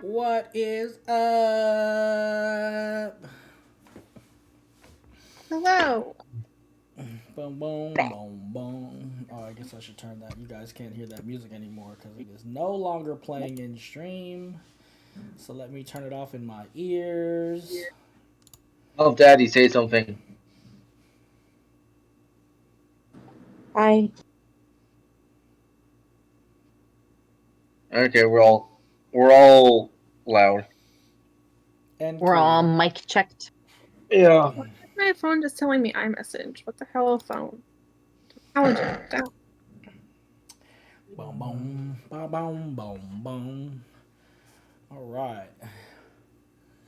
What is up? Hello. Boom, boom, boom, boom. Oh, I guess I should turn that. You guys can't hear that music anymore because it is no longer playing in stream. So let me turn it off in my ears. Oh, Daddy, say something. Hi. Okay, we're all loud. And We're clear. all mic checked. Yeah. My phone just telling me iMessage. What the hell, phone? Technology. Go. Boom, boom, boom, boom, boom, boom. All right.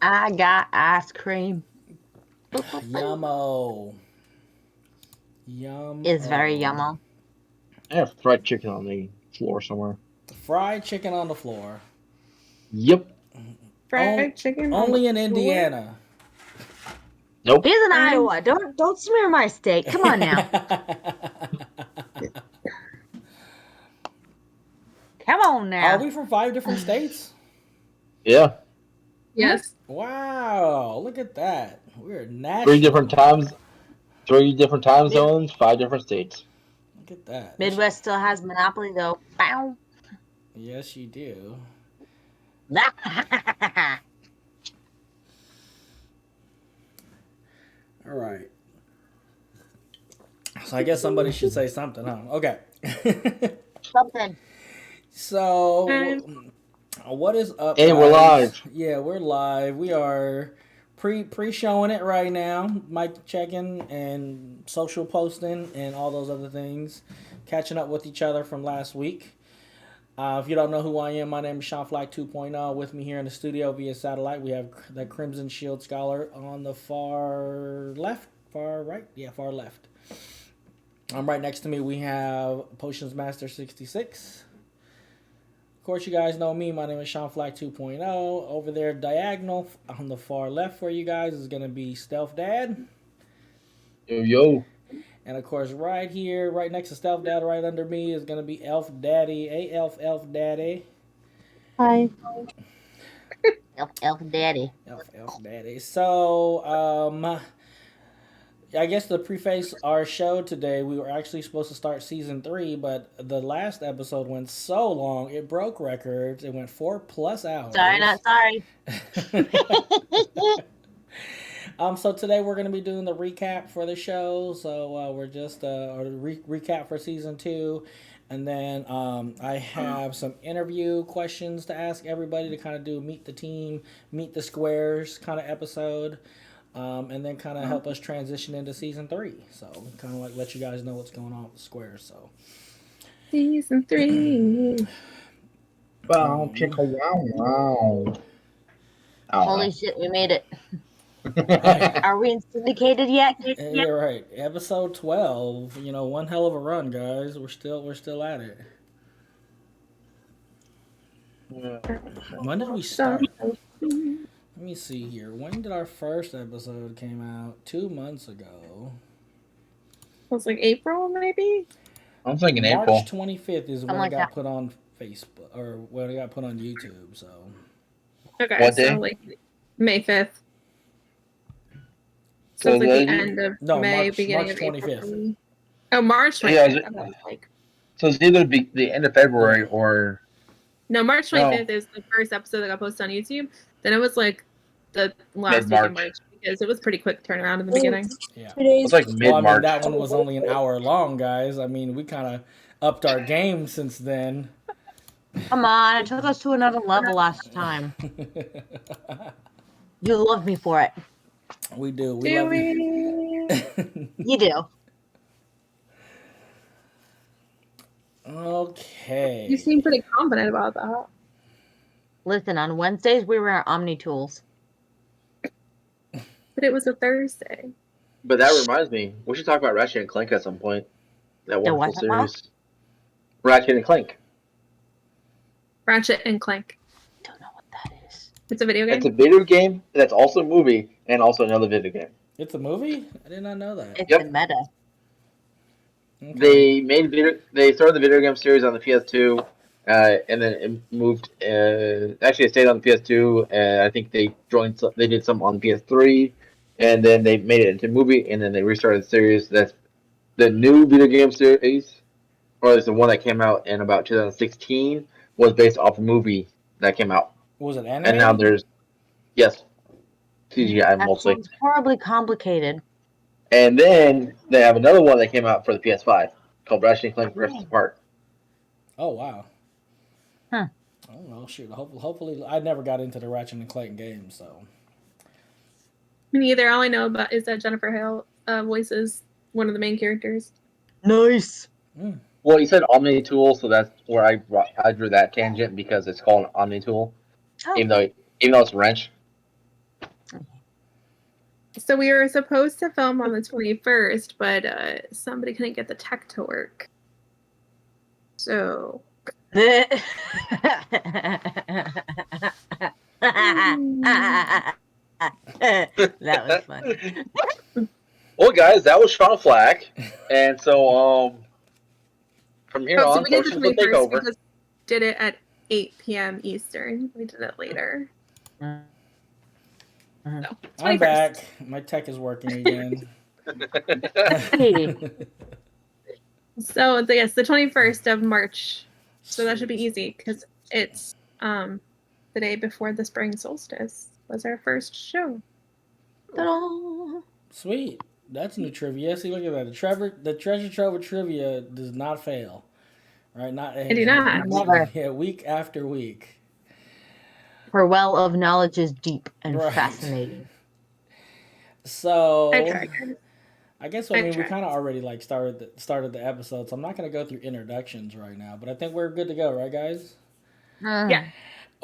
I got ice cream. Yummo. Yum. It's very yummo. I have fried chicken on the floor somewhere. Fried chicken on the floor. Yep. Fried chicken. Only on in the floor? Indiana. Nope. He's in Iowa. Don't smear my state. Come on now. Come on now. Are we from 5 different states? Yeah. Yes. Wow, look at that. We're national. Three different time zones, 5 different states. Look at that. Midwest still has monopoly though. Bow. Yes, you do. All right. So I guess somebody should say something, huh? Okay. Something. So, what is up? Hey, guys? we're live. Yeah, we're live. We are pre-showing it right now. Mic checking and social posting and all those other things. Catching up with each other from last week. If you don't know who I am, my name is SeanFlac 2.0. With me here in the studio via satellite, we have the CrimsonShieldScholar on the far left, far right, yeah, far left. Right next to me, we have PotionsMaster 66. Of course, you guys know me. My name is SeanFlac 2.0. Over there, diagonal on the far left for you guys is going to be Stealth Dad. Yo. And of course, right here, right next to Stealth Dad, right under me, is going to be Elf Daddy. Hey, Elf Daddy. Hi. Elf Daddy. Elf Daddy. So, I guess to preface our show today, we were actually supposed to start season 3, but the last episode went so long, it broke records. It went 4+ hours. Sorry, not sorry. So today we're going to be doing the recap for the show. So we're just recap for season 2, and then I have some interview questions to ask everybody to kind of do meet the team, meet the squares kind of episode, and then kind of help us transition into season 3. So kind of like let you guys know what's going on with the squares. So season 3. Wow, chicken, wow. Holy shit, we made it. Are we syndicated yet? You're right. Episode 12. You know, one hell of a run, guys. We're still at it. When did we start? Let me see here. When did our first episode came out? 2 months ago. It was like April, maybe? I'm thinking March April. 25th is when Something like it got that. put on Facebook, or when it got put on YouTube. So Okay, What day? so like May 5th. So it's like the end of May, beginning March of 25th. April. Oh, March 25th. Yeah, so it's either the end of February or... No, March 25th is the first episode that got posted on YouTube. Then it was like the last week of Mid-March. March because it was pretty quick turnaround in the beginning. yeah. It's like mid-March. Well, I mean, that one was only an hour long, guys. I mean, we kind of upped our game since then. Come on, it took us to another level last time. You love me for it. We do. We Do love we? you. You do. Okay. You seem pretty confident about that. Listen, on Wednesdays we wear Omni Tools. But it was a Thursday. But that reminds me, we should talk about Ratchet and Clank at some point. That The wonderful what? series. Ratchet and Clank. Ratchet and Clank. Don't know what that is. It's a video game. It's a video game that's also a movie and also another video game. It's a movie? I did not know that. It's Yep. a meta. Okay. They started the video game series on the PS2, and then it moved. Actually, it stayed on the PS2, and I think they joined. They did some on PS3, and then they made it into a movie, and then they restarted the series. That's the new video game series, or it's the one that came out in about 2016, was based off a movie that came out. Was it And now animated? there's CGI That mostly. sounds horribly complicated. And then they have another one that came out for the PS5 called Ratchet and Clank Rift Apart. Oh wow. Huh. I don't know. Shoot. Hopefully, I never got into the Ratchet and Clank games, so. Me neither. All I know about is that Jennifer Hale voices one of the main characters. Nice. Well, you said Omni Tool, so that's where I drew that tangent because it's called an Omni Tool, even though it's a wrench. So we were supposed to film on the 21st, but somebody couldn't get the tech to work. So. That was fun. Well, guys, that was SeanFlac, and so from here on, we did the Potions will 21st. take over. We just did it at 8 p.m. Eastern. We did it later. So, I'm back. My tech is working again. So yes, the 21st of March. So that should be easy because it's the day before the spring solstice was our first show. Ta-da. Sweet. That's new trivia. See, look at that. The treasure trove of trivia does not fail. Right? I do not. Never. Yeah, week after week. Her well of knowledge is deep and fascinating. So I guess we kind of already like started the episode, so I'm not going to go through introductions right now, but I think we're good to go, right, guys? Yeah.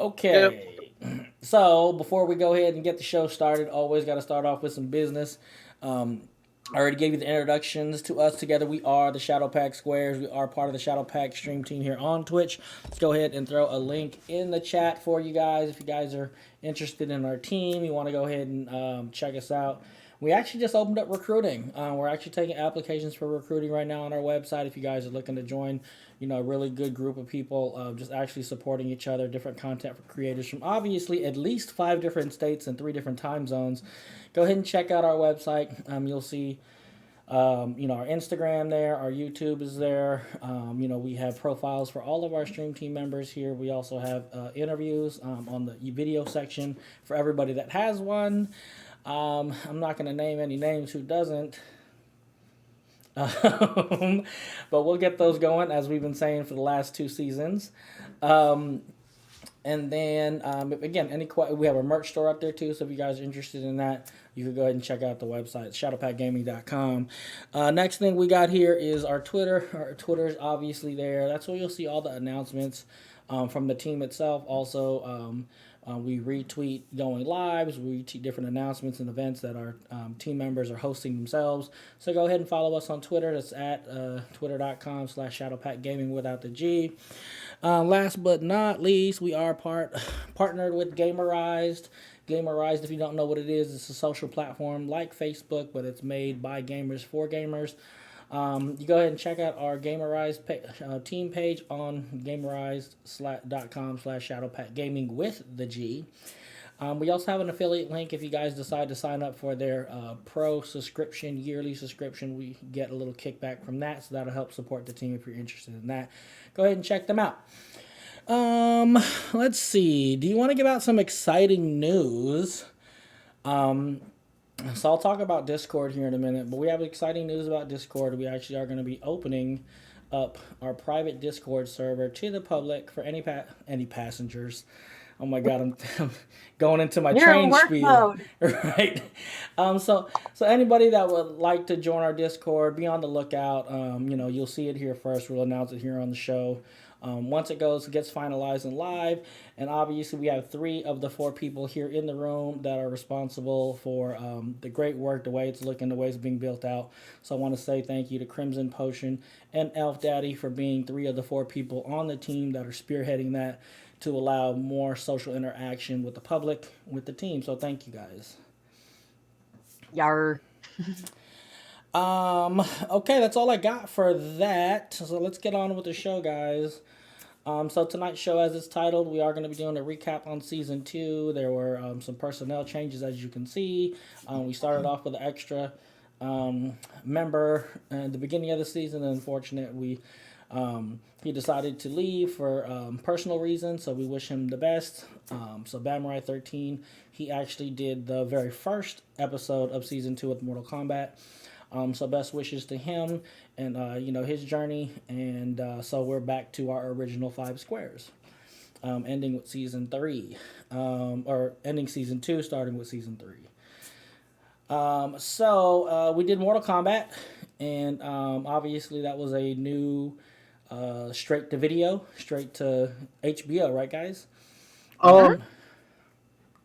Okay. Yep. So before we go ahead and get the show started, always got to start off with some business. I already gave you the introductions to us together. We are the Shadow Pack Squares. We are part of the Shadow Pack stream team here on Twitch. Let's go ahead and throw a link in the chat for you guys. If you guys are interested in our team, you want to go ahead and check us out. We actually just opened up recruiting. We're actually taking applications for recruiting right now on our website. If you guys are looking to join, a really good group of people just actually supporting each other, different content for creators from obviously at least 5 different states and 3 different time zones. Go ahead and check out our website. You'll see, our Instagram there, our YouTube is there. We have profiles for all of our stream team members here. We also have interviews on the video section for everybody that has one. I'm not going to name any names who doesn't. But we'll get those going, as we've been saying for the last 2 seasons. And then, again, we have a merch store up there too, so if you guys are interested in that, you can go ahead and check out the website, shadowpackgaming.com. Next thing we got here is our Twitter. Our Twitter is obviously there. That's where you'll see all the announcements from the team itself. Also, we retweet going lives. We retweet different announcements and events that our team members are hosting themselves. So go ahead and follow us on Twitter. That's at twitter.com/shadowpackgaming without the G. Last but not least, we are partnered with Gamerized. Gamerized, if you don't know what it is, it's a social platform like Facebook, but it's made by gamers for gamers. You go ahead and check out our Gamerized team page on gamerized.com/shadowpackgaming with the G. We also have an affiliate link if you guys decide to sign up for their pro subscription, yearly subscription. We get a little kickback from that, so that'll help support the team if you're interested in that. Go ahead and check them out. Let's see. Do you want to give out some exciting news? So I'll talk about Discord here in a minute, but we have exciting news about Discord. We actually are going to be opening up our private Discord server to the public for any passengers. Oh my God, I'm going into my train spiel. Right. So anybody that would like to join our Discord, be on the lookout. You'll see it here first. We'll announce it here on the show. Once it gets finalized and live, and obviously we have 3 of the 4 people here in the room that are responsible for the great work, the way it's looking, the way it's being built out. So I want to say thank you to Crimson, Potion, and Elf Daddy for being 3 of the 4 people on the team that are spearheading that to allow more social interaction with the public, with the team. So thank you guys. Yar. Okay, that's all I got for that. So let's get on with the show, guys. So tonight's show, as it's titled, we are going to be doing a recap on season 2. There were some personnel changes, as you can see. We started off with an extra member at the beginning of the season. Unfortunately, he decided to leave for personal reasons, so we wish him the best. So Bamurai 13, he actually did the very first episode of season 2 with Mortal Kombat. So best wishes to him and, his journey. And so we're back to our original 5 squares, ending with season 3, or ending season 2, starting with season 3. So we did Mortal Kombat, and obviously that was a new straight to video, straight to HBO, right, guys?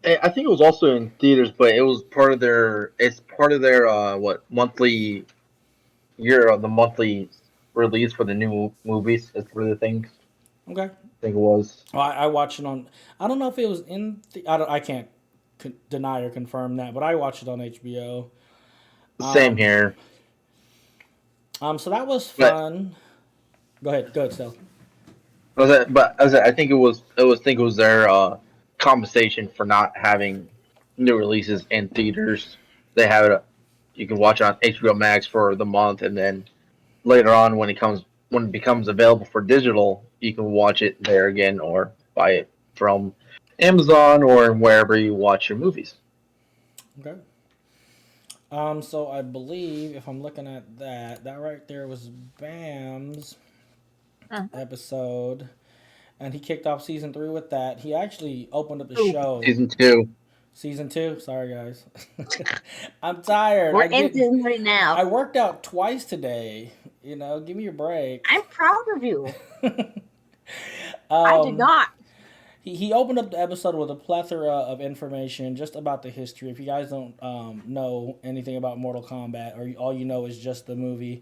I think it was also in theaters, but it was part of their. It's part of their monthly year of the monthly release for the new movies. It's for the things. Okay. I think it was. Well, I watched it on. I don't know if it was in. I can't deny or confirm that, but I watched it on HBO. Same here. So that was fun. Go ahead, Stel. I think it was their compensation for not having new releases in theaters. They have it. You can watch it on HBO Max for the month, and then later on, when it becomes available for digital, you can watch it there again or buy it from Amazon or wherever you watch your movies. Okay. So I believe if I'm looking at that right there was Bam's episode, and he kicked off season 3 with that. He actually opened up the show. Season 2. Season 2. Sorry, guys. I'm tired. We're in season 3 now. I worked out twice today. Give me a break. I'm proud of you. I did not. He opened up the episode with a plethora of information just about the history. If you guys don't know anything about Mortal Kombat, or all you know is just the movie,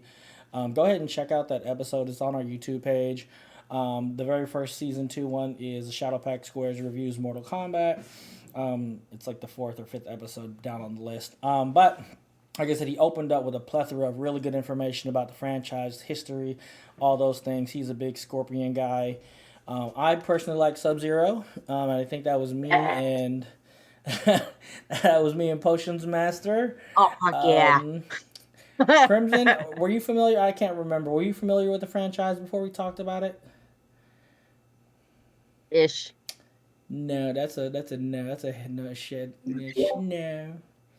go ahead and check out that episode. It's on our YouTube page. The very first season 2 one is Shadowpack Squares Reviews Mortal Kombat. It's like the 4th or 5th episode down on the list. But like I said, he opened up with a plethora of really good information about the franchise, history, all those things. He's a big Scorpion guy. I personally like Sub-Zero, and I think that was me and PotionsMaster. Oh, yeah. Crimson, were you familiar? I can't remember. Were you familiar with the franchise before we talked about it? Ish. No, that's a no. That's a no shit. No.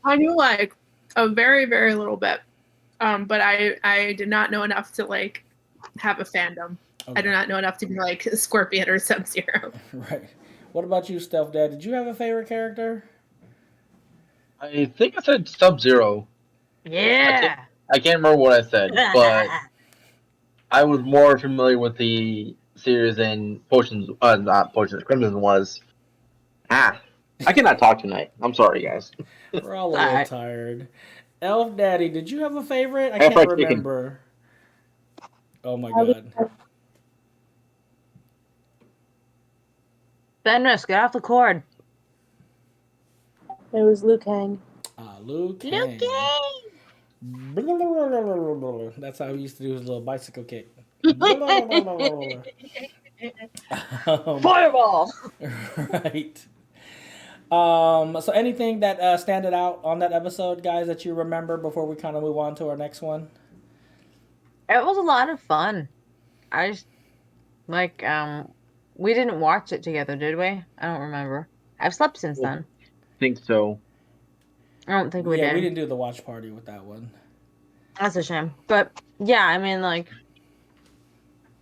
I knew like a very, very little bit, but I did not know enough to like have a fandom. Okay. I do not know enough to be like Scorpion or Sub-Zero. Right. What about you, Stealth Dad? Did you have a favorite character? I think I said Sub-Zero. Yeah. I can't remember what I said, but I was more familiar with the series in Potions. Not Potions. Crimson was. I cannot talk tonight. I'm sorry, guys. We're all a little tired. Elf Daddy, did you have a favorite? I can't remember. Oh my god. Fenris, get off the cord. It was Liu Kang. Liu Kang. That's how he used to do his little bicycle kick. Fireball! Right. So anything that standed out on that episode, guys, that you remember before we kind of move on to our next one? It was a lot of fun. I just, we didn't watch it together, did we? I don't remember. I've slept since then. I think so. I don't think we did. Yeah, we didn't do the watch party with that one. That's a shame. But, yeah, I mean,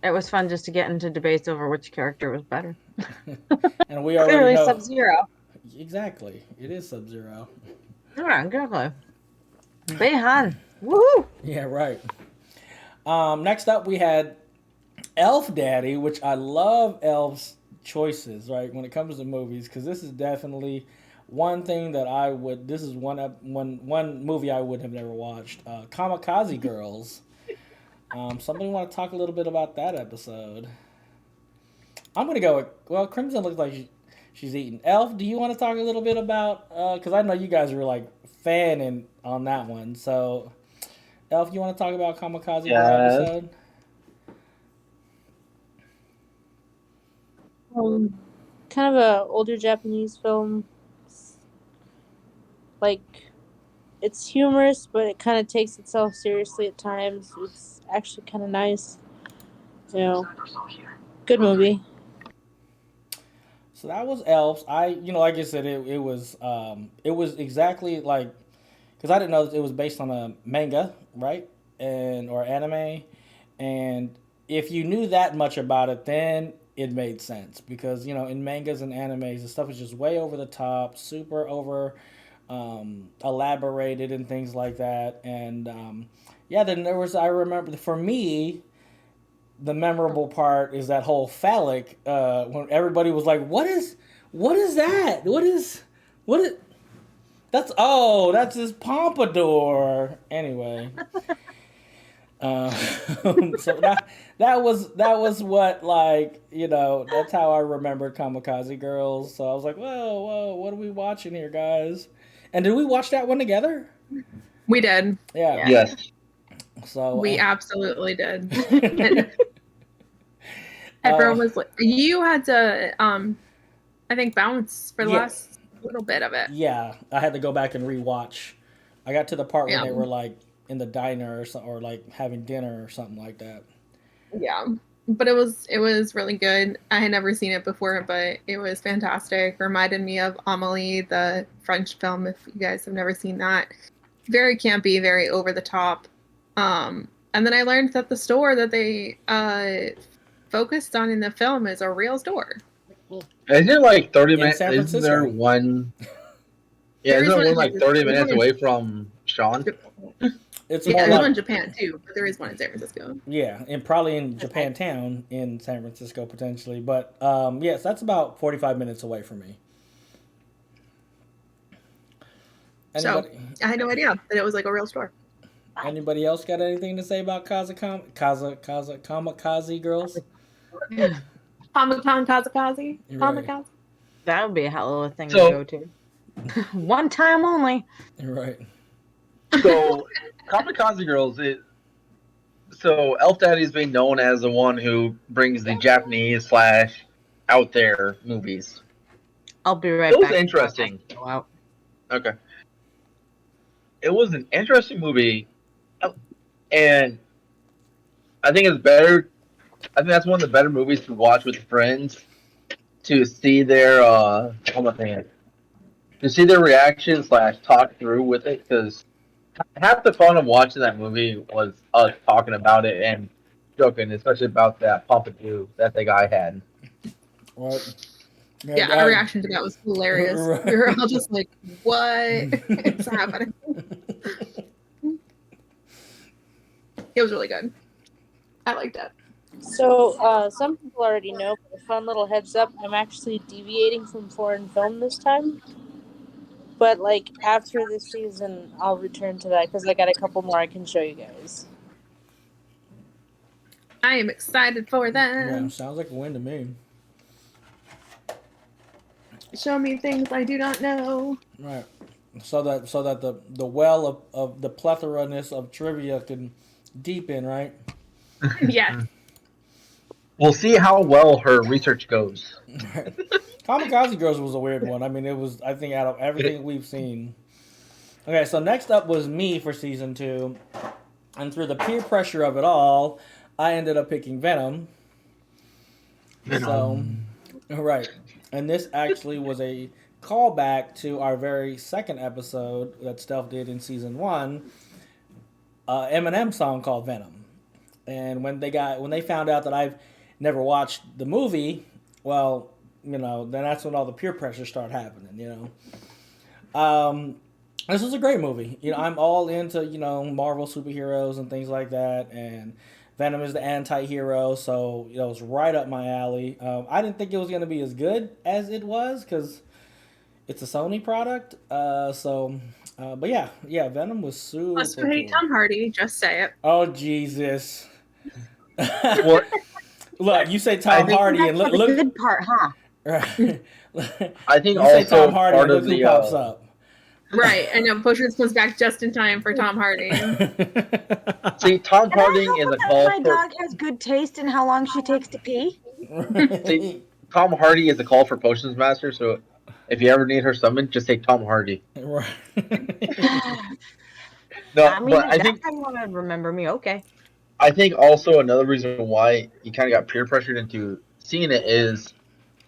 it was fun just to get into debates over which character was better. And we already Clearly know. Sub-Zero. Exactly. It is Sub-Zero. Yeah, exactly. Beihan. Woohoo! Yeah, right. Next up, we had Elf Daddy, which I love Elf's choices, right, when it comes to movies, because this is definitely one thing that I would. This is one movie I would have never watched. KamiKaze Girls. Somebody want to talk a little bit about that episode? I'm gonna go with, well, Crimson looks like she's eating. Elf, do you want to talk a little bit about? Because I know you guys were like fanning on that one. So, Elf, you want to talk about KamiKaze Girls episode? kind of a older Japanese film. Like, it's humorous, but it kind of takes itself seriously at times. It's actually kind of nice. You know, good movie. So that was Elves. Like I said, it was exactly like, because I didn't know it was based on a manga, right, or anime, and if you knew that much about it, then it made sense because in mangas and animes, the stuff is just way over the top, super over elaborated and things like that, and yeah. Then there was, I remember, for me, the memorable part is that whole phallic when everybody was like, what is that, what is that's his pompadour anyway. So that was what, like, that's how I remembered KamiKaze Girls. So I was like, whoa, what are we watching here, guys? And did we watch that one together? We did. Yeah. Yes. So we absolutely did. Everyone was like, you had to, I think, bounce for the last little bit of it. Yeah, I had to go back and rewatch. I got to the part when they were like in the diner or like having dinner or something like that. Yeah, but it was really good. I had never seen it before, but it was fantastic. Reminded me of Amélie, the French film. If you guys have never seen that, very campy, very over the top. And then I learned that the store that they focused on in the film is a real store. Isn't it like 30 minutes? San Francisco. Isn't there one? Yeah, isn't there one like 30 minutes away from Sean? It's there's like, one in Japan too, but there is one in San Francisco. Yeah, and probably in Japantown in San Francisco potentially. But yes, that's about 45 minutes away from me. So I had no idea that it was like a real store. Anybody else got anything to say about KamiKaze Girls? KamiKaze? Right. That would be a hell of a thing to go to. One time only. Right. So, KamiKaze Girls, so Elf Daddy's been known as the one who brings the Japanese / out there movies. I'll be right back. It was interesting. Okay. It was an interesting movie, and I think it's better. I think that's one of the better movies to watch with friends, to see their reaction / talk through with it, because half the fun of watching that movie was us talking about it and joking, especially about that pompadour that the guy had. Right. Yeah, our reaction to that was hilarious. Right. We were all just like, what is happening? It was really good. I liked it. So, some people already know, but a fun little heads up, I'm actually deviating from foreign film this time. But, like, after this season, I'll return to that, because I got a couple more I can show you guys. I am excited for them. Yeah, sounds like a win to me. Show me things I do not know. Right. So that the well of the plethora-ness of trivia can deepen, right? Yeah. We'll see how well her research goes. KamiKaze Girls was a weird one. I mean, it was, I think, out of everything we've seen. Okay, so next up was me for season 2. And through the peer pressure of it all, I ended up picking Venom. So, right. And this actually was a callback to our very second episode that Steph did in season 1, Eminem song called Venom. And when they found out that I've never watched the movie, well, then that's when all the peer pressure started happening, This was a great movie. I'm all into, Marvel superheroes and things like that, and Venom is the anti-hero, so it was right up my alley. I didn't think it was going to be as good as it was, because it's a Sony product, but yeah, Venom was super Plus, we hate Tom Hardy, just say it. Oh, Jesus. Look, you say Tom Hardy and look the good part, huh? Right. I think you also say Tom Hardy part and of look the who pops up. Right, I know. Potions comes back just in time for Tom Hardy. See, Tom Hardy in the call my dog has good taste in how long she takes to pee. See, Tom Hardy is a call for PotionsMaster, so if you ever need her summoned, just say Tom Hardy. Right. No, I mean, but if that's how you want to remember me, okay. I think also another reason why you kind of got peer pressured into seeing it is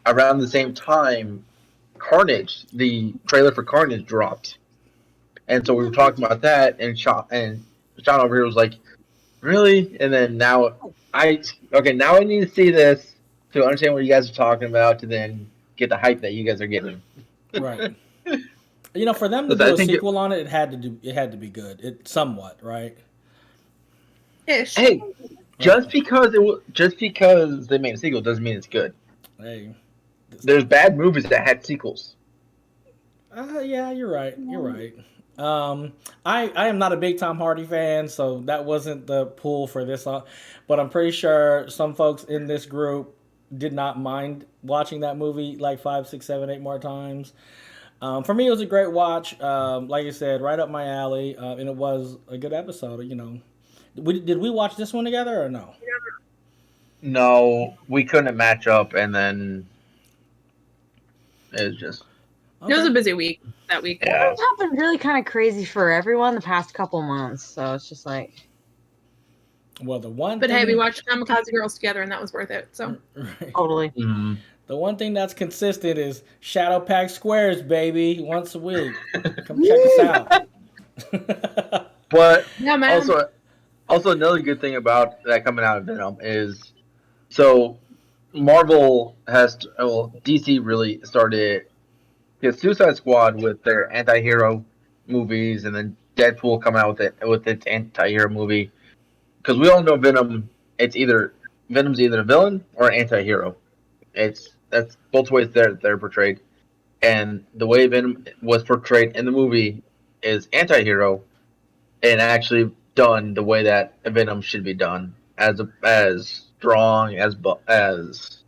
around the same time Carnage, the trailer for Carnage dropped, and so we were talking about that, and Sean over here was like, "Really?" And then now now I need to see this to understand what you guys are talking about to then get the hype that you guys are getting. Right. You know, for them to But I do a think sequel on it, it had to be good. It somewhat, right? Ish. hey, just because they made a sequel doesn't mean it's good. Hey. There's bad movies that had sequels. Yeah, you're right. You're right. I am not a big Tom Hardy fan, so that wasn't the pull for this. But I'm pretty sure some folks in this group did not mind watching that movie like 5, 6, 7, 8 more times. For me, it was a great watch. Like I said, right up my alley, and it was a good episode. You know, did we watch this one together or no? No, we couldn't match up, and then it was just It was a Okay. busy week that week. yeah. It's been really kind of crazy for everyone the past couple months, so it's just like, Well, the one But thing, hey, we watched KamiKaze Girls together, and that was worth it. So right. totally. Mm. The one thing that's consistent is Shadow Pack Squares, baby, once a week. Come check us out. But yeah, man. also another good thing about that coming out of Venom is so Marvel DC really started his Suicide Squad with their anti-hero movies, and then Deadpool coming out with its anti-hero movie. Because we all know Venom's either a villain or an anti-hero. That's both ways they're portrayed, and the way Venom was portrayed in the movie is anti-hero, and actually done the way that Venom should be done, as strong as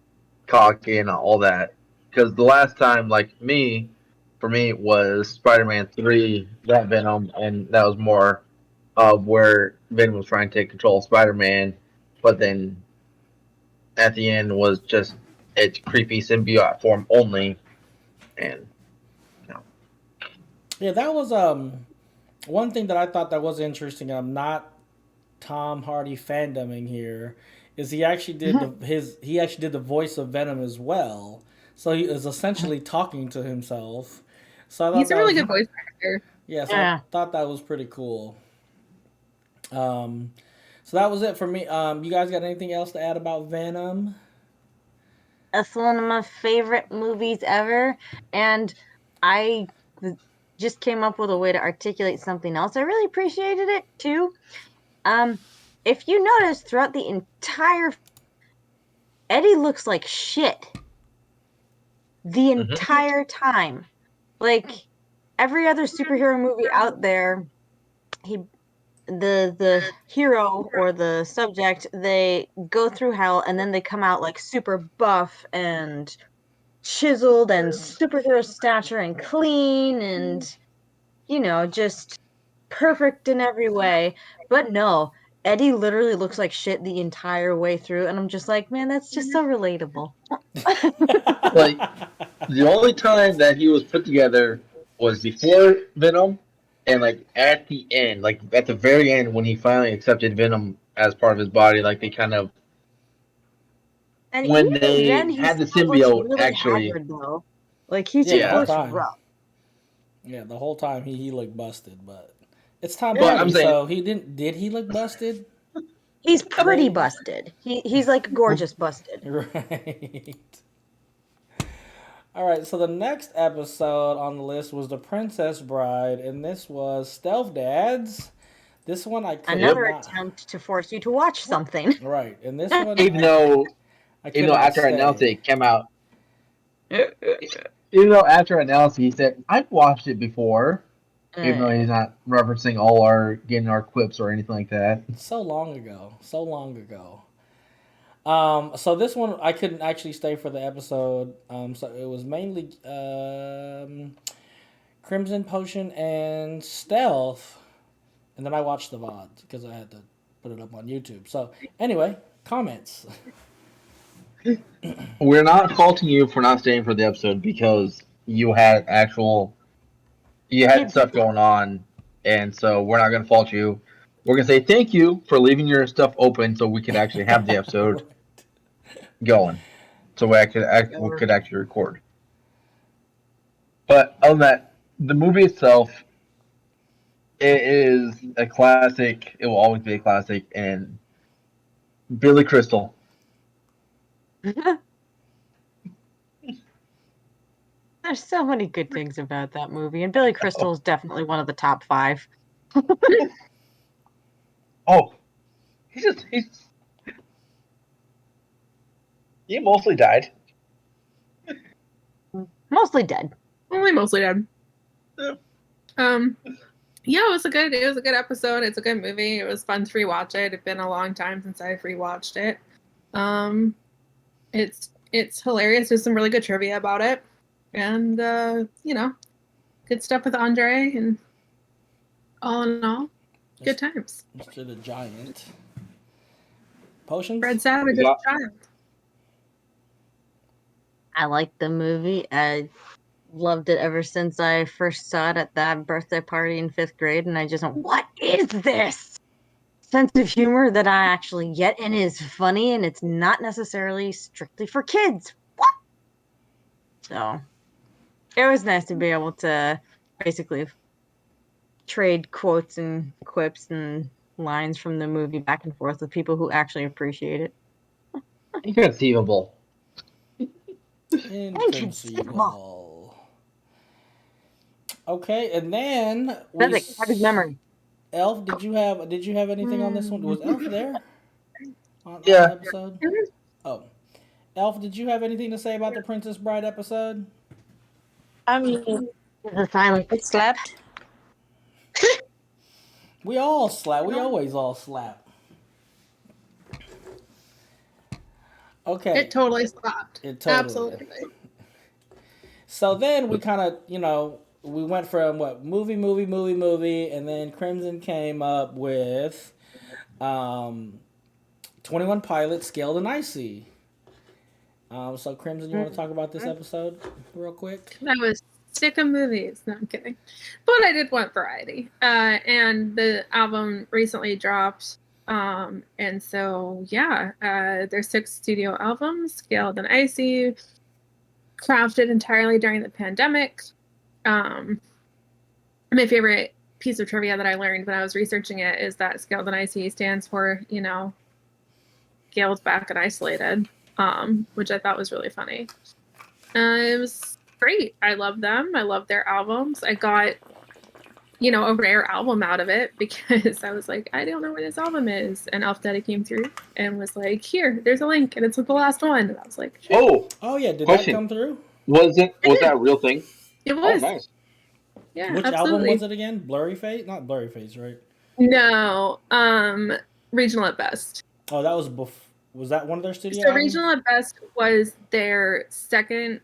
cocky and all that. Because the last time, for me, was Spider-Man 3, that Venom, and that was more of where Venom was trying to take control of Spider-Man, but then at the end was just its creepy symbiote form only, and Yeah, that was one thing that I thought that was interesting. I'm not Tom Hardy fandoming here. Is he actually did he actually did the voice of Venom as well. So he is essentially talking to himself. So I thought He's a that really was good voice actor. yes, I Yeah. thought that was pretty cool. Um, so that was it for me. You guys got anything else to add about Venom? That's one of my favorite movies ever, and I just came up with a way to articulate something else. I really appreciated it too. If you notice throughout the entire, Eddie looks like shit the entire time. Like every other superhero movie out there, he the hero or the subject, they go through hell and then they come out like super buff and chiseled and superhero stature and clean and just perfect in every way. But no, Eddie literally looks like shit the entire way through, and I'm just like, man, that's just so relatable. like the only time that he was put together was before Venom, and like at the end, like at the very end when he finally accepted Venom as part of his body, like they kind of And when even then, they he had the still looks symbiote really actually, haggard though. Like he Yeah, just the whole looks time. rough. Yeah, the whole time he looked busted, but it's Tom but Hardy, I'm saying so he didn't. Did he look busted? He's pretty Ray? busted. He's like gorgeous busted. Right. All right, so the next episode on the list was The Princess Bride, and this was Stealth Dads. This one I could Another not. attempt to force you to watch something. Right, and this one even though I could not after I announced stay. it came out, even though after I announced it, he said I've watched it before, even though he's not referencing getting our clips or anything like that. So long ago. So long ago. So this one I couldn't actually stay for the episode. So it was mainly Crimson Potion and Stealth, and then I watched the VOD because I had to put it up on YouTube. So anyway, comments. We're not faulting you for not staying for the episode because you had Kids. stuff going on, and so we're not going to fault you. We're going to say thank you for leaving your stuff open so we could actually have the episode going, so we could actually record. But other than that, the movie itself, it is a classic. It will always be a classic, and Billy Crystal. There's so many good things about that movie, and Billy Crystal is definitely one of the top 5. Oh, he mostly died. Mostly dead. Only mostly dead. Yeah. Yeah, it was a good episode. It's a good movie. It was fun to rewatch it. It's been a long time since I've rewatched it. It's hilarious. There's some really good trivia about it. And good stuff with Andre, and all in all, good times. Mr. the Giant. Potions? Fred Savage is a child. I liked the movie. I loved it ever since I first saw it at that birthday party in 5th grade, and I just went, what is this? Sense of humor that I actually get, and is funny, and it's not necessarily strictly for kids. What? So it was nice to be able to basically trade quotes and quips and lines from the movie back and forth with people who actually appreciate it. Inconceivable. Inconceivable. Okay, and then That's a good memory. Elf, did you have anything on this one? Was Elf there? On Yeah. the episode? Oh. Elf, did you have anything to say about the Princess Bride episode? I mean, The silence. it slapped. We all slap. We always all slap. Okay. It totally slapped. It totally. Absolutely. So then we kind of, we went from movie, and then Crimson came up with 21 Pilots, Scaled and Icy. So Crimson, you want to talk about this episode real quick? I was sick of movies. No, I'm kidding. But I did want variety. And the album recently dropped. And so, there's 6 studio albums, Scaled and Icy, crafted entirely during the pandemic. My favorite piece of trivia that I learned when I was researching it is that Scaled and Icy stands for, scaled back and isolated, which I thought was really funny. It was great. I love them. I love their albums. I got, a rare album out of it because I was like, I don't know where this album is. And Elf Daddy came through and was like, here, there's a link, and it's the last one. And I was like, sure. Oh yeah, did Question. that come through? Was that a real thing? It was. Oh, nice. Yeah, Which absolutely. album was it again? Blurry Face? Not Blurry Face, right? No, Regional at Best. Oh, that was was that one of their studio So albums? Regional at Best was their second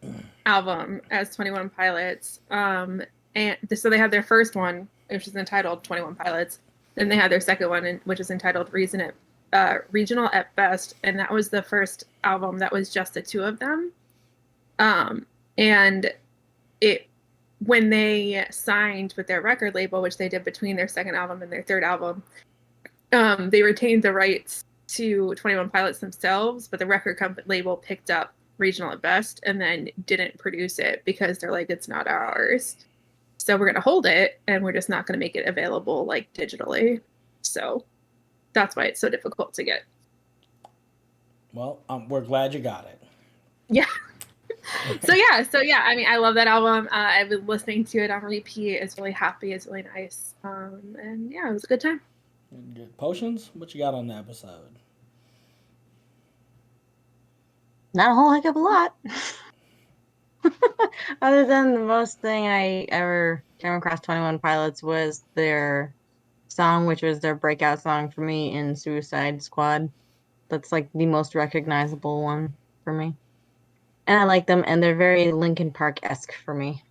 album as 21 Pilots. And so they had their first one, which is entitled 21 Pilots. Then they had their second one, which is entitled Regional at Best. And that was the first album that was just the 2 of them. And when they signed with their record label, which they did between their second album and their third album, they retained the rights to 21 Pilots themselves, but the record label picked up Regional at Best and then didn't produce it because they're like, it's not ours. So we're going to hold it, and we're just not going to make it available digitally. So that's why it's so difficult to get. Well, we're glad you got it. Yeah. So yeah, I mean, I love that album. I've been listening to it on repeat. It's really happy. It's really nice. And yeah, it was a good time. Good. Potions, what you got on the episode? Not a whole heck of a lot. Other than the most thing I ever came across 21 Pilots was their song, which was their breakout song for me in Suicide Squad. That's the most recognizable one for me. And I like them, and they're very Linkin Park-esque for me.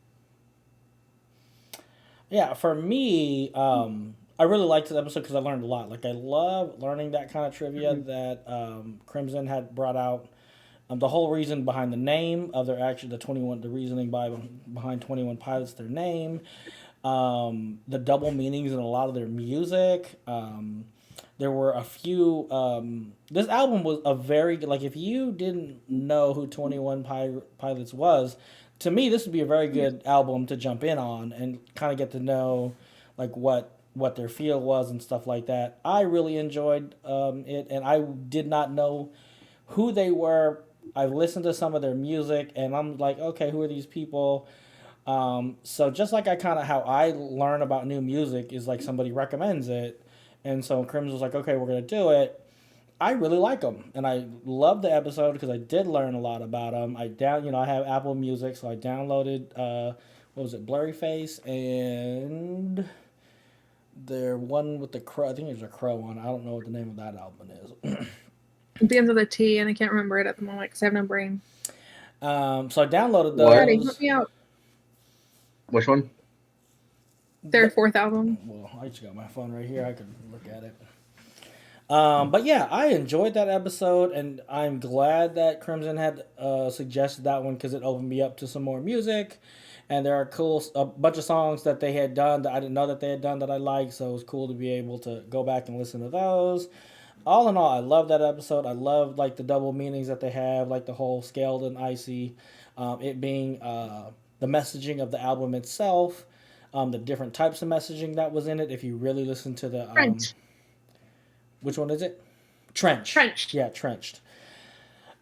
Yeah, for me, I really liked this episode because I learned a lot. I love learning that kind of trivia that Crimson had brought out The whole reason behind the name of their actually the reasoning behind 21 Pilots, their name, the double meanings in a lot of their music. There were a few. This album was a very like if you didn't know who 21 Pilots was, to me this would be a very good album to jump in on and kind of get to know like what their feel was and stuff like that. I really enjoyed it, and I did not know who they were. I've listened to some of their music, and I'm like, okay, who are these people? So just like I kind of how I learn about new music is like somebody recommends it, and so Crimson was like, okay, we're gonna do it. I really like them, and I love the episode because I did learn a lot about them. I have Apple Music, so I downloaded what was it, Blurry Face, and their one with the crow. I think there's a crow on. I don't know what the name of that album is. It begins with a T, and I can't remember it at the moment because I have no brain. So I downloaded those. Daddy, help me out. Which one? Their fourth album. Well, I just got my phone right here. I could look at it. But yeah, I enjoyed that episode, and I'm glad that Crimson had suggested that one because it opened me up to some more music. And there are a bunch of songs that they had done that I didn't know that they had done that I liked, so it was cool to be able to go back and listen to those. All in all, I love that episode. I love like the double meanings that they have, like the whole scaled and icy, it being the messaging of the album itself, the different types of messaging that was in it. If you really listen to the Trench. Which one is it? Trench. Trench. Yeah, Trenched.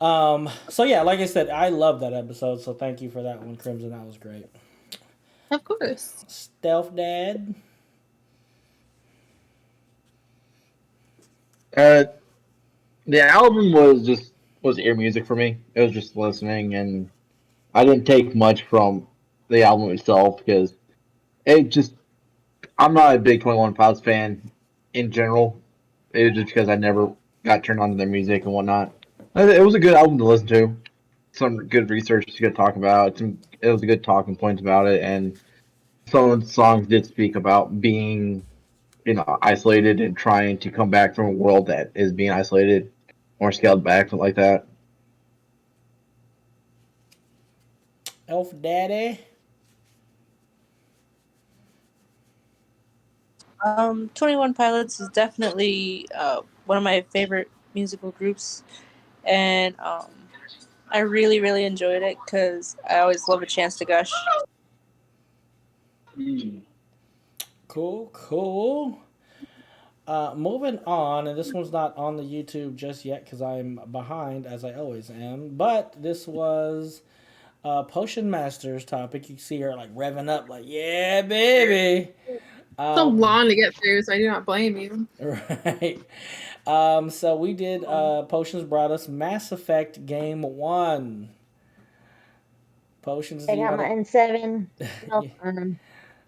So yeah, like I said, I love that episode. So thank you for that one, Crimson. That was great. Of course. Stealth Dad. The album was ear music for me. It was just listening, and I didn't take much from the album itself because I'm not a big 21 Pilots fan in general. It was just because I never got turned on to their music and whatnot. It was a good album to listen to. Some good research to talk about. It was a good talking points about it, and some of the songs did speak about being isolated and trying to come back from a world that is being isolated or scaled back, something like that. Elf Daddy. 21 Pilots is definitely one of my favorite musical groups, and I really, really enjoyed it because I always love a chance to gush. Cool. Moving on, and this one's not on the YouTube just yet because I'm behind, as I always am. But this was PotionsMaster's topic. You see her like revving up, like, yeah, baby. So long to get through, so I do not blame you. Right. So we did. Potions brought us Mass Effect Game 1. Potions. I got mine 7. Well,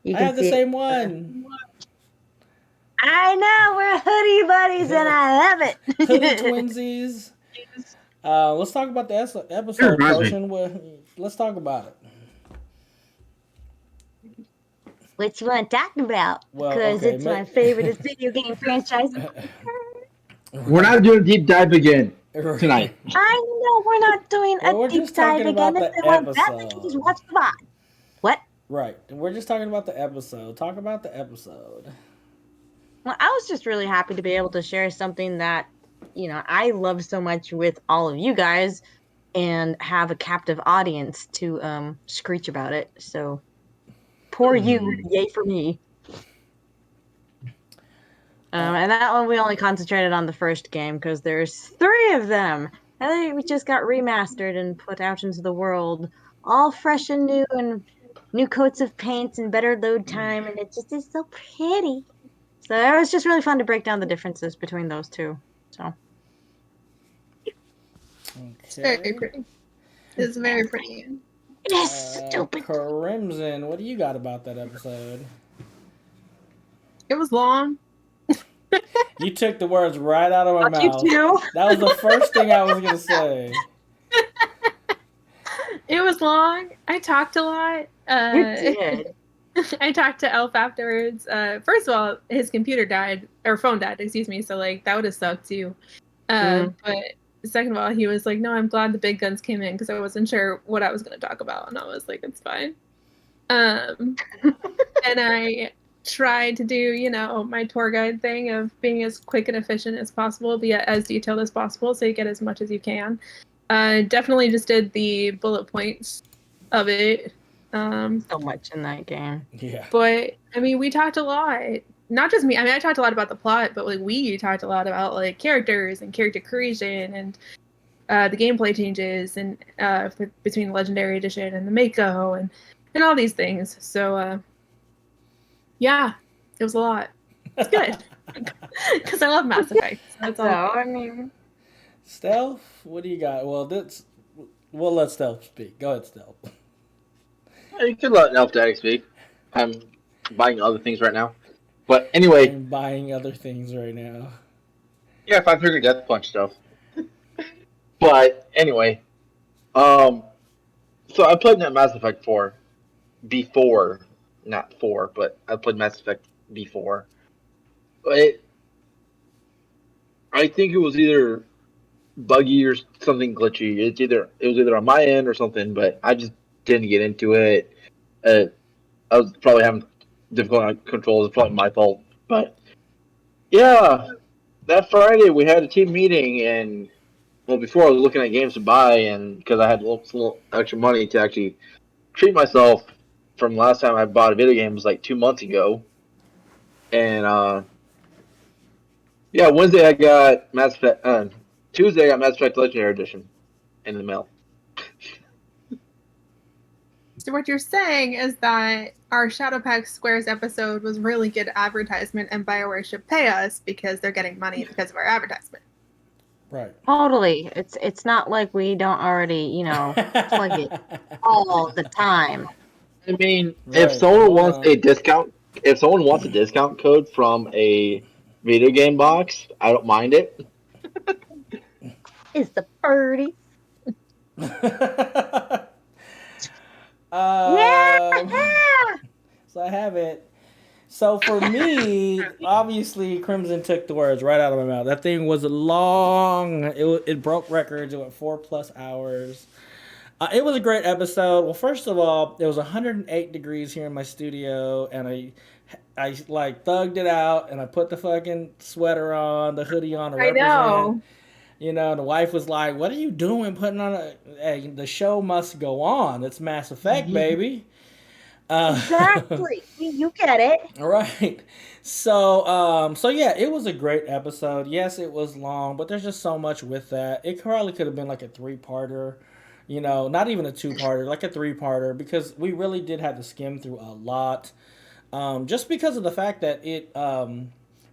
I have the same one. I know, we're hoodie buddies, and I love it. Hoodie twinsies. Let's talk about the episode, Potion. Let's talk about it. What you want to talk about? Well, because okay, it's my favorite video game franchise. We're not doing a deep dive again tonight. I know we're not doing a deep dive again. If they want that, they can just watch the VOD. What? Right. We're just talking about the episode. Talk about the episode. Well, I was just really happy to be able to share something that, I love so much with all of you guys and have a captive audience to screech about it. So, poor you, yay for me. And that one we only concentrated on the first game because there's 3 of them. And we just got remastered and put out into the world, all fresh and new, and new coats of paint and better load time, and it just is so pretty. So it was just really fun to break down the differences between those two. So it's very pretty. It's very pretty. Yes, stupid. Crimson, what do you got about that episode? It was long. You took the words right out of my mouth. You too. That was the first thing I was gonna say. It was long. I talked a lot. You did. I talked to Elf afterwards. First of all, his computer died, or phone died, excuse me. So like that would have sucked too. But second of all, he was like, no, I'm glad the big guns came in because I wasn't sure what I was going to talk about. And I was like, it's fine. And I tried to do, my tour guide thing of being as quick and efficient as possible, be as detailed as possible so you get as much as you can. Definitely just did the bullet points of it. So much in that game. Yeah. But, I mean, we talked a lot. Not just me. I mean, I talked a lot about the plot, but like we talked a lot about like characters and character creation and the gameplay changes and between the Legendary Edition and the Mako and all these things. So, yeah, it was a lot. It's good because I love Mass Effect. So that's all. I mean, Stealth, what do you got? Well, we'll let Stealth speak. Go ahead, Stealth. You can let Elf Daddy speak. I'm buying other things right now. But anyway. I'm buying other things right now. Yeah, 5-Trigger Death Punch stuff. But anyway. So I played Mass Effect 4 before. Not 4, but I played Mass Effect before. But I think it was either buggy or something glitchy. It was either on my end or something, but I just didn't get into it. I was probably having difficult controls. It's probably my fault. But yeah, that Friday we had a team meeting, and before I was looking at games to buy, and because I had a little extra money to actually treat myself from last time I bought a video game was like 2 months ago, and yeah, Wednesday I got Mass Effect. Tuesday I got Mass Effect Legendary Edition in the mail. So what you're saying is that our Shadowpack Squares episode was really good advertisement, and BioWare should pay us because they're getting money because of our advertisement. Right. Totally. It's not like we don't already, plug it all the time. I mean, if someone wants a discount code from a video game box, I don't mind it. It's the birdie. Yeah. So I have it. So for me, obviously, Crimson took the words right out of my mouth. That thing was long. It broke records. It went 4+ hours. It was a great episode. Well, first of all, it was 108 degrees here in my studio, and I like thugged it out, and I put the fucking sweater on, the hoodie on to represent. I know. The wife was like, "What are you doing? Putting on hey, the show must go on. It's Mass Effect, baby." Exactly. You get it. Right. So yeah, it was a great episode. Yes, it was long, but there's just so much with that. It probably could have been like a 3-parter, not even a 2-parter, like a 3-parter, because we really did have to skim through a lot. Just because of the fact that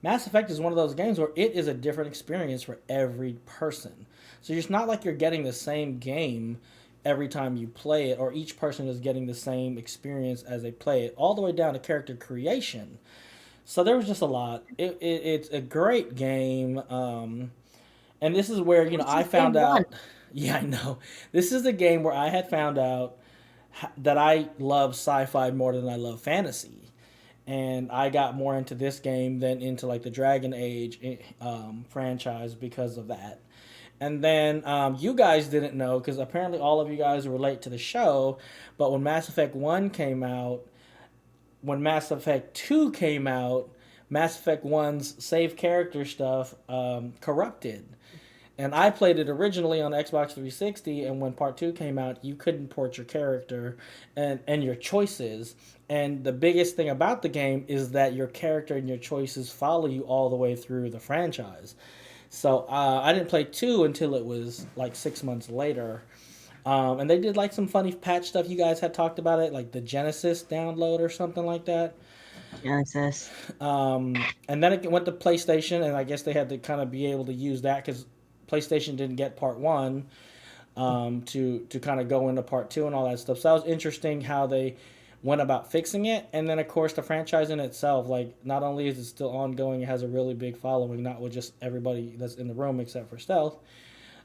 Mass Effect is one of those games where it is a different experience for every person. So it's not like you're getting the same game every time you play it, or each person is getting the same experience as they play it, all the way down to character creation. So there was just a lot. It's a great game, and this is where I found out. Yeah, I know. This is the game where I had found out that I love sci-fi more than I love fantasy, and I got more into this game than into like the Dragon Age franchise because of that. And then you guys didn't know, because apparently all of you guys were late to the show, but when Mass Effect 1 came out, when Mass Effect 2 came out, Mass Effect 1's save character stuff corrupted. And I played it originally on Xbox 360, and when Part 2 came out, you couldn't port your character and your choices. And the biggest thing about the game is that your character and your choices follow you all the way through the franchise. So I didn't play 2 until it was like 6 months later. And they did like some funny patch stuff. You guys had talked about it, like the Genesis download or something like that. Genesis. And then it went to PlayStation, and I guess they had to kind of be able to use that because PlayStation didn't get Part 1 to kind of go into Part 2 and all that stuff. So that was interesting how they went about fixing it. And then, of course, the franchise in itself, like, not only is it still ongoing, it has a really big following, not with just everybody that's in the room except for Stealth.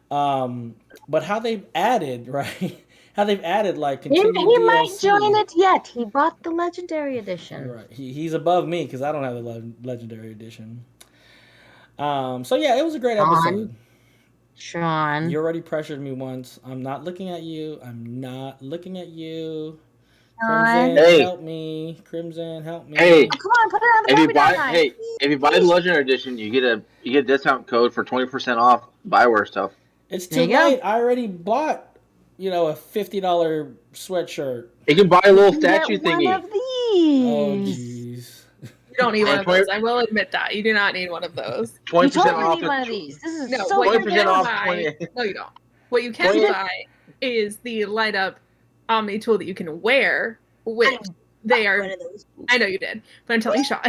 But how they've added, right? How they've added, like, continued He DLC. might join it yet. He bought the Legendary Edition. Right. He's above me because I don't have the Legendary Edition. So, yeah, it was a great episode. Sean. You already pressured me once. I'm not looking at you. I'm not looking at you. Sean. Crimson, Hey. help me. Crimson, help me. Hey. Oh, come on, put it on the If you Barbie doll buy, line. hey, if you buy the Legendary Edition, you get a discount code for 20% off Bioware stuff. It's There too you go. late. I already bought, a $50 sweatshirt. You can buy a little You can statue get one thingy. of these. Oh, jeez. You don't need one And of those. I will admit that. You do not need one of those. You 20% totally off. need one of these. This is No, so what you 20% can off. buy. 20. No, you don't. What you can 20. buy is the light up Omni tool that you can wear, which they are. one of those. I know you did, but I'm telling you, Sean.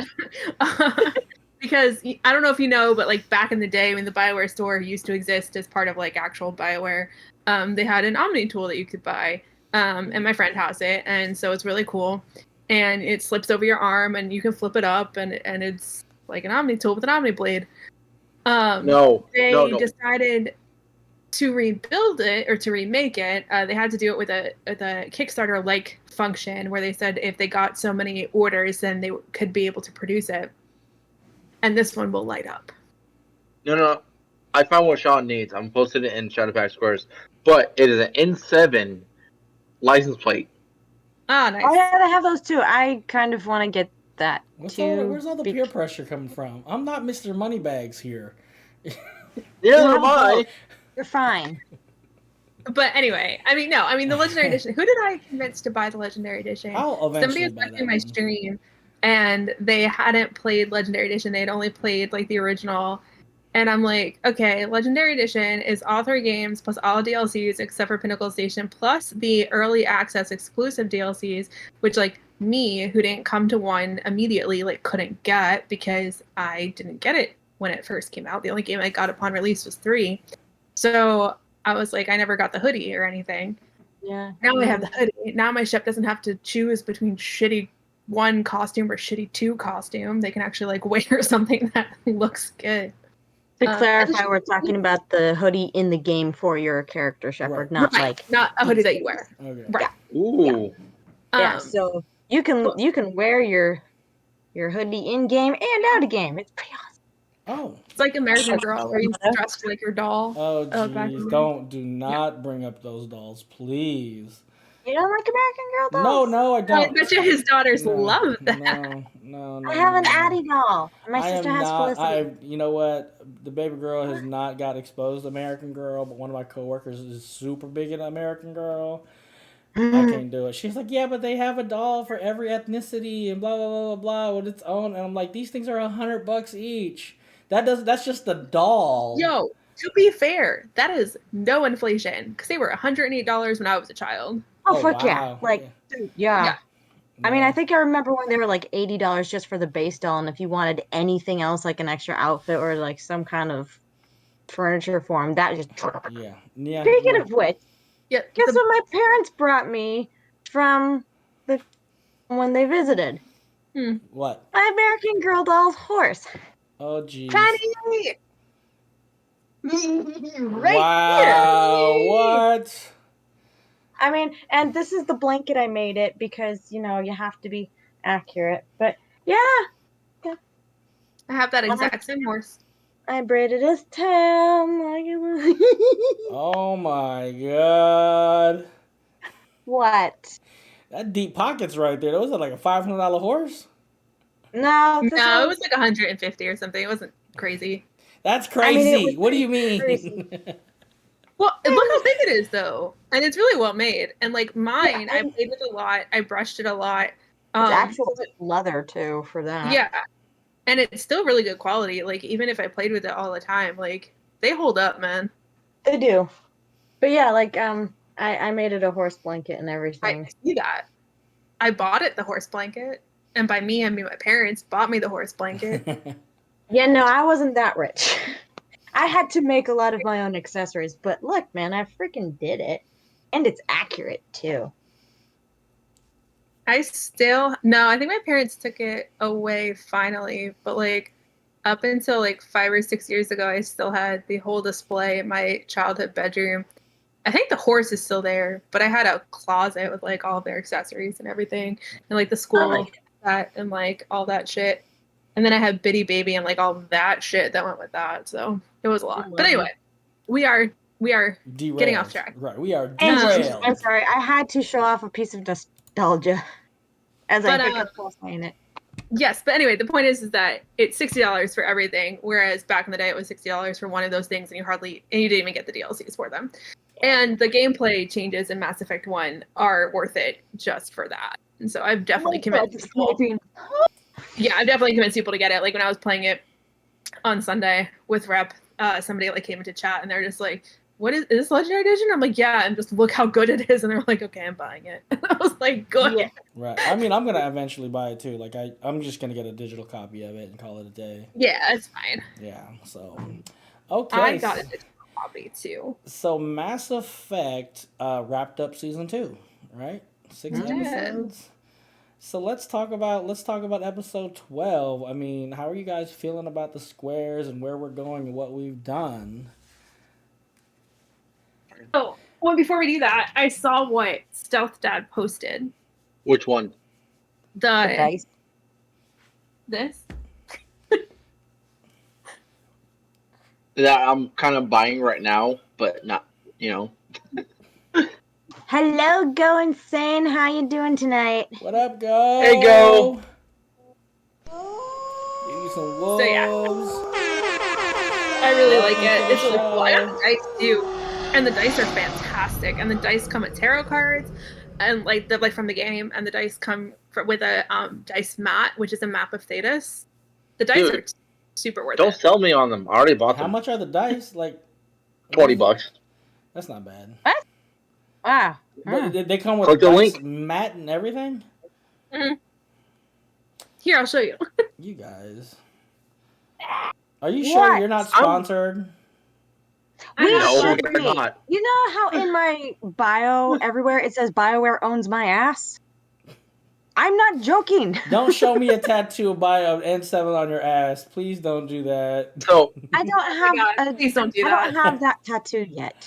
Because I don't know if you know, but like back in the day when the Bioware store used to exist as part of like actual Bioware, they had an Omni tool that you could buy. And my friend has it, and so it's really cool. And it slips over your arm, and you can flip it up, and it's like an Omni tool with an Omni blade. No. They decided to rebuild it or to remake it. They had to do it with a Kickstarter like function where they said if they got so many orders, then they could be able to produce it. And this one will light up. No. I found what Sean needs. I'm posting it in Shadowpack Squares. But it is an N7 license plate. Ah, nice. Oh yeah, they have those too. I kind of want to get that too. Where's all the peer pressure coming from? I'm not Mr. Moneybags here. Yeah, am I. You're fine. But anyway, the Legendary Edition. Who did I convince to buy the Legendary Edition? I'll eventually Somebody was buy that watching my one. stream, and they hadn't played Legendary Edition. They had only played like the original. And I'm like, okay, Legendary Edition is all 3 games plus all DLCs except for Pinnacle Station plus the early access exclusive DLCs, which like me, who didn't come to 1 immediately, like couldn't get because I didn't get it when it first came out. The only game I got upon release was 3. So I was like, I never got the hoodie or anything. Yeah. Now I have the hoodie. Now my ship doesn't have to choose between shitty 1 costume or shitty 2 costume. They can actually like wear something that looks good. To clarify, we're talking about the hoodie in the game for your character, Shepard, not not a hoodie that you wear. Okay. Right. Ooh. Yeah. So you can wear your hoodie in game and out of game. It's pretty awesome. Oh. It's like American Girl where you dressed like your doll. Oh, back jeez. in Do not bring up those dolls, please. You don't like American Girl dolls? No, I don't. I bet you his daughters love that. No. I have an Addie doll. My I sister am has not. Felicity. You know what? The baby girl has not got exposed to American Girl, but one of my coworkers is super big into American Girl. I can't do it. She's like, yeah, but they have a doll for every ethnicity and blah blah blah blah blah with its own. And I'm like, these things are $100 each. That's just the doll. Yo, to be fair, that is no inflation because they were $108 when I was a child. Oh, fuck wow. yeah! Like, dude, yeah. I mean, I think I remember when they were like $80 just for the base doll, and if you wanted anything else, like an extra outfit or like some kind of furniture for them, that just yeah. Speaking of which, Yeah, guess what my parents brought me from when they visited? What? My American Girl doll's horse. Oh, jeez. Tiny! Right wow, here. What? I mean, and this is the blanket I made it because, you have to be accurate. But yeah. I have that exact same horse. I braided his tail. Oh my god. What? That deep pockets right there. Was it like a $500 horse? No, it was like 150 or something. It wasn't crazy. That's crazy. What do you mean? Well, look how big it is, though. And it's really well made. And like mine, I played with a lot. I brushed it a lot. It's actual leather, too, for that. Yeah. And it's still really good quality. Like, even if I played with it all the time, like, they hold up, man. They do. But yeah, like, I made it a horse blanket and everything. I see that. I bought it, the horse blanket. And by me, I mean my parents bought me the horse blanket. Yeah, no, I wasn't that rich. I had to make a lot of my own accessories, but look, man, I freaking did it. And it's accurate, too. I think my parents took it away finally, but like up until like 5 or 6 years ago, I still had the whole display in my childhood bedroom. I think the horse is still there, but I had a closet with like all their accessories and everything, and like the school set and like all that shit. And then I had Bitty Baby and like all that shit that went with that. So it was a lot. But anyway, we are Derailed. getting off track. Right, we are And derailed. I'm sorry, I had to show off a piece of nostalgia as I But, hiccup while saying it. Yes, but anyway, the point is that it's $60 for everything, whereas back in the day it was $60 for one of those things, and you didn't even get the DLCs for them. And the gameplay changes in Mass Effect 1 are worth it just for that. And so I've definitely convinced people. Yeah, I've definitely convinced people to get it. Like when I was playing it on Sunday with Rep, somebody like came into chat and they're just like, "What is this Legendary Edition?" I'm like, "Yeah," and just look how good it is. And they're like, "Okay, I'm buying it." And I was like, "Good." Yeah. Right. I mean, I'm gonna eventually buy it too. Like I'm just gonna get a digital copy of it and call it a day. Yeah, it's fine. Yeah. So, okay. I got a digital copy too. So Mass Effect wrapped up season 2, right? 6 episodes. So let's talk about episode 12. I mean, how are you guys feeling about the squares and where we're going and what we've done? Oh, well, before we do that, I saw what Stealth Dad posted. Which one? The dice. This? That I'm kind of buying right now, but not, Hello, Go Insane. How you doing tonight? What up, Go? Hey, Go. Give you some wolves. So, yeah. I really like it. It's really cool. I got the dice too, and the dice are fantastic. And the dice come with tarot cards, and like from the game. And the dice come with a dice mat, which is a map of Thetis. The dice are super worth Don't it. sell me on them. I already bought them. How much are the dice? Like $20. That's not bad. What? Wow. But they come with Click the link. mat and everything? Mm-hmm. Here, I'll show you. You guys. Are you sure you're not sponsored? No, they're not. You know how in my bio everywhere it says BioWare owns my ass? I'm not joking. Don't show me a tattoo of N7 on your ass. Please don't do that. So I don't have Please don't do I that. don't have that tattooed yet.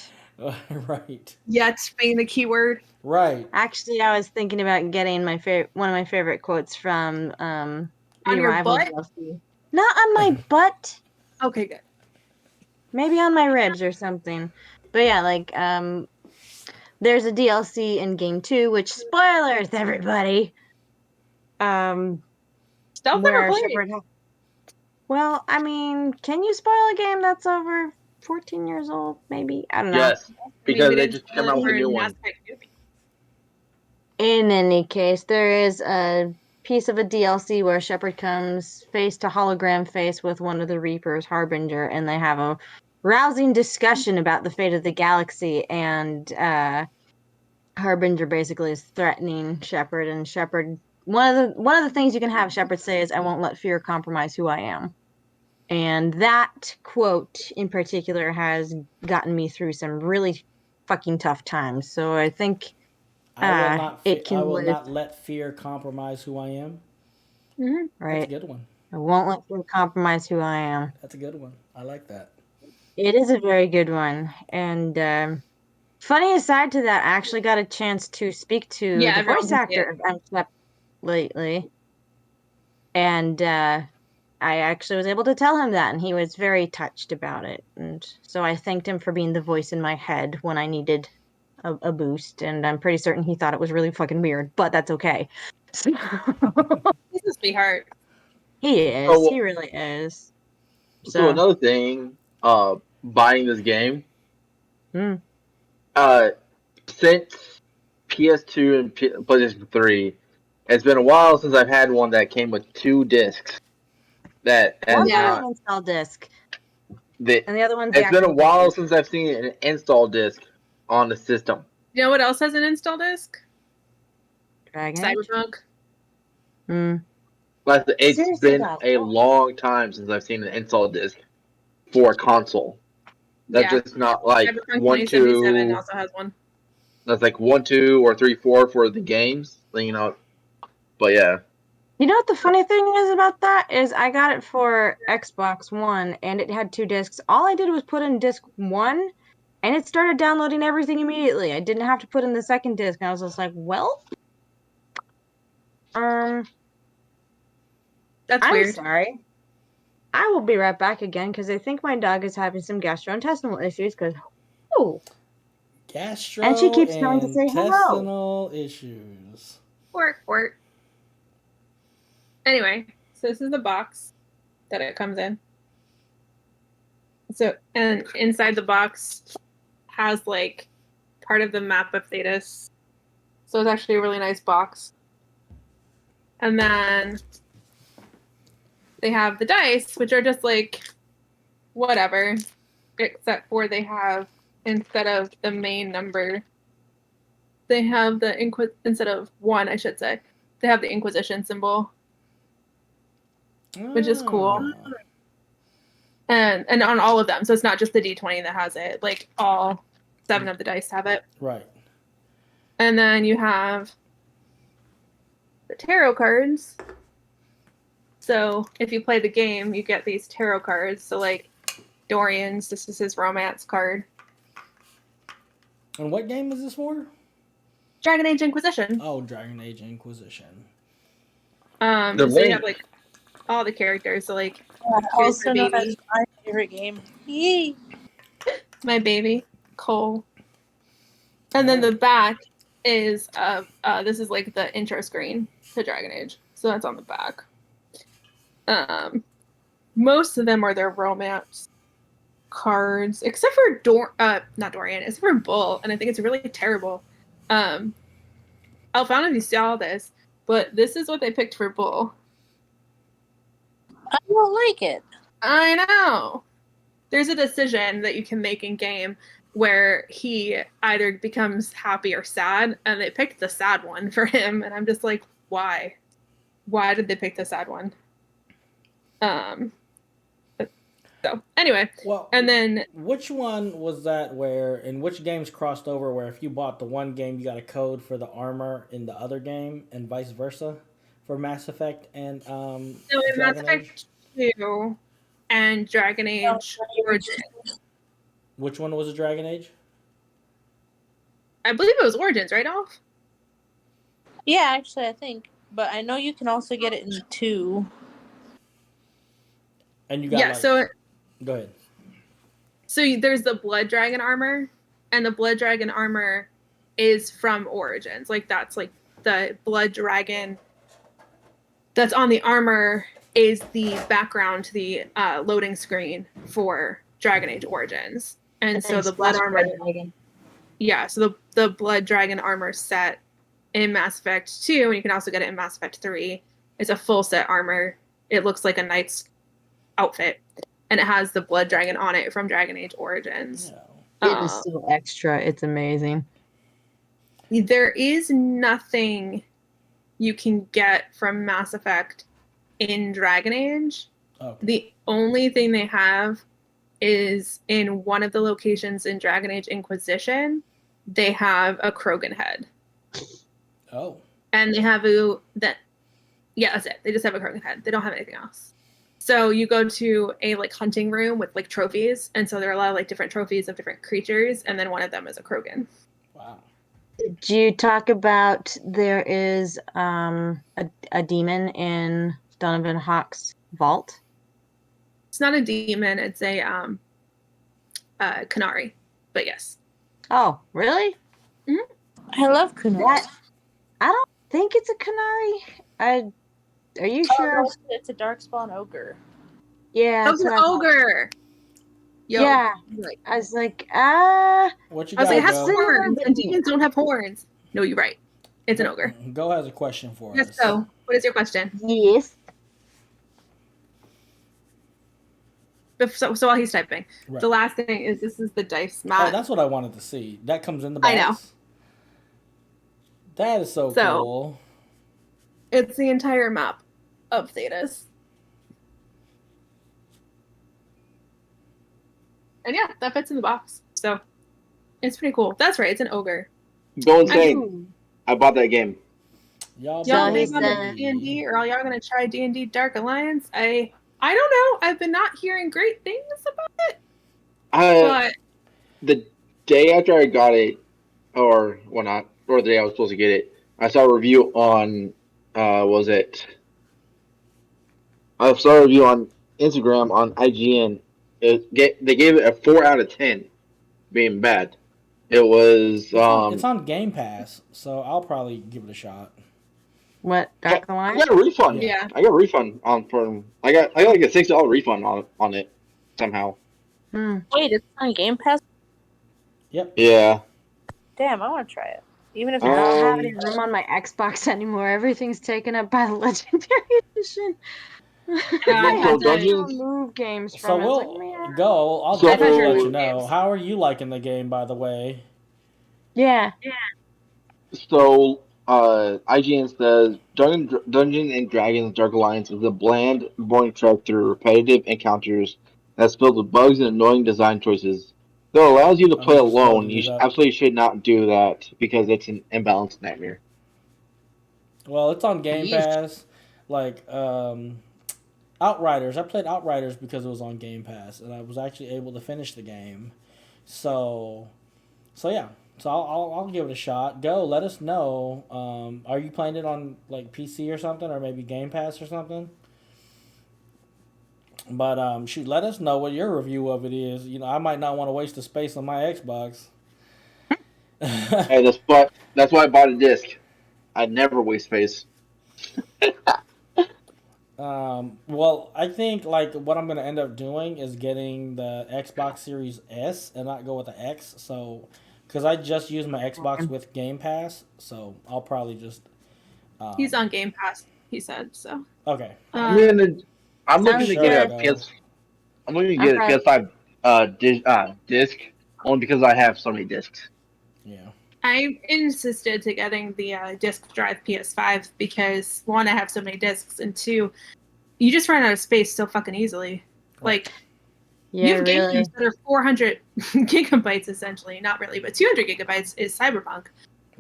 Right. Yet being the key word. Right. Actually, I was thinking about getting one of my favorite quotes from On your Rival butt? DLC. Not on my butt. Okay, good. Maybe on my ribs or something. But yeah, like there's a DLC in game 2, which spoilers everybody. Stealth never played. Well, I mean, can you spoil a game that's over 14 years old? Maybe, I don't know. yes, because they just come out with a new one. In any case, there is a piece of a DLC where Shepard comes face to hologram face with one of the Reapers, Harbinger, and they have a rousing discussion about the fate of the galaxy, and Harbinger basically is threatening Shepard, and Shepard, one of the things you can have Shepard say is, "I won't let fear compromise who I am." And that quote in particular has gotten me through some really fucking tough times. So I think I will not let fear compromise who I am. Mm-hmm. Right. That's a good one. I won't let fear compromise who I am. That's a good one. I like that. It is a very good one. And funny aside to that, I actually got a chance to speak to the voice actor of MSEP lately. And I actually was able to tell him that, and he was very touched about it. And so I thanked him for being the voice in my head when I needed a boost. And I'm pretty certain he thought it was really fucking weird, but that's okay. He's a sweetheart. He is. Oh, well, he really is. So another thing, buying this game. Since PS2 and PlayStation 3, it's been a while since I've had one that came with 2 discs. That one was an install disc, and the other one's. It's been a while since I've seen an install disc on the system. You know what else has an install disc? Dragon Cyberpunk. But it's been a long time since I've seen an install disc for a console. That's just not like Cyberpunk 1, 2077 2. also has one. That's like 1, 2, or 3, 4 for the games. But yeah. You know what the funny thing is about that is I got it for Xbox One and it had 2 discs. All I did was put in disc 1 and it started downloading everything immediately. I didn't have to put in the second disc. And I was just like, well, that's I'm weird. sorry. I will be right back again because I think my dog is having some gastrointestinal issues. Because, oh, and she keeps coming to say hello. Gastrointestinal issues. Work. Anyway, so this is the box that it comes in. So, and inside the box has like part of the map of Thetis. So it's actually a really nice box. And then they have the dice, which are just like whatever, except for they have, instead of the main number, they have the instead of 1, I should say, they have the Inquisition symbol, which is cool. And on all of them, so it's not just the D20 that has it. Like all 7 of the dice have it. Right. And then you have the tarot cards. So if you play the game, you get these tarot cards. So like Dorian's, this is his romance card. And what game is this for? Dragon Age Inquisition. Oh, Dragon Age Inquisition. So you have like all the characters. So like Also known as my favorite game. Yay! my baby, Cole. And then the back is this is like the intro screen to Dragon Age. So that's on the back. Most of them are their romance cards, except for not Dorian, except for Bull, and I think it's really terrible. I'll find if you saw this, but this is what they picked for Bull. I don't like it. I know. There's a decision that you can make in game where he either becomes happy or sad, and they picked the sad one for him, and I'm just like, why? Why did they pick the sad one? So anyway, well, and then which one was that where, and which games crossed over where if you bought the one game you got a code for the armor in the other game and vice versa for Mass Effect and so in Mass Effect 2 and Dragon Age Origins. Which one was a Dragon Age? I believe it was Origins, right, Alf? Yeah, actually, I think. But I know you can also get it in 2. And you got so go ahead. So there's the Blood Dragon armor, and the Blood Dragon armor is from Origins. Like that's like the Blood Dragon that's on the armor is the background to the loading screen for Dragon Age Origins. And so the Blood armor, yeah, so the Blood Dragon armor set in Mass Effect 2, and you can also get it in Mass Effect 3. It's a full set armor. It looks like a knight's outfit, and it has the Blood Dragon on it from Dragon Age Origins. It is so extra. It's amazing. There is nothing you can get from Mass Effect in Dragon Age. Okay. The only thing they have is in one of the locations in Dragon Age Inquisition, they have a Krogan head. Oh. And they have yeah, that's it. They just have a Krogan head. They don't have anything else. So you go to a like hunting room with like trophies, and so there are a lot of like different trophies of different creatures, and then one of them is a Krogan. Wow. Did you talk about there is a demon in Donovan Hawk's vault? It's not a demon, it's a Canary. But yes. Oh, really? Mm-hmm. I love Canary. I don't think it's a Canary. Are you sure? No, it's a Darkspawn ogre. Yeah. It's an ogre. Yo, yeah. I was like, What you I was got, like, it has horns, and demons don't have horns. No, you're right. It's an ogre. Go has a question for us. Yes, go. What is your question? Yes. So while he's typing, Right. The last thing is this is the dice map. Oh, that's what I wanted to see. That comes in the box. I know. That is so cool. It's the entire map of Thetis. And yeah, that fits in the box. So it's pretty cool. That's right, it's an ogre. Go insane. I bought that game. Y'all think about D&D, or are y'all gonna try D&D Dark Alliance? I don't know. I've been not hearing great things about it. But the day after I got it, or the day I was supposed to get it, I saw a review on I saw a review on Instagram on IGN, they gave it a 4 out of 10, being bad. It was It's on Game Pass, so I'll probably give it a shot. What, I Dark Alliance? got a refund. Yeah. Yeah. I got a refund I got like a $6 refund on it somehow. Wait, it's on Game Pass? Yep. Yeah. Damn, I want to try it. Even if I it's don't have Um. any room on my Xbox anymore. Everything's taken up by the Legendary Edition. I I had So had to to. Dungeons. remove games So from it. It's like, we'll man. go. I'll So I've had to definitely let you remove know. games. How are you liking the game, by the way? Yeah. IGN says Dungeons and Dragons Dark Alliance is a bland, boring trek through repetitive encounters that's filled with bugs and annoying design choices. Though it allows you to play Just alone, loaded you it up. absolutely should not do that because it's an imbalanced nightmare. Well, it's on Game Yeesh. Pass. Like Outriders. I played Outriders because it was on Game Pass, and I was actually able to finish the game. So yeah. So I'll give it a shot. Go. Let us know. Are you playing it on like PC or something, or maybe Game Pass or something? But shoot, let us know what your review of it is. You know, I might not want to waste the space on my Xbox. Hey, that's why I bought a disc. I never waste space. Well, I think like what I'm gonna end up doing is getting the Xbox Series S and not go with the X. So, because I just use my Xbox with Game Pass, so I'll probably just. He's on Game Pass, he said. So. Okay. I'm Um, gonna. I'm looking Sounds to Sure, get a good. go. PS. I'm looking to I'm get a probably PS5 disc only because I have so many discs. Yeah. I insisted to getting the disc drive PS5 because one, I have so many discs, and two, you just run out of space so fucking easily. Like, Yeah, you have really. games that are 400 gigabytes essentially, not really, but 200 gigabytes is Cyberpunk,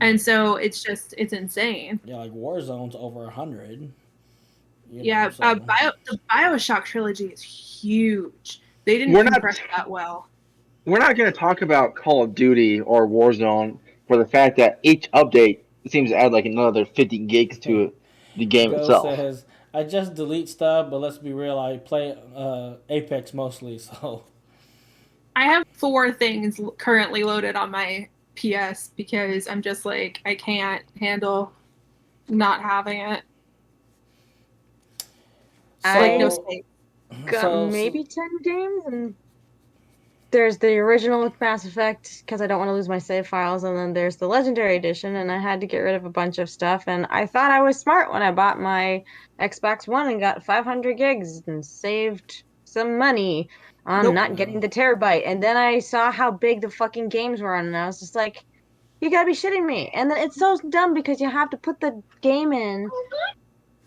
and so it's insane. Yeah, like Warzone's over 100. Yeah, the BioShock trilogy is huge. They didn't We're not. compress that well. We're not going to talk about Call of Duty or Warzone for the fact that each update seems to add like another 50 gigs to the game Go itself. says, I just delete stuff, but let's be real, I play Apex mostly, so. I have 4 things currently loaded on my PS because I'm just like, I can't handle not having it. Like, no space. Got maybe 10 games, and there's the original with Mass Effect because I don't want to lose my save files, and then there's the Legendary Edition, and I had to get rid of a bunch of stuff, and I thought I was smart when I bought my Xbox One and got 500 gigs and saved some money on not getting the terabyte, and then I saw how big the fucking games were on, and I was just like, you gotta be shitting me. And then it's so dumb because you have to put the game in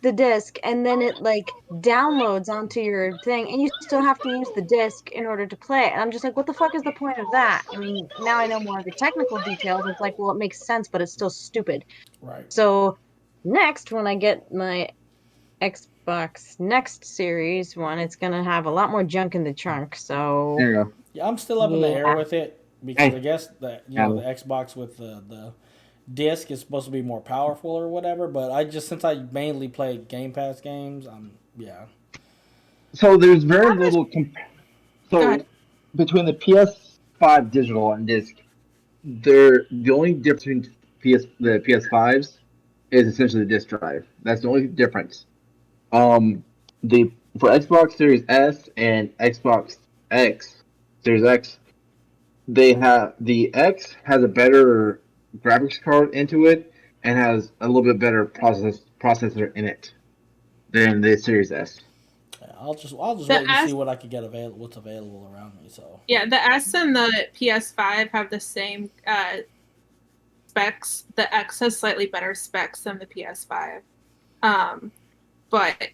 the disc and then it like downloads onto your thing and you still have to use the disc in order to play it. And I'm just like, what the fuck is the point of that? I mean, now I know more of the technical details. It's like, well, it makes sense, but it's still stupid. Right. So next, when I get my Xbox Next Series one, it's gonna have a lot more junk in the trunk. So There you go. Yeah, I'm still up in the air with it because Hey. I guess that the Xbox with the disc is supposed to be more powerful or whatever. But I just since I mainly play Game Pass games, yeah. So there's very little. Go So ahead. between the PS5 digital and disc, the only difference between the PS5s is essentially the disc drive. That's the only difference. Um, the for Xbox Series S and Xbox X Series X, the X has a better graphics card into it and has a little bit better processor in it than the Series S. I'll just The wait and see S, what I can get what's available around me. So yeah, the S and the PS5 have the same specs. The X has slightly better specs than the PS5. But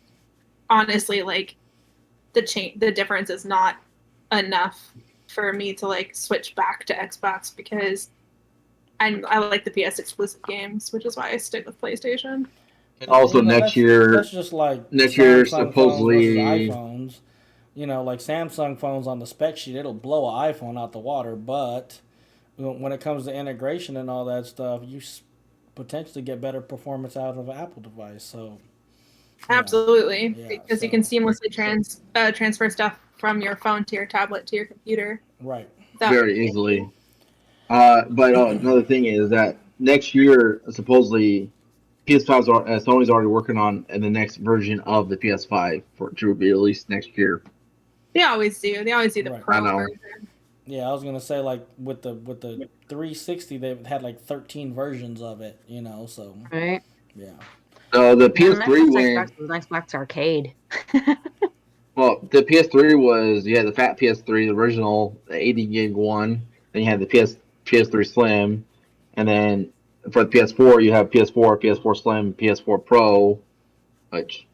honestly, like the difference is not enough for me to like switch back to Xbox because I like the PS exclusive games, which is why I stick with PlayStation. And also that's just like next year Samsung phones versus supposedly. iPhones. You know, like Samsung phones on the spec sheet, it'll blow an iPhone out the water. But when it comes to integration and all that stuff, you potentially get better performance out of an Apple device. So Absolutely, Yeah, because so- you can seamlessly transfer stuff from your phone to your tablet to your computer. Right. Very easily. But another thing is that next year, supposedly, PS5's Sony's already working on the next version of the PS5 to be released next year. They always do. They always do the Right. pro I know. version. Yeah, I was gonna say like with the 360, they've had like 13 versions of it. You know, so Right. yeah. The Man, PS3 Xbox was Xbox Arcade. Well, the PS3 was the fat PS3, the original, the 80 gig one. Then you had the PS3 Slim, and then for the PS4 you have PS4 Slim, PS4 Pro, which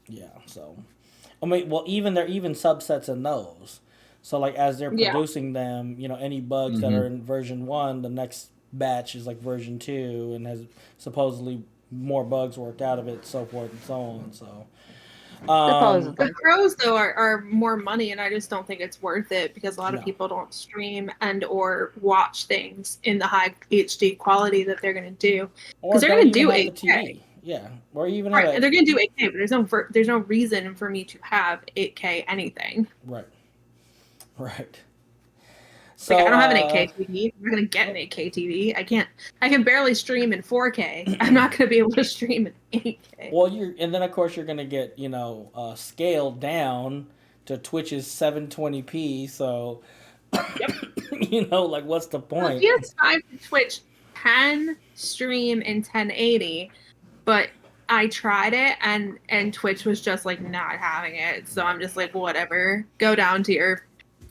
Yeah, so I mean, well, they're even subsets in those. So like as they're Yeah. producing them, you know, any bugs that are in version 1, the next batch is like version 2 and has supposedly more bugs worked out of it, so forth and so on. So Supposedly. The pros though are more money, and I just don't think it's worth it because a lot of No. people don't stream and or watch things in the high HD quality that they're going to do or because they're don't going to even do have the 8K. TV. Yeah, or even Right, have and they're going to do 8K, but there's no reason for me to have 8K anything. right. So, So I don't have an 8K TV. I'm not going to get an 8K TV. I can barely stream in 4K. I'm not going to be able to stream in 8K. Well, and then of course you're gonna get scaled down to Twitch's 720p. So like what's the point? PS5 to Twitch can stream in 1080, but I tried it and Twitch was just like not having it. So I'm just like, whatever. Go down to your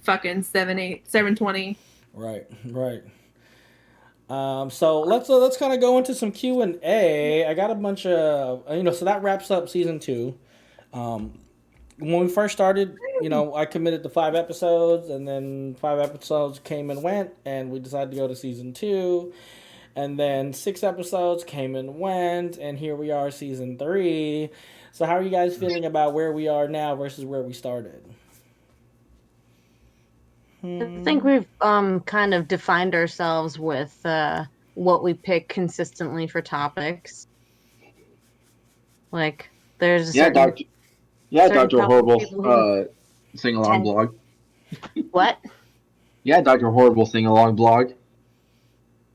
fucking 720. Right. So let's kind of go into some Q&A. I got a bunch of so that wraps up season 2. When we first started, I committed to 5 episodes, and then 5 episodes came and went, and we decided to go to season 2. And then 6 episodes came and went, and here we are, season 3. So how are you guys feeling about where we are now versus where we started? I think we've kind of defined ourselves with what we pick consistently for topics. Like there's a Dr. Horrible who... sing along blog. What? Yeah, Dr. Horrible sing along blog.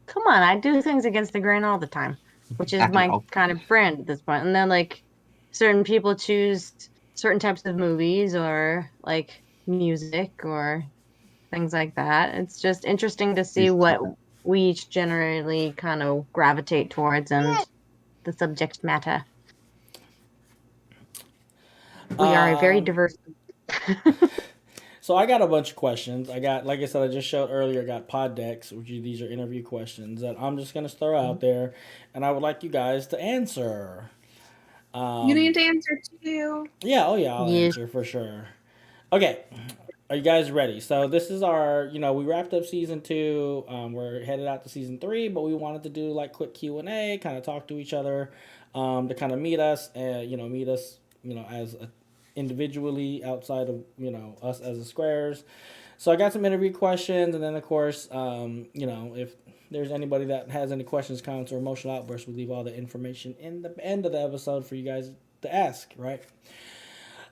Come on, I do things against the grain all the time, which is my kind of brand at this point. And then like certain people choose certain types of movies or like music or things like that. It's just interesting to see what we each generally kind of gravitate towards and the subject matter. We are a very diverse. So I got a bunch of questions. I got, like I said, I just showed earlier, I got pod decks, these are interview questions that I'm just going to throw out there, and I would like you guys to answer. You need to answer too. Yeah, I'll answer for sure. Okay, are you guys ready? So this is our, we wrapped up season 2. We're headed out to season 3, but we wanted to do like quick Q&A, kind of talk to each other, to kind of meet us, as individually outside of us as the squares. So I got some interview questions, and then of course if there's anybody that has any questions, comments, or emotional outbursts, we leave all the information in the end of the episode for you guys to ask, right?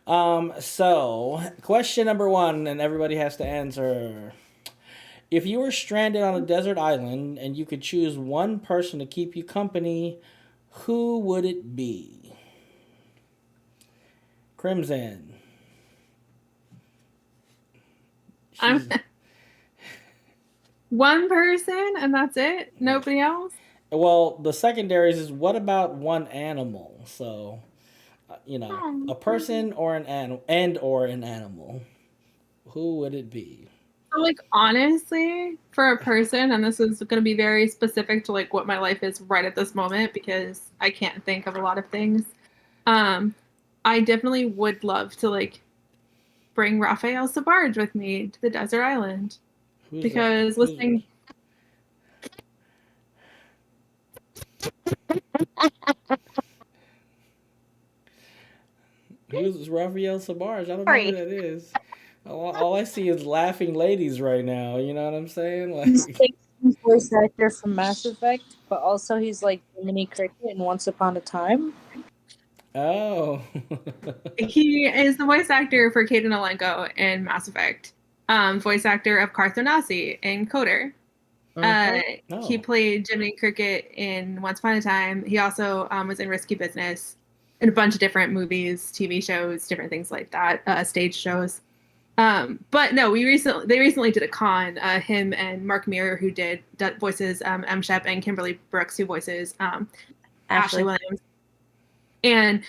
So question number 1, and everybody has to answer. If you were stranded on a desert island and you could choose one person to keep you company, who would it be? Crimson. I'm one person and that's it? Nobody else? Well, the secondaries is what about one animal? So, a person or an animal. Who would it be? So, like, honestly, for a person, and this is going to be very specific to like what my life is right at this moment because I can't think of a lot of things. I definitely would love to like bring Raphael Sabarge with me to the desert island because listening. Who's Raphael Sabarge? I don't know who that is. All I see is laughing ladies right now. You know what I'm saying? Like, he's the voice actor from Mass Effect, but also he's like Jiminy Cricket in Once Upon a Time. Oh. He is the voice actor for Kaden Alenko in Mass Effect. Voice actor of Carthanasi in Coder. He Oh. played Jiminy Cricket in Once Upon a Time. He also was in Risky Business and a bunch of different movies, TV shows, different things like that, stage shows. But no, they recently did a con. Him and Mark Mirror, who did voices M. Shep, and Kimberly Brooks, who voices Ashley Williams. And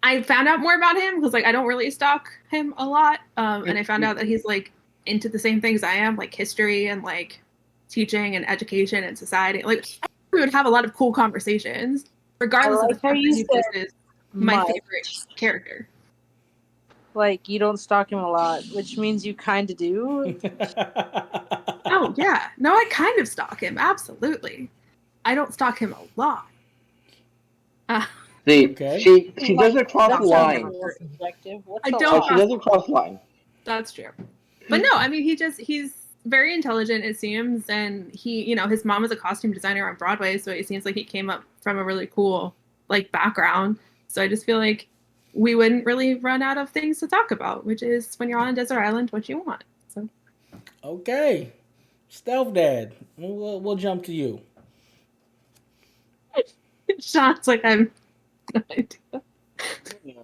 I found out more about him because I don't really stalk him a lot. And I found out that he's into the same things I am, like history and teaching and education and society. We would have a lot of cool conversations, regardless of the fact that he voices my favorite character. You don't stalk him a lot, which means you kind of do. Oh yeah, no, I kind of stalk him. Absolutely, I don't stalk him a lot. See, okay. she doesn't cross the line. I don't. She doesn't cross the line. That's true. But no, I mean, he's very intelligent, it seems, and he, his mom was a costume designer on Broadway, so it seems like he came up from a really cool background. So I just feel like we wouldn't really run out of things to talk about, which is when you're on a desert island, what you want. So. Okay, Stealth Dad, we'll jump to you. Sean's I'm no idea.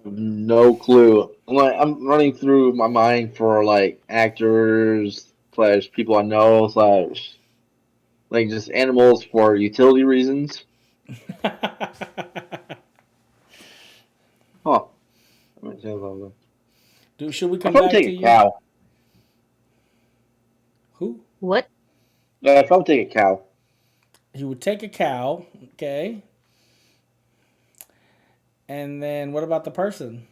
No clue. I'm running through my mind for actors / people I know / just animals for utility reasons. Huh. Dude, should we come I'll back take to a you? cow. Who? What? Yeah, I'd probably take a cow. You would take a cow, okay. And then what about the person?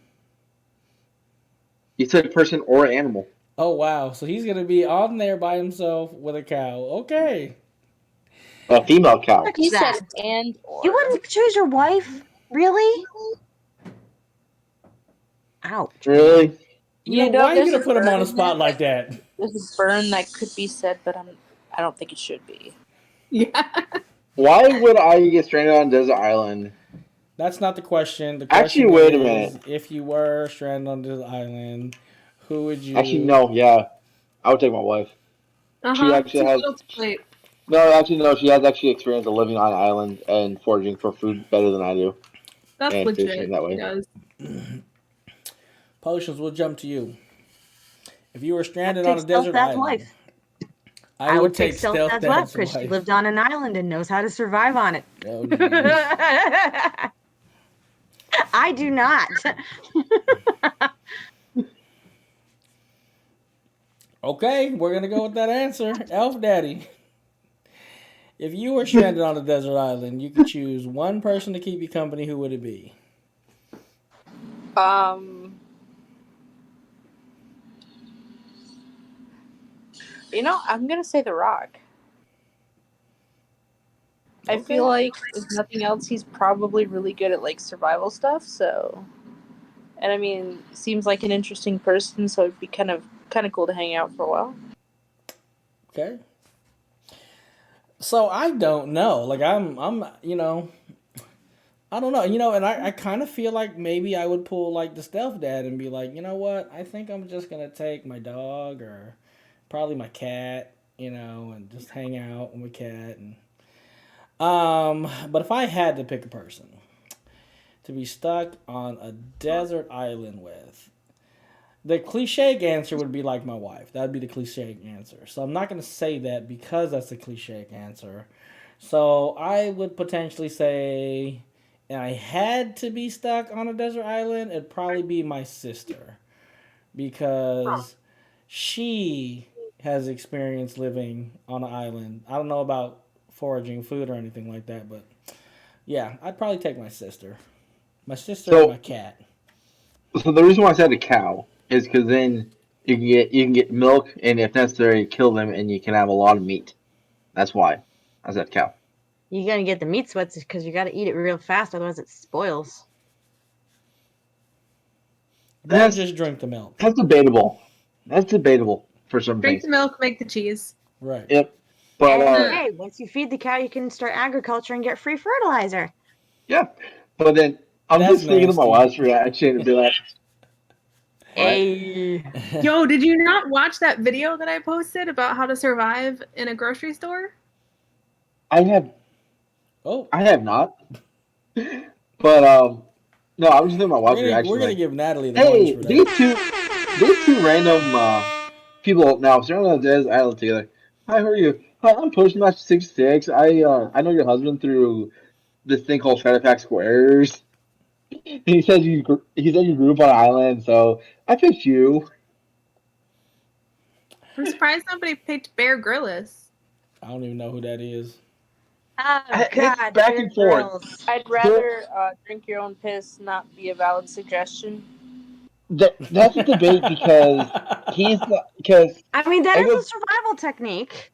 You said person or animal. Oh, wow. So he's going to be on there by himself with a cow. Okay. A female cow. He said and or. You wouldn't choose your wife? Really? Ouch. Really? You know, why are you going to put him on a spot like that? There's a burn that could be said, but I don't think it should be. Yeah. Why would I get stranded on a desert island? That's not the question. The Actually, question wait a is, minute. if you were stranded on this island, who would you... Actually, no, yeah. I would take my wife. She actually has... No, actually, no. She has actually experience of living on an island and foraging for food better than I do. That's and legit. fishing that way. He does. Potions, we'll jump to you. If you were stranded on a desert island, wife. I would take Stealth Dad's wife because she lived on an island and knows how to survive on it. Oh, I do not. Okay, we're going to go with that answer. Elf Daddy. If you were stranded on a desert island, you could choose one person to keep you company. Who would it be? I'm going to say The Rock. I feel like, if nothing else, he's probably really good at, survival stuff, so... And, I mean, seems like an interesting person, so it'd be kind of cool to hang out for a while. Okay. So, I don't know. I'm I don't know. And I kind of feel like maybe I would pull, the Stealth Dad and be like, you know what? I think I'm just going to take my dog or probably my cat, and just hang out with my cat. And but if I had to pick a person to be stuck on a desert island with, the cliche answer would be like my wife. That would be the cliche answer. So I'm not going to say that because that's the cliche answer. So I would potentially say, and I had to be stuck on a desert island, it'd probably be my sister. Because she has experience living on an island. I don't know about foraging food or anything like that, but yeah, I'd probably take my sister. My sister and my cat. So the reason why I said a cow is because then you can get milk, and if necessary, kill them, and you can have a lot of meat. That's why I said cow. You're gonna get the meat sweats because you got to eat it real fast, otherwise it spoils. Then just drink the milk. That's debatable. That's debatable for some Drink things. the milk, make the cheese. Right. Yep. But once you feed the cow, you can start agriculture and get free fertilizer. Yeah, but then I'm That's just thinking of my nasty. wife's reaction and be like, what? Hey. Yo, did you not watch that video that I posted about how to survive in a grocery store? I have Oh, not. But no, I was just thinking of my wife's reaction. we're gonna Like, give Natalie the points hey, for that. these two random people now surrounded on this island together. Hi, how are you? Hi, I'm PotionsMaster 66. I know your husband through this thing called Try to Pack Squares. He said you grew up on an island, so I picked you. I'm surprised nobody picked Bear Grylls. I don't even know who that is. Oh It's God, back Bear and forth. Grylls. I'd rather drink your own piss not be a valid suggestion. That's a debate because because I mean, that I is go a survival technique.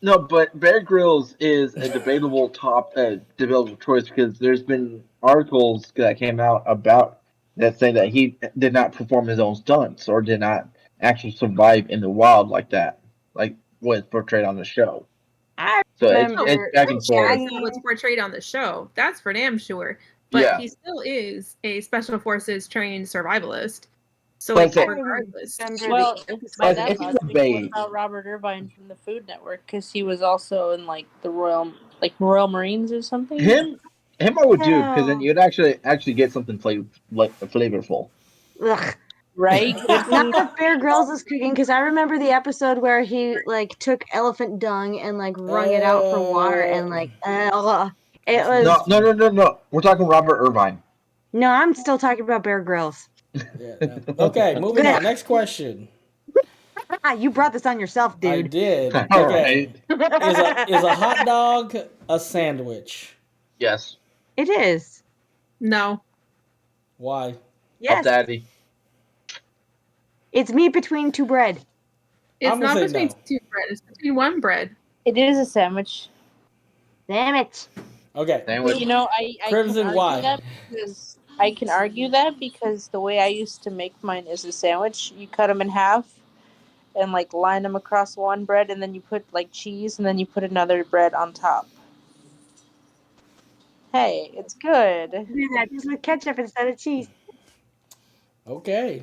no, but Bear Grylls is a debatable choice because there's been articles that came out about that saying that he did not perform his own stunts or did not actually survive in the wild like that, like was portrayed on the show. I So No, it's remember back and forth. as that was portrayed on the show. That's for damn sure. But Yeah. he still is a special forces trained survivalist. So But like I- regardless. under Well, the influence. by It's that a logic, debate. what about Robert Irvine from the Food Network? Because he was also in like the Royal Marines or something. Him I would do because then No. you'd actually get something flavorful. Ugh. Right? Good Not food. that Bear Grylls is cooking, because I remember the episode where he like took elephant dung and like wrung it out for water and like it That's was nasty. No. We're talking Robert Irvine. no. I'm still talking about Bear Grylls. Yeah. No. Okay, moving on. Next question. You brought this on yourself, I dude. did. All Okay. right. Is a hot dog a sandwich? Yes. It is. No. Why? Up Yes. Daddy. It's meat between two bread. It's I'm gonna not say between no. two bread, it's between one bread. It is a sandwich. Damn it. Okay. Sandwich. You know, I Crimson, can why? argue that because the way I used to make mine is a sandwich. You cut them in half and like line them across one bread, and then you put like cheese, and then you put another bread on top. Hey, it's good. Do that just with ketchup instead of cheese. Okay.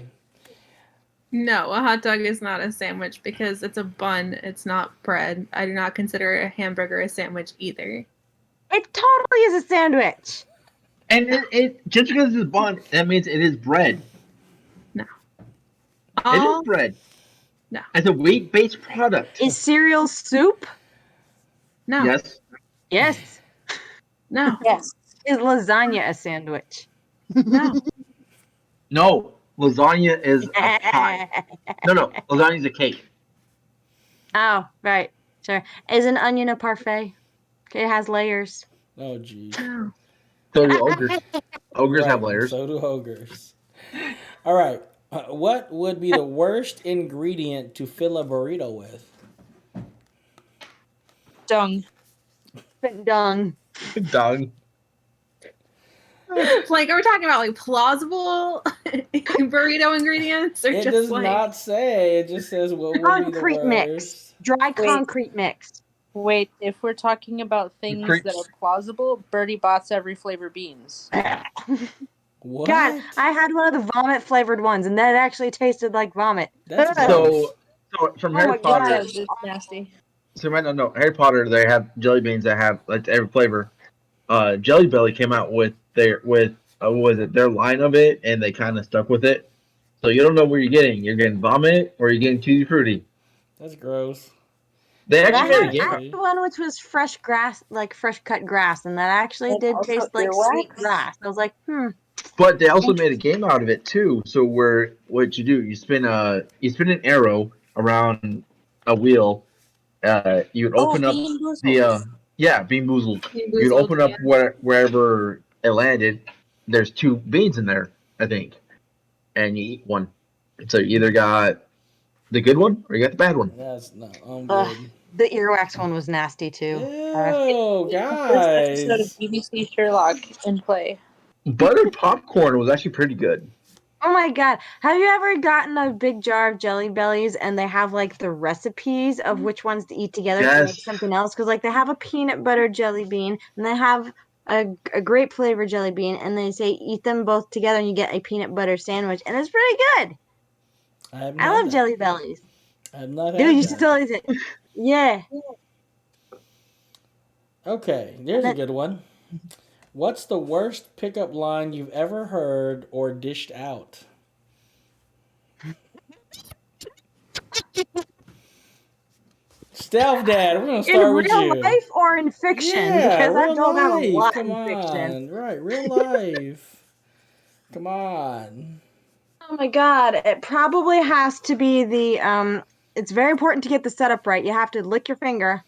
No, a hot dog is not a sandwich because it's a bun, it's not bread. I do not consider a hamburger a sandwich either. It totally is a sandwich. And it just because it's bun, that means it is bread. It is bread. No. It's a wheat-based product. Is cereal soup? No. Yes. Yes. No. Yes. Is lasagna a sandwich? No. No. Lasagna is a pie. No. Lasagna is a cake. Oh, right. Sure. Is an onion a parfait? It has layers. Oh, geez. No. So do ogres. Ogres have Right, layers. So do ogres. All right. What would be the worst ingredient to fill a burrito with? Dung. Dung. Dog. Like, are we talking about like plausible burrito ingredients or It just does like not say. It just says what would be the Concrete worst. mix. Dry concrete mix. Wait, if we're talking about things that are plausible, Birdie Bots every flavor beans. What? God, I had one of the vomit flavored ones, and that actually tasted like vomit. That's So gross. from Oh Harry my Potter. God. It's nasty. So you might not know Harry Potter. They have jelly beans that have like every flavor. Jelly Belly came out with their what was it their line of it, and they kind of stuck with it. So you don't know where you're getting. You're getting vomit or you're getting tutti frutti. That's gross. They But actually made a I game. had one which was fresh grass, like fresh cut grass, and that actually And did also taste like earwax? sweet grass. I was like, But they also made a game out of it too. So what you do, you spin an arrow around a wheel. You'd open up Bean the Bean Boozled. Bean You'd Boozled, open up yeah. wherever it landed. There's two beans in there, I think, and you eat one. So you either got the good one or you got the bad one. That's no. I'm ugh, good. the earwax one was nasty too. Ew, First episode of guys. BBC Sherlock in play. Buttered popcorn was actually pretty good. Oh my God. Have you ever gotten a big jar of Jelly Bellies and they have like the recipes of which ones to eat together for like Yes. something else? Because like they have a peanut butter jelly bean and they have a grape flavored jelly bean, and they say eat them both together, and you get a peanut butter sandwich, and it's pretty good. I haven't I had love that. Jelly Bellies. I have not Dude, had you should that. totally say, yeah. Okay, here's a good one. What's the worst pickup line you've ever heard or dished out? Stealth Dad, we're gonna In start with real you. life or in fiction? Yeah, Because I've real told out a life. lot Come in fiction. on, right, real life. Come on. Oh my god, it probably has to be the it's very important to get the setup right. You have to lick your finger,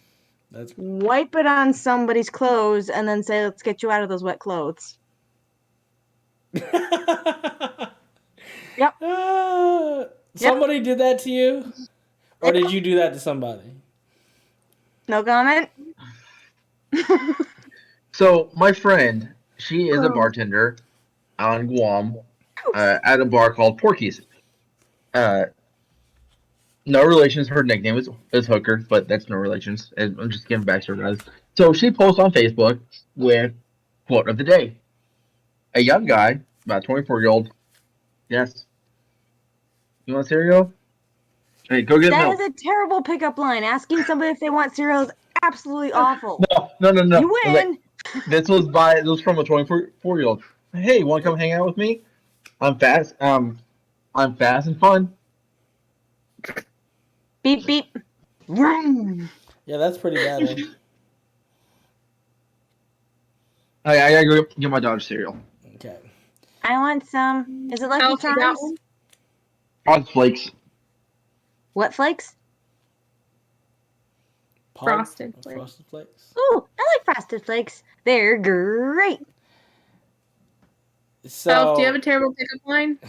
That's. wipe it on somebody's clothes, and then say, let's get you out of those wet clothes. Yep. Somebody did that to you? Or did you do that to somebody? No comment? So my friend, she is a bartender out in Guam at a bar called Porky's. Uh, no relations. Her nickname is Hooker, but that's no relations. And I'm just giving backstory, guys. So she posts on Facebook with quote of the day. A young guy, about 24-year-old. Yes. You want cereal? Hey, go get That milk. is a terrible pickup line. Asking somebody if they want cereal is absolutely awful. No. You win. This was from a 24-year-old. Hey, want to come hang out with me? I'm fast. I'm fast and fun. Beep beep. Vroom. Yeah, that's pretty bad one. I gotta go get my daughter cereal. Okay. I want some. Is it Lucky Elf, you got Charms? one? Odd flakes. What flakes? Frosted Flakes. Frosted Flakes. Ooh, I like Frosted Flakes. They're great. So, Elf, do you have a terrible pickup line?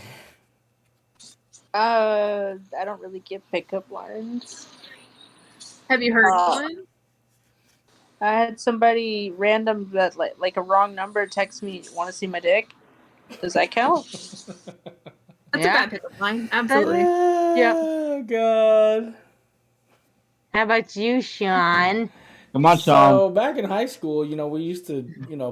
I don't really give pickup lines. Have you heard one? I had somebody random that like a wrong number text me, "Want to see my dick?" Does that count? That's a bad pickup line. Absolutely. Oh, God. How about you, Sean? Come on, So Sean. back in high school, we used to,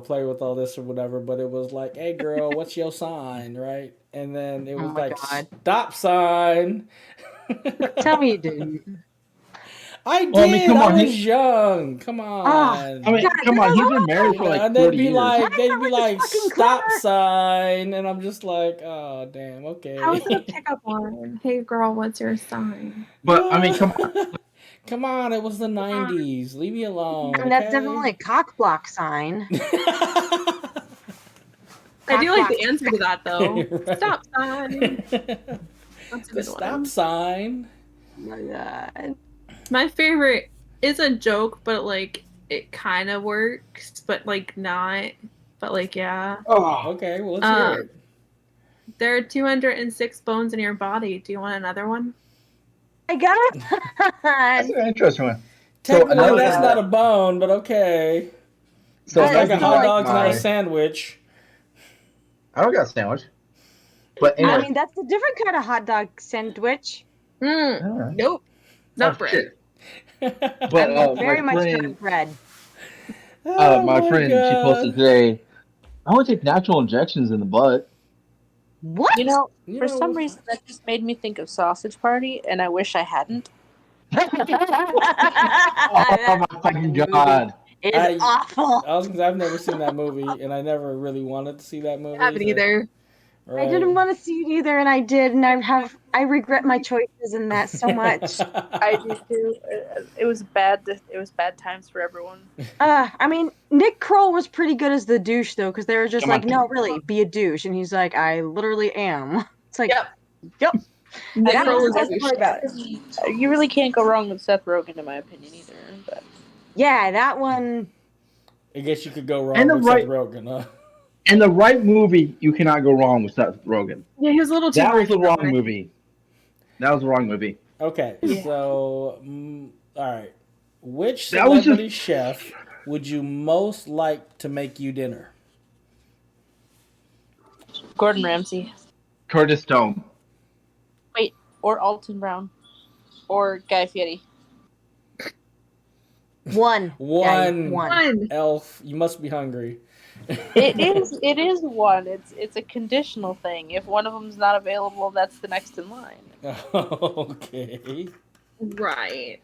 play with all this or whatever, but it was like, hey girl, what's your sign, right? And then it Oh was my like, God. stop sign. Tell me you didn't. I did. Well, I mean, come I on, was young. Come on. I mean, God, come that on. was He's been married You for know, like and 40 they'd be years. like, fucking stop clever. sign, and I'm just like, oh damn, okay. How is it a pickup line? Hey girl, what's your sign? But I mean, come on. Come on, it was the '90s. Leave me alone. And that's definitely a cock block sign. I do Cock like block. the answer to that though. Right. Stop sign. That's a The good stop one. sign. Oh my God. My favorite is a joke, but like it kind of works, but like not. But like yeah. Oh, Okay, well let's hear it. There are 206 bones in your body. Do you want another one? I got that's it. an interesting one. Technically, another that's thing not a bone, but okay. So It's like another a thing hot that dog's not a my- sandwich. I don't got a sandwich. But I anyway. mean, that's a different kind of hot dog sandwich. Alright. Nope. Not Oh, bread. shit. I'm But very my much friend, not bread. Oh my my friend, she God. posted today. I want to take natural injections in the butt. What? You know, You for know some what? reason that just made me think of Sausage Party, and I wish I hadn't. Oh my fucking God! It's awful. I've never seen that movie, and I never really wanted to see that movie. I haven't so- either. Right. I didn't want to see it either, and I did, and I regret my choices in that so much. I do too. It was bad. It was bad times for everyone. I mean, Nick Kroll was pretty good as the douche though, because they were just Come like, on. "No, really, be a douche," and he's like, "I literally am." It's like, Yep. That Nick Kroll was was the a best douche. part about it. You really can't go wrong with Seth Rogen, in my opinion, either. But Yeah, that one. I guess you could go And wrong the with right- Seth Rogen, huh? In the right movie, you cannot go wrong with Seth Rogen. Yeah, he was a little too That was much the wrong for me. movie. That was the wrong movie. Okay, Yeah. so all right, which That was celebrity chef would you most like to make you dinner? Gordon Ramsay, Curtis Stone. or Alton Brown, or Guy Fieri. One. One. One. Elf, you must be hungry. It is one. It's a conditional thing. If one of them's not available, that's the next in line. Okay. Right.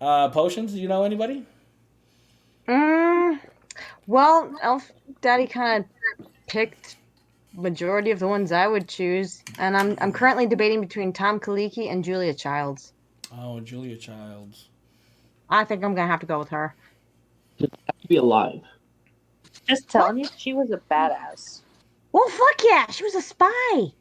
Potions, do you know anybody? Well, Elf Daddy kind of picked majority of the ones I would choose, and I'm currently debating between Tom Kaliki and Julia Childs. Oh, Julia Childs. I think I'm gonna have to go with her. Just have to be alive. Just telling you, she was a badass. Well, fuck yeah, she was a spy.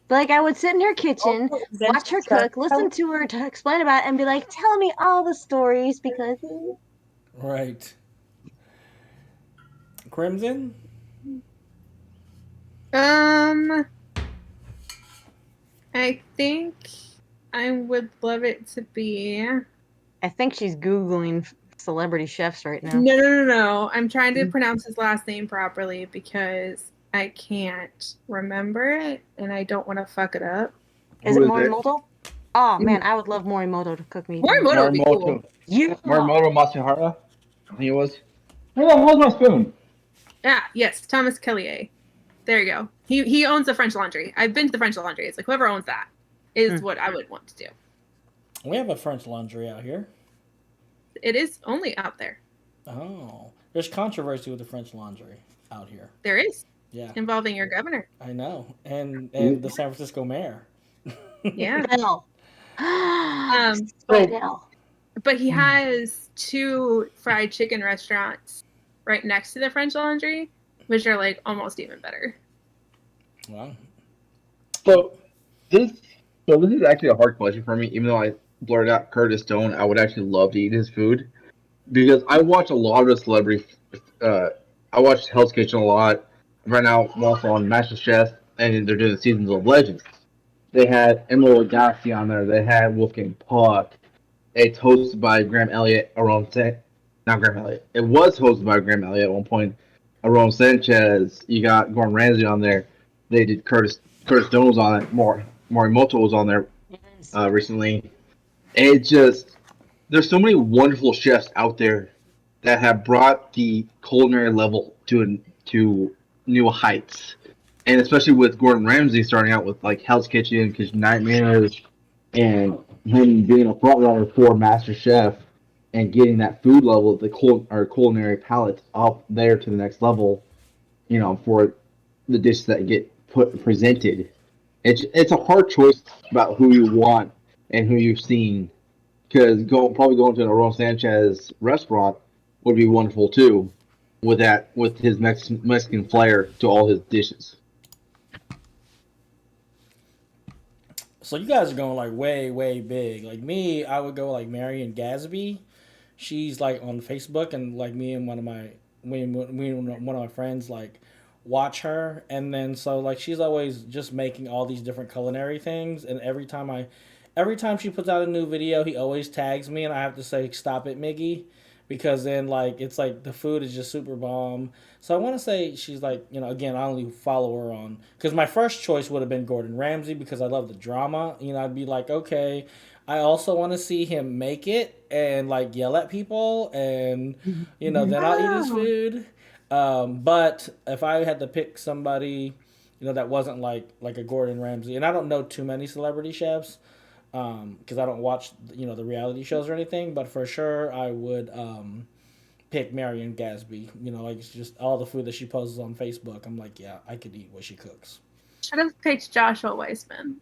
Like, I would sit in her kitchen, Also, watch her cook, listen to her explain about it, and be like, tell me all the stories because. Right. Crimson? I think I would love it to be. I think she's Googling celebrity chefs right now. No. I'm trying to pronounce his last name properly because I can't remember it and I don't want to fuck it up. Is it Morimoto? Oh man, I would love Morimoto to cook me. Morimoto would be cool. Yeah. Morimoto Masahara, I think it was. Oh, hold my spoon. Yes, Thomas Kellier. There you go. He owns the French Laundry. I've been to the French Laundry. It's like whoever owns that is what I would want to do. We have a French Laundry out here. It is only out there. Oh. There's controversy with the French Laundry out here. There is. Yeah. Involving your governor. I know. And the San Francisco mayor. Yeah. Hell. But he has 2 fried chicken restaurants right next to the French Laundry, which are like almost even better. Wow. So this is actually a hard question for me, even though I blurted out Curtis Stone. I would actually love to eat his food because I watch a lot of the celebrity. I watch Hell's Kitchen a lot. Right now, I'm also on MasterChef, and they're doing the Seasons of Legends. They had Emerald Lagasse on there. They had Wolfgang Puck. It's hosted by Graham Elliott. Not Graham Elliott. It was hosted by Graham Elliott at one point. Aaron Sanchez. You got Gordon Ramsay on there. They did Curtis Stone was on it. Morimoto was on there recently. And it just there's so many wonderful chefs out there that have brought the culinary level to new heights. And especially with Gordon Ramsay starting out with like Hell's Kitchen, Kitchen Nightmares, and him being a front runner for Master Chef and getting that food level, the culinary palate up there to the next level, for the dishes that get presented. It's a hard choice about who you want and who you've seen, because probably going to an Aaron Sanchez restaurant would be wonderful too, with his Mexican flair to all his dishes. So you guys are going like way, way big. Like me, I would go like Marion Gatsby. She's like on Facebook, and like me and one of my friends like watch her, and then so like she's always just making all these different culinary things, and every time she puts out a new video, he always tags me, and I have to say stop it, Miggy, because then like it's like the food is just super bomb. So I want to say she's like, again, I only follow her on because my first choice would have been Gordon Ramsay because I love the drama. I'd be like, okay, I also want to see him make it and like yell at people, and then I'll eat his food. But if I had to pick somebody, that wasn't like a Gordon Ramsay, and I don't know too many celebrity chefs, because I don't watch the reality shows or anything, but for sure I would pick Marion Gatsby. Like it's just all the food that she posts on Facebook. I'm like, yeah, I could eat what she cooks. Should have picked Joshua Weissman.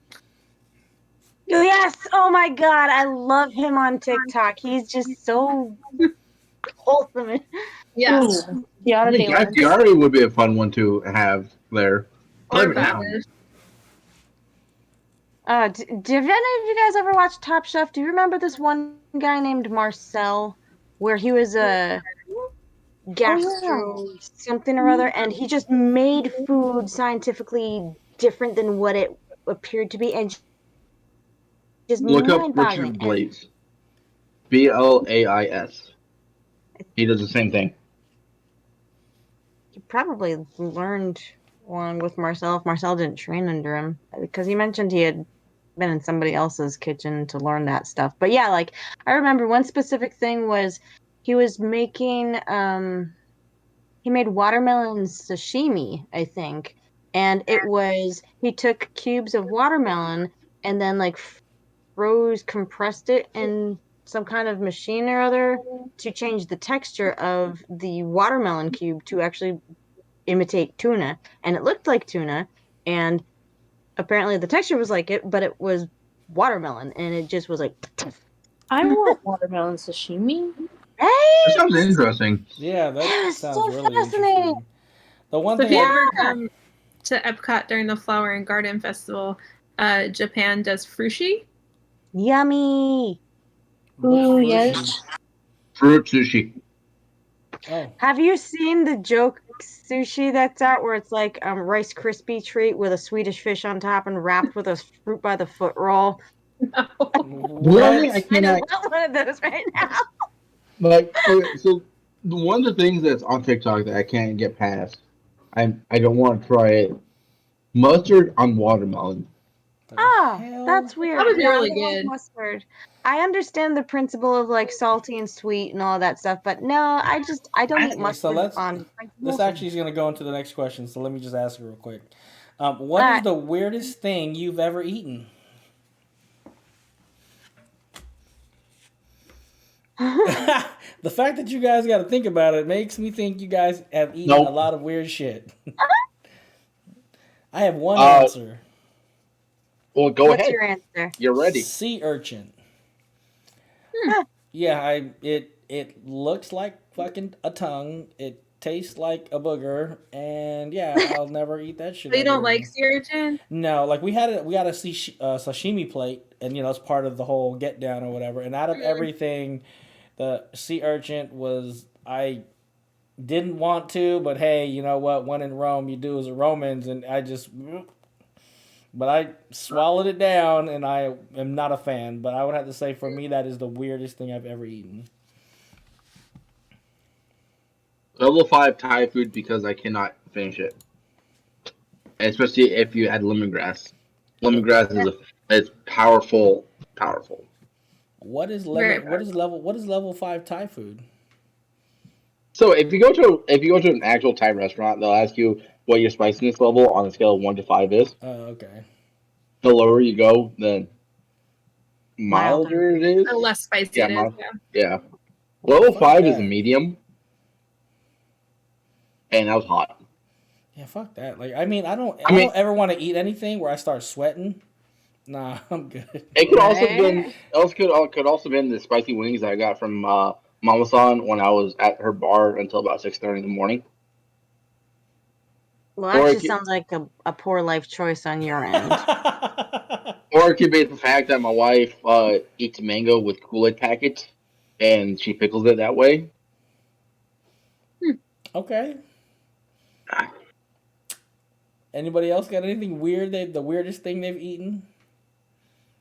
Yes! Oh my god, I love him on TikTok. He's just so wholesome. Yes. I think Guy Fieri would be a fun one to have there. Or Now. Did any of you guys ever watch Top Chef? Do you remember this one guy named Marcel, where he was a gastro something or other, and he just made food scientifically different than what it appeared to be, and just Look up mind-boggling. Richard Blais. Blais. He does the same thing. He probably learned one with Marcel if Marcel didn't train under him, because he mentioned he had been in somebody else's kitchen to learn that stuff. But yeah, like I remember one specific thing was he was making he made watermelon sashimi, I think. And it was he took cubes of watermelon and then like compressed it in some kind of machine or other to change the texture of the watermelon cube to actually imitate tuna. And it looked like tuna, and apparently the texture was like it, but it was watermelon, and it just was like, I want watermelon sashimi. right? That sounds interesting. Yeah, It that was sounds so really fascinating. interesting. The one So if thing you I ever come to Epcot during the Flower and Garden Festival, Japan does frushi. Yummy. Ooh, frushi. yes. Fruit sushi. Oh, Have you seen the joke sushi that's out where it's like Rice Krispie treat with a Swedish fish on top and wrapped with a fruit by the foot roll? No. Really? I what? I just cannot. want one of those right now. Like, okay, so one of the things that's on TikTok that I can't get past, I don't want to try it. Mustard on watermelon. The Oh, hell? that's weird. That would be No, I really don't like good. mustard. I understand the principle of like salty and sweet and all that stuff, but no, I don't eat Okay, mustard so on this principle. actually is going to go into the next question. So let me just ask you real quick. What is Alright. the weirdest thing you've ever eaten? The fact that you guys got to think about it makes me think you guys have eaten Nope. a lot of weird shit. I have one Uh, answer. Well, go What's ahead. your answer? You're ready. Sea urchin. Huh. Yeah, it looks like fucking a tongue. It tastes like a booger, and yeah, I'll never eat that shit. So you ever don't like again. sea urchin? No, like we had a sashimi plate, and it's part of the whole get down or whatever. And out of everything, the sea urchin was I didn't want to, but hey, you know what? When in Rome, you do as the Romans, and but I swallowed it down, and I am not a fan. But I would have to say, for me, that is the weirdest thing I've ever eaten. Level 5 Thai food because I cannot finish it. Especially if you add lemongrass. Lemongrass is powerful. Powerful. What is Very lemon? What is level 5 Thai food? So if you go to an actual Thai restaurant, they'll ask you what your spiciness level on a scale of 1 to 5 is. Oh, okay. The lower you go, the Milder. milder it is. The less spicy Yeah, it is. mild. Yeah. Yeah. Level Fuck 5 is a that. medium, and that was hot. Yeah, fuck that. Like, I mean, I don't I mean- don't ever want to eat anything where I start sweating. Nah, I'm good. It could also Right? been could also been the spicy wings that I got from Mama San when I was at her bar until about 6:30 in the morning. Well, Or that it just could- sounds like a poor life choice on your end. Or it could be the fact that my wife eats mango with Kool-Aid packets and she pickles it that way. Okay. Anybody else got anything weird? The weirdest thing they've eaten?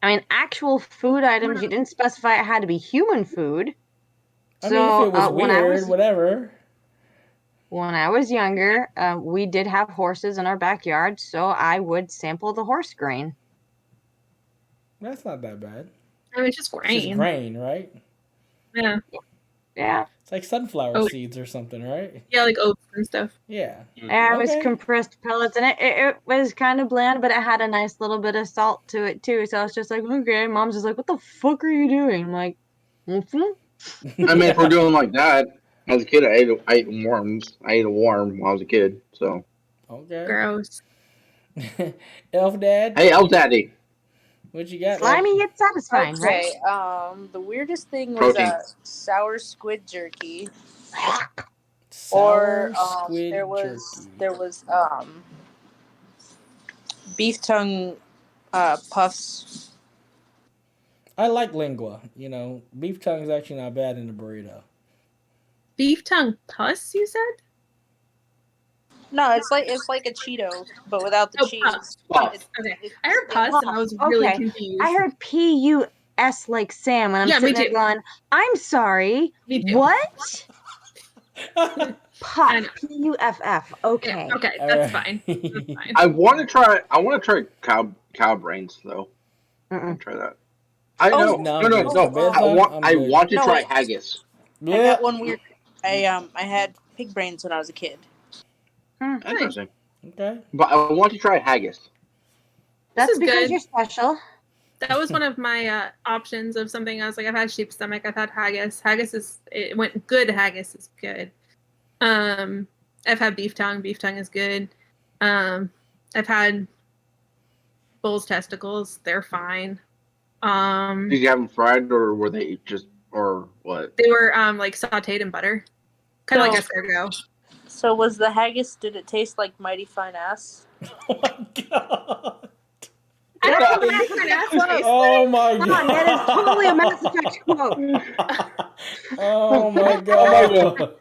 I mean, actual food items, you didn't specify it had to be human food. I mean, if it was when I weird, whatever. when I was younger, we did have horses in our backyard, so I would sample the horse grain. That's not that bad. I mean, it's just It's just grain. grain, right? Yeah. Yeah. It's like sunflower Oh. seeds or something, right? Yeah, like oats and stuff. Yeah. It was Okay. compressed pellets, and it was kind of bland, but it had a nice little bit of salt to it too. So I was just like, okay. Mom's just like, what the fuck are you doing? I'm like, mhm. I mean, if we're doing like that, as a kid, I ate worms. I ate a worm when I was a kid. So Okay. Gross. Elf Dad, hey, Elf Daddy. what you got? Slimy yet satisfying, right? Okay, the weirdest thing was Protein. sour squid jerky. Sour Or squid there was jerky. beef tongue puffs. I like lingua. Beef tongue is actually not bad in a burrito. Beef tongue pus, you said? No, it's like a Cheeto, but without the Oh, cheese. puffs. Puff. Okay. It's- I heard pus and I was really confused. I heard PUS like Sam, and I'm Yeah, me sitting there too. going, I'm sorry. Me too. What? I Puff. know. PUFF. Okay. Yeah, okay, that's fine. That's fine. I want to try cow brains though. I Mm-mm. want to try that. I know. No, No. I'm good. I I'm want to good. try haggis. Yeah. I got one weird. I had pig brains when I was a kid. Interesting. Okay. But I want to try haggis. That's is because good. you're special. That was one of my options of something. I was like, I've had sheep's stomach, I've had haggis. Good haggis is good. I've had beef tongue. Beef tongue is good. I've had bull's testicles. They're fine. Did you have them fried or were they just or what? They were like sautéed in butter, kind of like escargot. So was the haggis? Did it taste like mighty fine ass? Oh my god. I don't know what Mighty Fine Ass tastes Oh like. my god. That is totally a Mass Effect quote. Oh my god.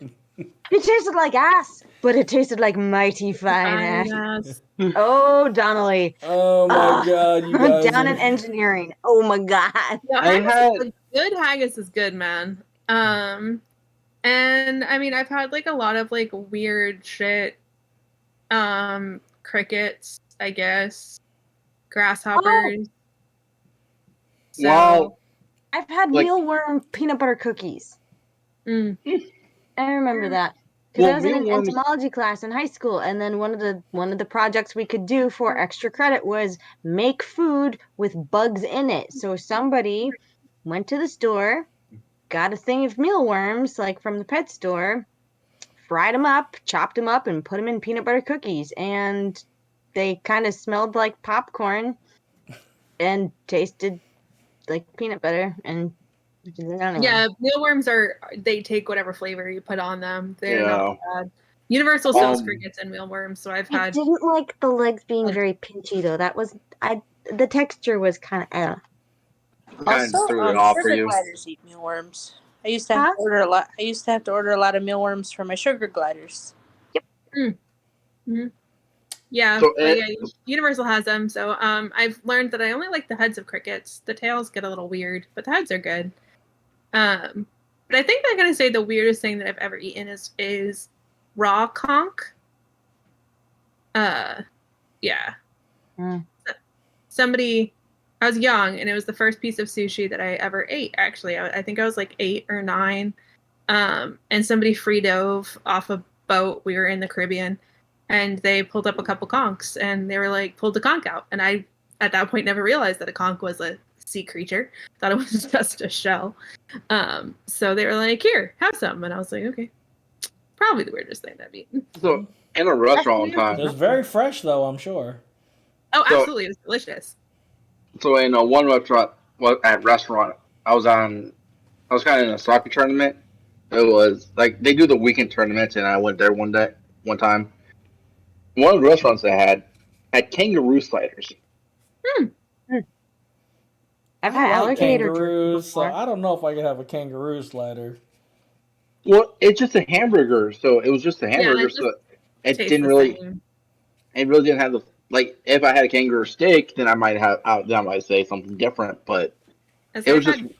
It tasted like ass, but it tasted like mighty fine ass. Oh, Donnelly. Oh my god, you guys. Down in engineering. Oh my god. No, I had good haggis is good, man. And I mean, I've had like a lot of like weird shit. Crickets, I guess. Grasshoppers. So, Well, I've had like- mealworm peanut butter cookies. mm, I remember that. Because Well, I was in an mealworms- entomology class in high school, and then one of the projects we could do for extra credit was make food with bugs in it. So somebody went to the store, got a thing of mealworms, like from the pet store, fried them up, chopped them up, and put them in peanut butter cookies. And they kind of smelled like popcorn and tasted like peanut butter. And anyway. yeah, mealworms they take whatever flavor you put on them. They're not bad. Universal sells crickets and mealworms, so I've I had. didn't like the legs being very pinchy though. The texture was kind of kind of threw it off for sugar you. gliders eat mealworms. I used to have to order a lot. I used to have to order a lot of mealworms for my sugar gliders. Mm-hmm. Yeah, So but yeah, Universal has them. So I've learned that I only like the heads of crickets. The tails get a little weird, but the heads are good. But I think I'm gonna say the weirdest thing that I've ever eaten is raw conch. Yeah. Somebody, I was young, and it was the first piece of sushi that I ever ate. Actually, I think I was like 8 or 9. And somebody free dove off a boat. We were in the Caribbean, and they pulled up a couple conchs, and they were like, pulled the conch out. And I, at that point, never realized that a conch was a sea creature. Thought it was just a shell. So they were like, here, have some. And I was like, okay. Probably the weirdest thing I've eaten. So in a restaurant one time. It was very fresh, though, I'm sure. Oh, absolutely. It was delicious. So in one restaurant, I was kind of in a soccer tournament. It was like they do the weekend tournaments, and I went there one time. One of the restaurants they had kangaroo sliders. I've had I like alligator kangaroos, so before. I don't know if I could have a kangaroo slider. Well, it's just a hamburger, so it was just a hamburger. it so it tastes didn't the really. same. It really didn't have the like. If I had a kangaroo steak, then I might say something different. But As it was I've just had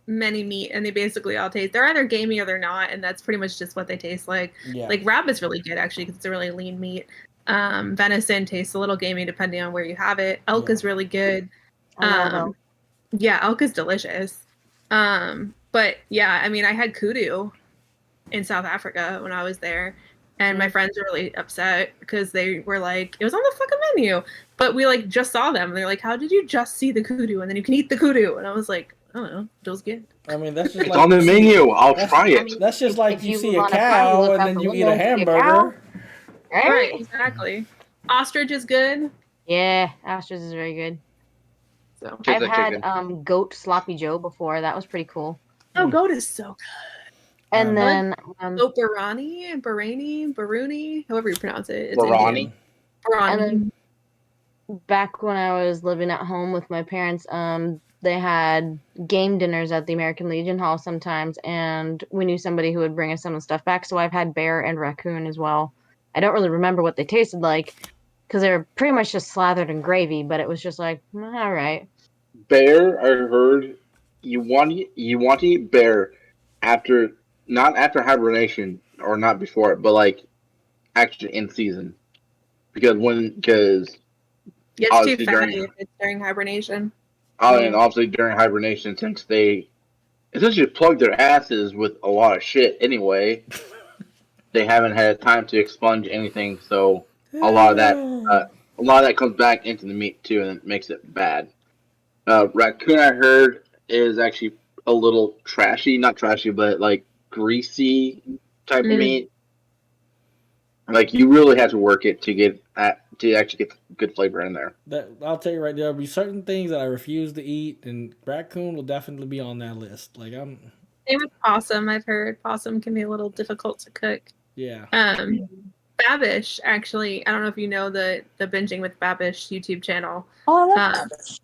many meat, and they basically all taste. They're either gamey or they're not, and that's pretty much just what they taste like. Yeah. Like rabbit's really good actually because it's a really lean meat. Venison tastes a little gamey depending on where you have it. Elk is really good. Yeah, elk is delicious. But yeah, I mean, I had kudu in South Africa when I was there, and my friends were really upset because they were like, it was on the fucking menu, but we like just saw them. And they're like, how did you just see the kudu and then you can eat the kudu? And I was like, I don't know, it was good. I mean, that's just it's on the menu. I'll try it. That's just like if you you see a wanna try, cow look and out then the you eat window a and see a hamburger. Right, exactly. Ostrich is good. Yeah, ostrich is very good. So Just I've like had chicken. goat sloppy joe before. That was pretty cool. goat is so good. And then Goat baruni, however you pronounce it. It's Barani. Indian. Barani. And then back when I was living at home with my parents, they had game dinners at the American Legion Hall sometimes, and we knew somebody who would bring us some of the stuff back. So I've had bear and raccoon as well. I don't really remember what they tasted like because they were pretty much just slathered in gravy, but it was just like, all right. Bear, I heard you want to eat bear not after hibernation or not before it, but like actually in season because it's too fatty if it's during hibernation. and obviously during hibernation since they essentially plugged their asses with a lot of shit anyway. They haven't had time to expunge anything, so a lot of that, comes back into the meat too, and it makes it bad. Raccoon, I heard, is actually a little trashy, not trashy, but like greasy type of meat. Like you really have to work it to actually get good flavor in there. I'll tell you right, there'll be certain things that I refuse to eat, and raccoon will definitely be on that list. Like I'm. Same with possum. I've heard possum can be a little difficult to cook. Yeah. Babish, actually, I don't know if you know the Binging with Babish YouTube channel. Oh, that's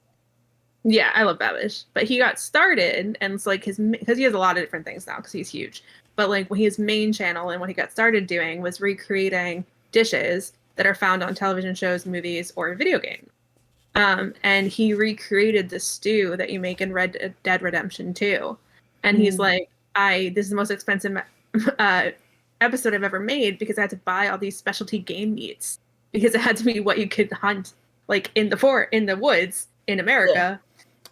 yeah, I love Babish, but he got started, and it's like because he has a lot of different things now because he's huge. But like his main channel and what he got started doing was recreating dishes that are found on television shows, movies, or video games. And he recreated the stew that you make in Red Dead Redemption 2. And he's like, this is the most expensive episode I've ever made because I had to buy all these specialty game meats because it had to be what you could hunt like in the woods in America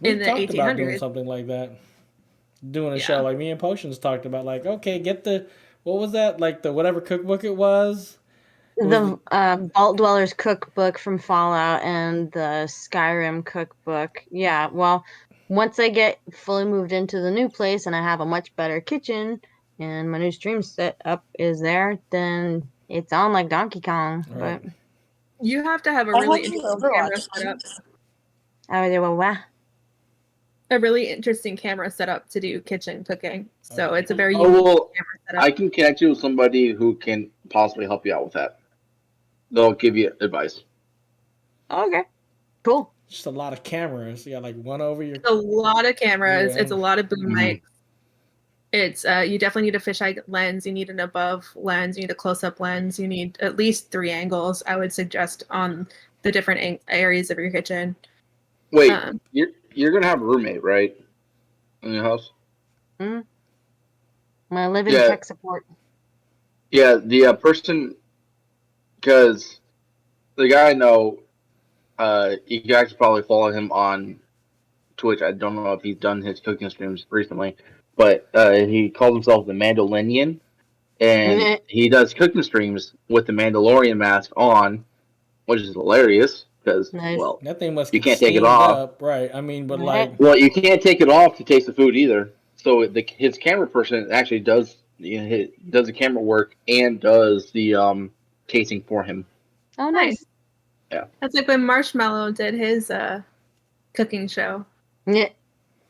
in the 1800s. About doing something like that. Doing a show like me and Potions talked about, like, okay, get the what was that, like the whatever cookbook it was. The Vault Dwellers cookbook from Fallout and the Skyrim cookbook. Yeah, well, once I get fully moved into the new place and I have a much better kitchen and my new stream setup is there, then it's on like Donkey Kong. Right. But you have to have a really interesting camera setup. A really interesting camera setup to do kitchen cooking. So it's a very unique camera setup. I can connect you with somebody who can possibly help you out with that. They'll give you advice. Okay, cool. Just a lot of cameras. You got like one over your. A lot of cameras. Yeah. It's a lot of boom mics. It's you definitely need a fisheye lens. You need an above lens. You need a close-up lens. You need at least 3 angles. I would suggest on the different areas of your kitchen. Wait, you're gonna have a roommate, right? In your house? My living tech support. Yeah, the person, because the guy I know, you guys probably follow him on Twitch. I don't know if he's done his cooking streams recently, but he calls himself the Mandalorian, and he does cooking streams with the Mandalorian mask on, which is hilarious because well, that thing must you can't take it off, up, right? I mean, but like, well, you can't take it off to taste the food either. So his camera person actually does does the camera work and does the tasting for him. Oh, nice. Yeah, that's like when Marshmallow did his cooking show. Yeah,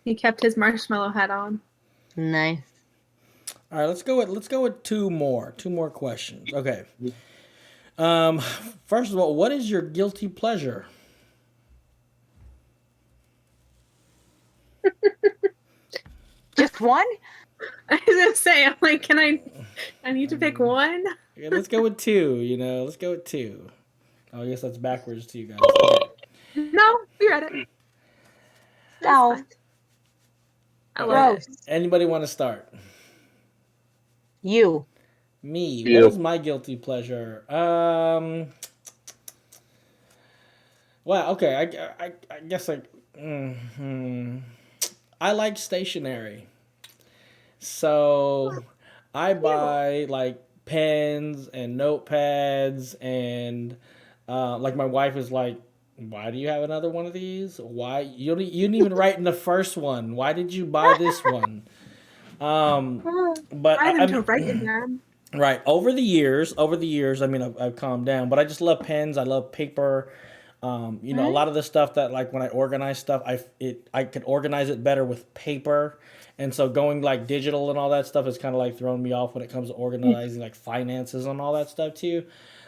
he kept his marshmallow hat on. Nice. All right, let's go with two more questions. Okay. First of all, what is your guilty pleasure? Just one? I was gonna say, I'm like, I need to pick one? Yeah, let's go with two, let's go with two. Oh, I guess that's backwards to you guys. Okay. No, we read it. Oh. I love it. Anybody want to start? You. Me. What is my guilty pleasure? Well, okay. I guess I like stationery. So I buy like pens and notepads and like my wife is like, why do you have another one of these? Why you didn't even write in the first one? Why did you buy this one? But I didn't write in them. Right. Over the years, I mean, I've calmed down, but I just love pens. I love paper. A lot of the stuff that like when I organize stuff, I could organize it better with paper. And so going like digital and all that stuff is kind of like throwing me off when it comes to organizing like finances and all that stuff too.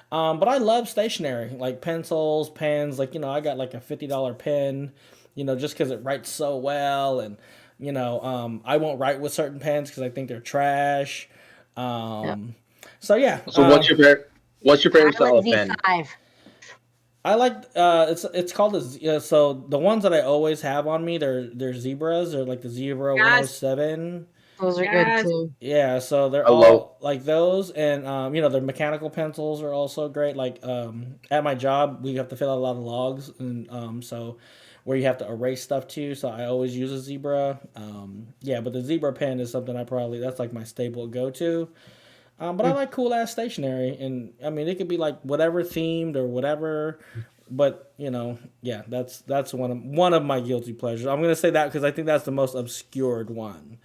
But I love stationery, like pencils, pens, like, I got like a $50 pen, just because it writes so well. And, I won't write with certain pens because I think they're trash. So yeah. So what's your favorite style of pen? I like it's called so the ones that I always have on me, they're zebras. They're like the Zebra 107. Those are good too. Yeah, so they're all like those, and the mechanical pencils are also great. Like at my job, we have to fill out a lot of logs, and so where you have to erase stuff too. So I always use a zebra. Yeah, but the zebra pen is something that's like my staple go to. But I like cool ass stationery, and I mean it could be like whatever themed or whatever. But yeah, that's one of my guilty pleasures. I'm gonna say that because I think that's the most obscured one.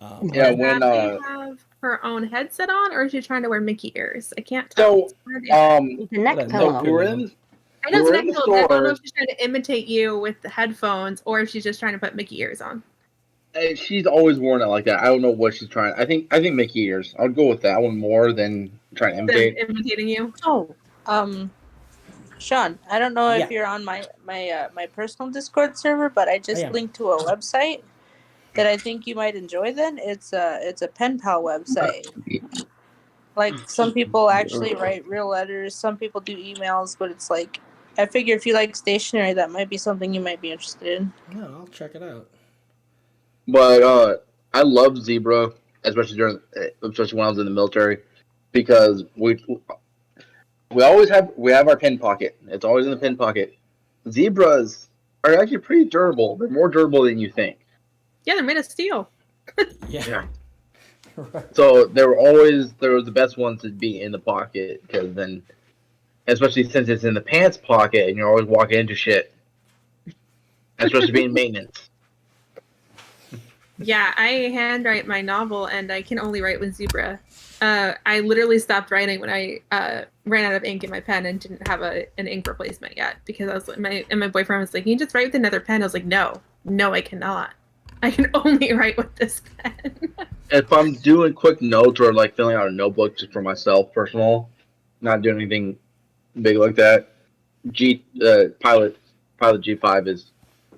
Yeah, Does when Ashley have her own headset on, or is she trying to wear Mickey ears? I can't tell. so It's hard to- With the neck What a pillow. neck we were pillow. in I know we it's were neck in the pillow, but I don't know store. if she's trying to imitate you with the headphones, or if she's just trying to put Mickey ears on. She's always worn it like that. I don't know what she's trying. I think Mickey ears. I would go with that one more than trying to Then imitate. imitating you. Oh, Sean, I don't know Yeah. if you're on my personal Discord server, but I I just am. linked to a website that I think you might enjoy. Then it's a pen pal website. Like some people actually write real letters, some people do emails, but it's like I figure if you like stationery, that might be something you might be interested in. No, I'll check it out. But I love zebra, especially when I was in the military, because we have our pin pocket. It's always in the pin pocket. Zebras are actually pretty durable. They're more durable than you think. Yeah, they're made of steel. Yeah. So they were the best ones to be in the pocket because then, especially since it's in the pants pocket and you're always walking into shit, especially being maintenance. Yeah, I handwrite my novel, and I can only write with zebra. I literally stopped writing when I ran out of ink in my pen and didn't have an ink replacement yet because I was my boyfriend was like, "You can just write with another pen." I was like, "No, I cannot. I can only write with this pen." If I'm doing quick notes or like filling out a notebook just for myself, personal, not doing anything big like that, Pilot G5 is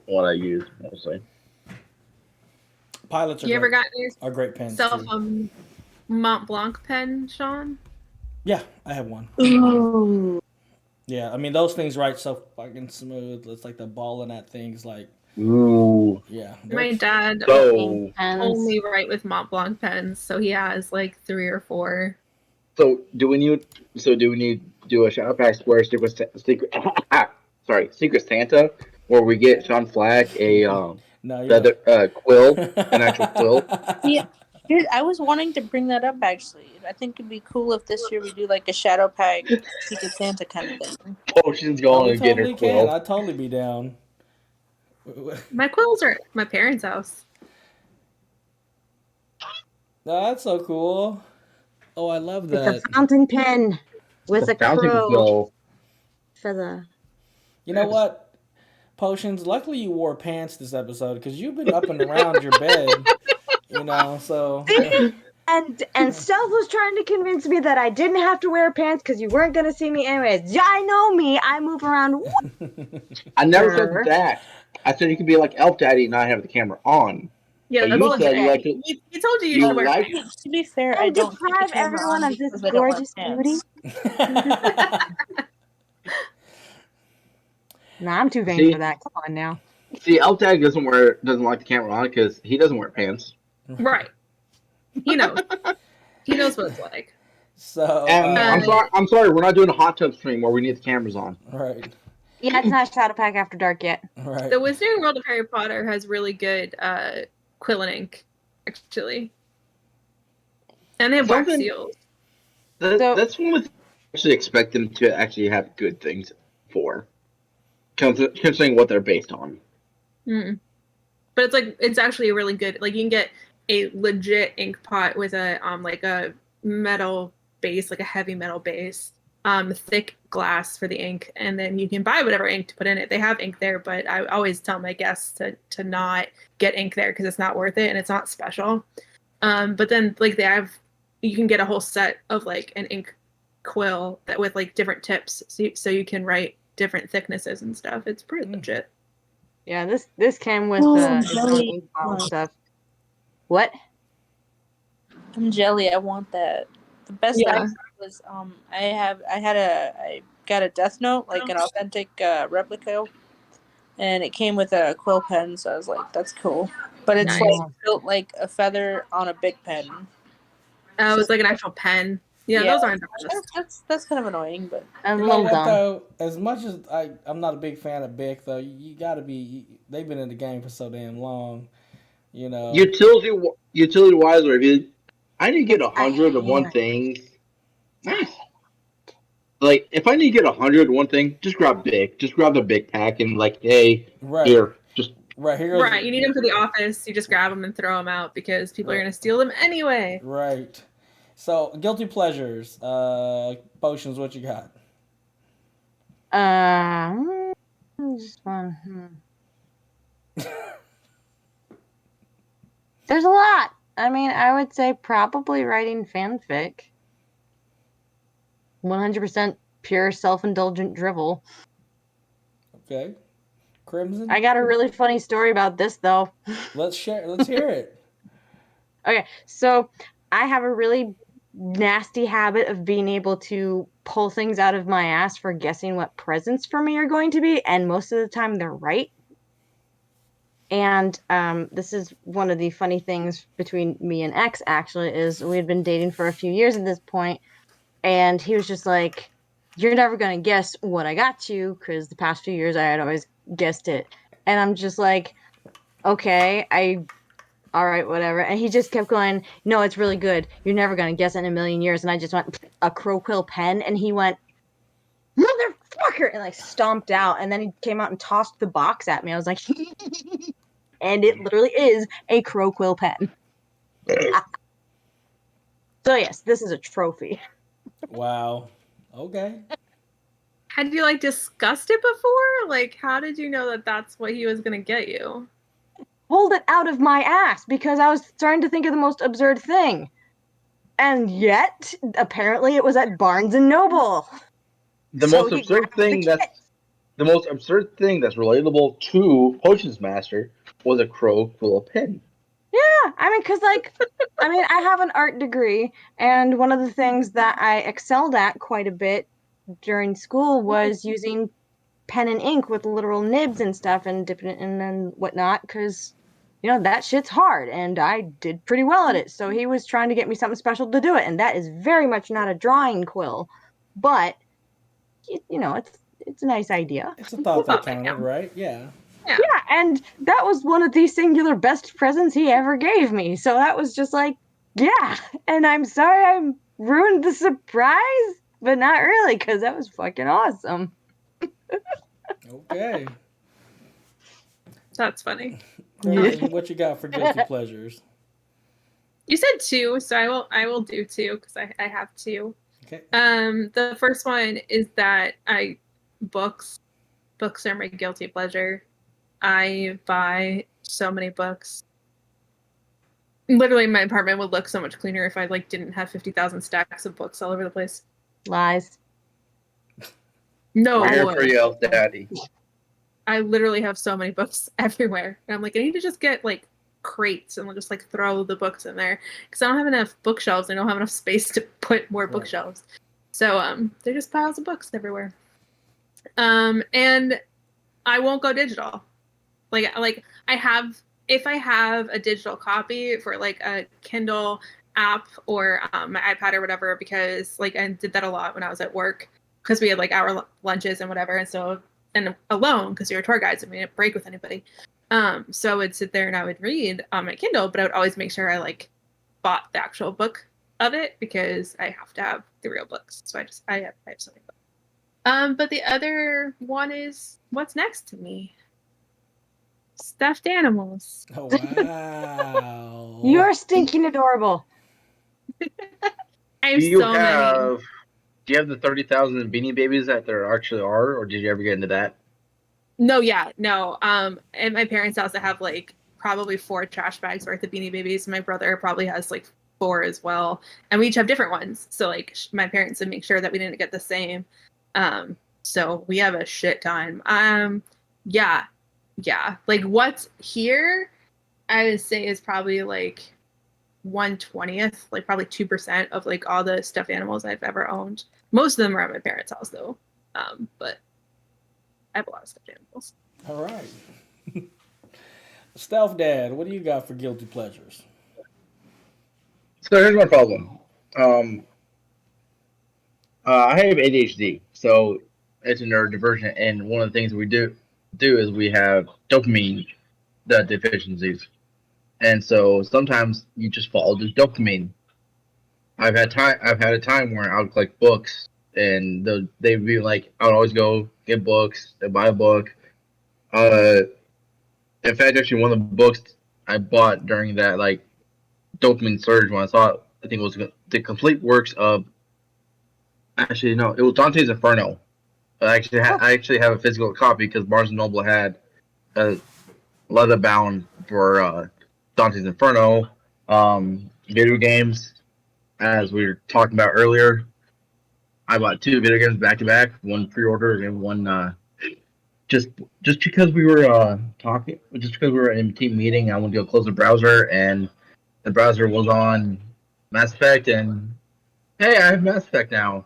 what I use mostly. Pilots You ever got are great pens yourself too. a Mont Blanc pen, Sean? Yeah, I have one. Ooh. Yeah, I mean those things write so fucking smooth. It's like the ball in that thing's like, Ooh. yeah. My dad So only write with Mont Blanc pens, so he has like 3 or 4. do we need to do a Shadow Pack Square secret Secret Santa where we get SeanFlac a No, feather quill, an actual quill? Yeah, dude, I was wanting to bring that up actually. I think it'd be cool if this year we do like a Shadow Pack Secret Santa kind of thing. Potion's Oh, going we to get her totally can. quill. I'd totally be down. My quills are at my parents' house. No, that's so cool. Oh, I love It's a that. fountain pen with a fountain crow quill. feather. You know what? Potions, luckily you wore pants this episode because you've been up and around your bed, so. And Stealth was trying to convince me that I didn't have to wear pants because you weren't going to see me anyways. Yeah, I know me. I move around. I never said that. I said you could be like Elf Daddy and not have the camera on. Yeah, But you said you like to. he told you You should wear like pants. To be fair, I And don't keep the deprive camera everyone on of this because I don't wear gorgeous beauty. pants. Nah, I'm too vain See? for that. Come on now. See, Elf Daddy doesn't like the camera on because he doesn't wear pants. Right. He knows. He knows what it's like. So. And I'm sorry, we're not doing a hot tub stream where we need the cameras on. Right. Yeah, it's not Shadow Pack After Dark yet. Right. The Wizarding World of Harry Potter has really good quill and ink, actually. And they have wax seals. That's one of the actually expect them to actually have good things for, considering what they're based on. Mm. But it's actually a really good, like you can get a legit ink pot with a metal base, like a heavy metal base, thick glass for the ink, and then you can buy whatever ink to put in it. They have ink there, but I always tell my guests to not get ink there because it's not worth it and it's not special. But then you can get a whole set of like an ink quill that with like different tips, so you can write different thicknesses and stuff. It's pretty legit. Yeah, this came with the ink bottle stuff. What? I'm jelly. I want that. The best I got was I got a Death Note, like an authentic replica, and it came with a quill pen. So I was like, that's cool. But it's Nice. like built like a feather on a big pen. It was like an actual pen. Yeah, those aren't the best. That's kind of annoying, but A You know little what dumb. though? As much as I'm not a big fan of Bic though. You gotta be. They've been in the game for so damn long. You know. Utility wise, or if you, I need to get It's a 101 hand. things. Nice. Like if I need to get 101 thing, just grab big. Just grab the big pack and like, hey, Right. here, just Right here. Right, you need them for the office. You just grab them and throw them out because people are Right. going to steal them anyway. Right. So guilty pleasures. Potions. What you got? Just one. There's a lot. I mean, I would say probably writing fanfic. 100% pure self-indulgent drivel. Okay. Crimson. I got a really funny story about this though. Let's share. Let's hear it. Okay, so I have a really nasty habit of being able to pull things out of my ass for guessing what presents for me are going to be, and most of the time they're right. And this is one of the funny things between me and X, actually, is we had been dating for a few years at this point, and he was just like, you're never going to guess what I got you, because the past few years I had always guessed it. And I'm just like, okay, all right, whatever. And he just kept going, no, it's really good. You're never going to guess it in a million years. And I just went, a crow quill pen. And he went, motherfucker, and like stomped out. And then he came out and tossed the box at me. I was like, and it literally is a crow quill pen. So yes, this is a trophy. Wow. Okay. Had you like discussed it before? Like, how did you know that that's what he was going to get you? Pulled it out of my ass because I was starting to think of the most absurd thing. And yet, apparently it was at Barnes & Noble. the So most he absurd grabbed the thing kit. the most absurd thing that's relatable to PotionsMaster was a crow quill pen. Yeah, I mean, because, like, I have an art degree, and one of the things that I excelled at quite a bit during school was using pen and ink with literal nibs and stuff and dipping it in and whatnot, because, you know, that shit's hard, and I did pretty well at it. So he was trying to get me something special to do it, and that is very much not a drawing quill, but, you know, it's a nice idea. It's a thought that counted, right? Yeah. Yeah. Yeah, and that was one of the singular best presents he ever gave me. So that was just like, yeah. And I'm sorry I ruined the surprise, but not really, because that was fucking awesome. Okay. That's funny. Crimson, what you got for guilty pleasures? You said two, so I will do two because I have two. Okay. The first one is that books are my guilty pleasure. I buy so many books. Literally, my apartment would look so much cleaner if I like didn't have 50,000 stacks of books all over the place. Lies. No, We're here for you, Daddy. I literally have so many books everywhere, and I'm like, I need to just get like crates and just like throw the books in there because I don't have enough bookshelves. I don't have enough space to put more bookshelves. So they're just piles of books everywhere. And I won't go digital. Like I have, if I have a digital copy for like a Kindle app or my iPad or whatever, because like I did that a lot when I was at work because we had like hour lunches and whatever, and so and alone because we were tour guides and we didn't break with anybody. So I would sit there and I would read on my Kindle, but I would always make sure I like bought the actual book of it because I have to have the real books. So I have so many books. But the other one is what's next to me. Stuffed animals. Oh, wow. You're stinking adorable. I have Do you so many. do you have the 30,000 Beanie Babies that there actually are, or did you ever get into that? No. At my parents' house, I have like probably 4 trash bags worth of Beanie Babies. My brother probably has like 4 as well, and we each have different ones. So like my parents would make sure that we didn't get the same. So we have a shit ton. Yeah. Like what's here, I would say is probably like 1/20th, like probably 2% of like all the stuffed animals I've ever owned. Most of them are at my parents' house though. But I have a lot of stuffed animals. All right. Stealth Dad, what do you got for guilty pleasures? So here's my problem. I have ADHD, so it's a neurodivergent, and one of the things we do is we have dopamine deficiencies, and so sometimes you just follow the dopamine. I've had a time where I would collect books, and they'd be like, I would always go get books and buy a book. Uh, in fact, actually, one of the books I bought during that like dopamine surge when I saw it, I think it was the complete works of. Actually, no, it was Dante's Inferno. I actually have a physical copy because Barnes and Noble had a leather bound for Dante's Inferno. Video games, as we were talking about earlier, I bought two video games back to back, one pre-order and one just just because we were talking, just because we were in a team meeting. I wanted to go close the browser, and the browser was on Mass Effect, and hey, I have Mass Effect now.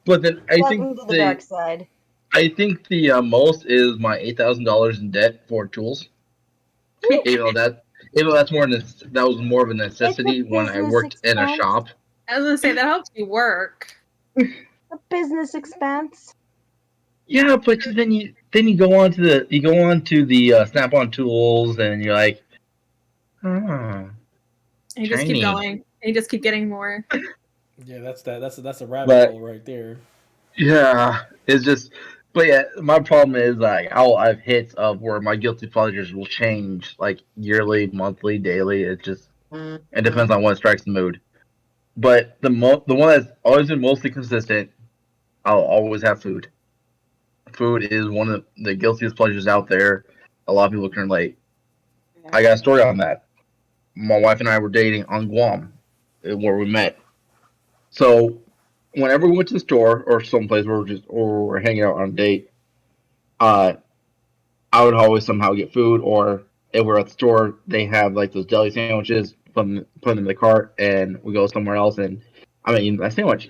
But then Welcome to the dark side. I think the most is my $8,000 in debt for tools. Even though that's that was more of a necessity when I worked in a shop. I was gonna say that helps you work. A business expense. Yeah, but then you go on to the Snap-on tools, and you're like, and you just keep going, and you just keep getting more. Yeah, that's a rabbit hole right there. Yeah, it's just, but yeah, my problem is like I'll have hits of where my guilty pleasures will change like yearly, monthly, daily. It depends on what strikes the mood. But the one that's always been mostly consistent, I'll always have food. Food is one of the guiltiest pleasures out there. A lot of people can relate. I got a story on that. My wife and I were dating on Guam, where we met. So whenever we went to the store or someplace where we're hanging out on a date, I would always somehow get food, or if we're at the store, they have like those deli sandwiches, put them in the cart, and we go somewhere else, and I'm eating that sandwich.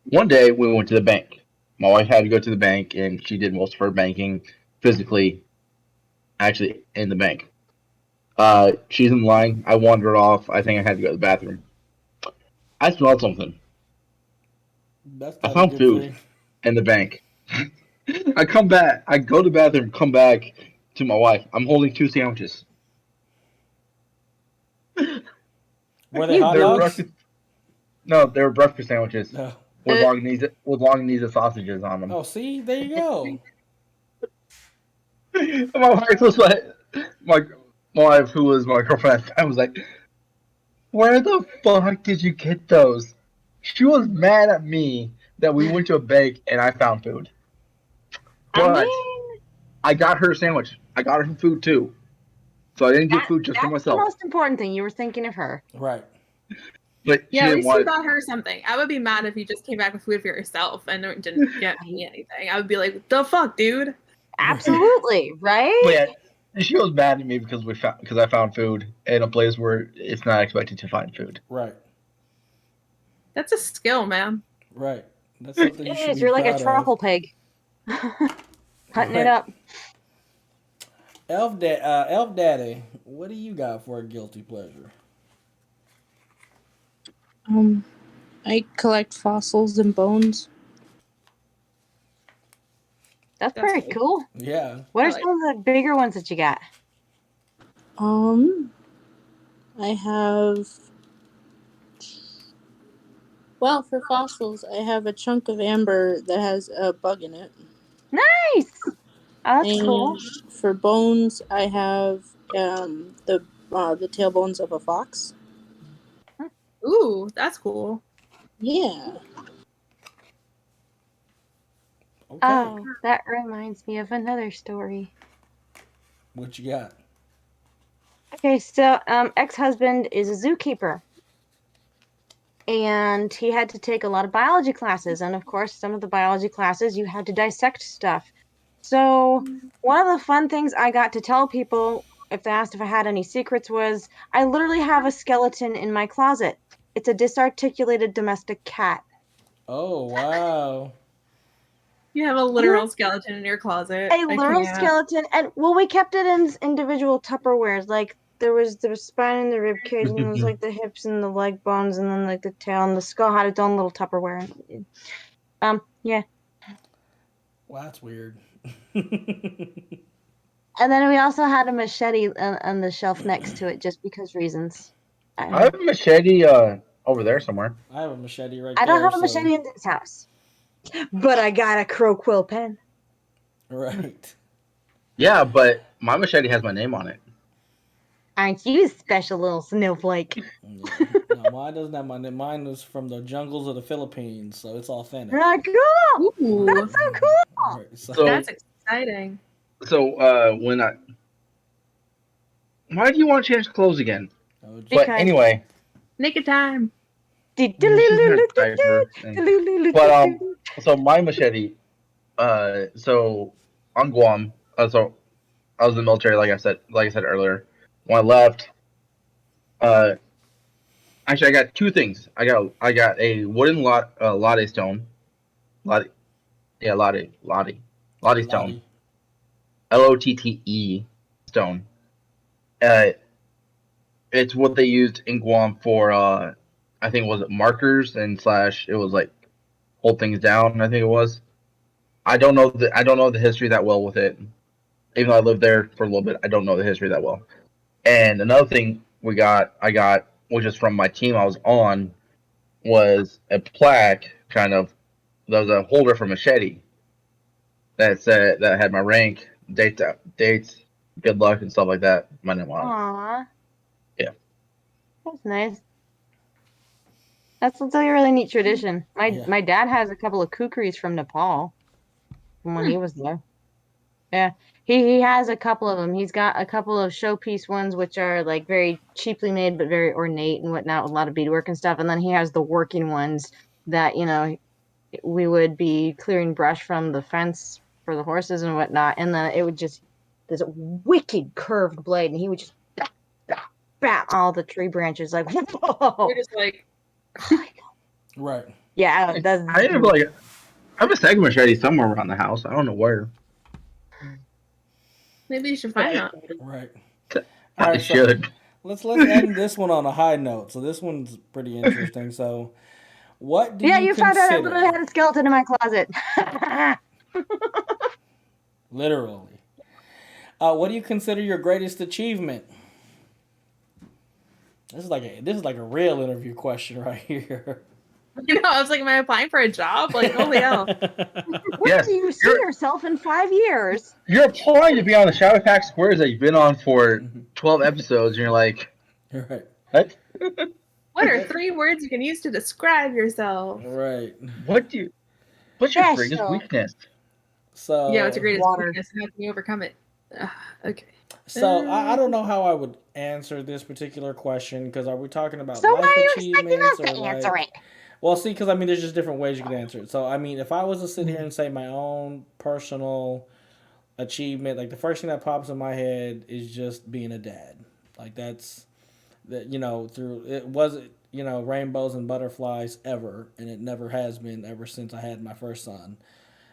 One day we went to the bank. My wife had to go to the bank, and she did most of her banking physically, actually in the bank. She's in line. I wandered off. I think I had to go to the bathroom. I smelled something. I found food in the bank. I come back. I go to the bathroom. Come back to my wife. I'm holding two sandwiches. Were they hot dogs? No, they were breakfast sandwiches with longanisa sausages on them. Oh, see, there you go. My wife was like, my wife, who was my girlfriend at the time, was like, "Where the fuck did you get those?" She was mad at me that we went to a bank and I found food. But I got her a sandwich. I got her some food too. So I didn't get food just for myself. That's the most important thing. You were thinking of her. Right. But yeah, at least you got her something. I would be mad if you just came back with food for yourself and didn't get me anything. I would be like, the fuck, dude? Absolutely, right? But yeah, she was mad at me because I found food in a place where it's not expected to find food. Right. That's a skill, man. Right. That's something you should be You're like a proud truffle of. pig. Hunting it up. Elf Daddy, what do you got for a guilty pleasure? I collect fossils and bones. That's pretty cool. Yeah. What are some of the bigger ones that you got? I have. Well, for fossils, I have a chunk of amber that has a bug in it. Nice. Oh, that's cool. For bones, I have the tailbones of a fox. Ooh, that's cool. Yeah. Okay. Oh, that reminds me of another story. What you got? Okay, so ex-husband is a zookeeper. And he had to take a lot of biology classes. And of course, some of the biology classes, you had to dissect stuff. So one of the fun things I got to tell people if they asked if I had any secrets was I literally have a skeleton in my closet. It's a disarticulated domestic cat. Oh, wow. You have a literal skeleton in your closet. A literal skeleton. And, well, we kept it in individual Tupperwares. Like, there was the spine and the rib cage, and there was like the hips and the leg bones, and then like the tail and the skull had its own little Tupperware. Yeah. Well, that's weird. And then we also had a machete on the shelf next to it, just because reasons. I have a machete over there somewhere. I have a machete right I there. don't have a machete in this house, but I got a crow quill pen. Right. Yeah, but my machete has my name on it. Aren't you a special little snowflake? Yeah. No, mine doesn't have my name. Mine was from the jungles of the Philippines, so it's authentic. Cool. Ooh, That's so cool. Right, so, that's exciting. So why do you want to change the clothes again? But Because- anyway, Naked time. but so my machete, so on Guam, so I was in the military, like I said earlier. When I left, actually I got two things. I got a wooden latte stone, latte stone, Lotte stone. It's what they used in Guam for I think was it markers and / it was like hold things down. I think it was. I don't know the history that well with it. Even though I lived there for a little bit, I don't know the history that well. And another thing I got, which is from my team I was on, was a plaque kind of. There was a holder for machete that said that had my rank, dates, good luck, and stuff like that. My name on it. Aww. Yeah. That's nice. That's a really neat tradition. My dad has a couple of kukris from Nepal from when he was there. Yeah. He has a couple of them. He's got a couple of showpiece ones, which are like very cheaply made, but very ornate and whatnot, with a lot of beadwork and stuff. And then he has the working ones that, we would be clearing brush from the fence for the horses and whatnot. And then it would just, this wicked curved blade, and he would just bat all the tree branches like, whoa. You're just like, right. Yeah. I have a second machete somewhere around the house. I don't know where. maybe you should find out. Right. I Alright, should. Let's end this one on a high note. So this one's pretty interesting. So, what do you found out I consider? literally had a skeleton in my closet. Literally. What do you consider your greatest achievement? This is like a real interview question right here. I was like, am I applying for a job? Like, holy hell. Where do you see yourself in 5 years? You're applying to be on the Shadow Pack Squares that you've been on for 12 episodes, and you're like, Right. what? What are 3 words you can use to describe yourself? Right. What's your greatest weakness? So Yeah, what's your greatest Water. weakness and how can you overcome it? Okay. So I don't know how I would answer this particular question, because are we talking about So life why are you expecting achievements us to or answer it? Well, see, because there's just different ways you can answer it. So if I was to sit here and say my own personal achievement, like the first thing that pops in my head is just being a dad. Like that's that through it wasn't rainbows and butterflies ever, and it never has been ever since I had my first son.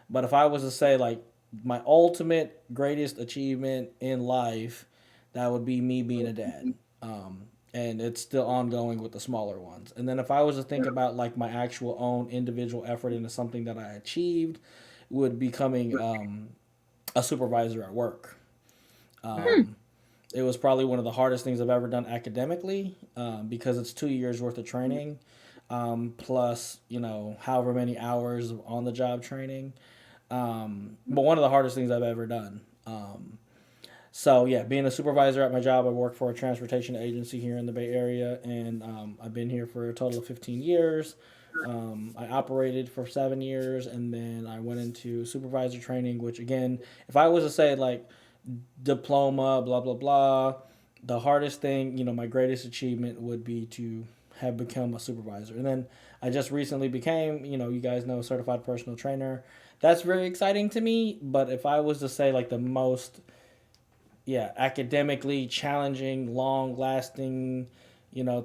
But if I was to say like my ultimate greatest achievement in life, that would be me being a dad. And it's still ongoing with the smaller ones. And then if I was to think about like my actual own individual effort into something that I achieved, would becoming a supervisor at work. It was probably one of the hardest things I've ever done academically, because it's 2 years worth of training, plus however many hours of on the job training. But one of the hardest things I've ever done. So yeah, being a supervisor at my job, I work for a transportation agency here in the Bay Area, and I've been here for a total of 15 years. I operated for 7 years, and then I went into supervisor training, which again, if I was to say like diploma, blah, blah, blah, the hardest thing, my greatest achievement would be to have become a supervisor. And then I just recently became, you guys know, certified personal trainer. That's very exciting to me. But if I was to say like the most academically challenging, long-lasting,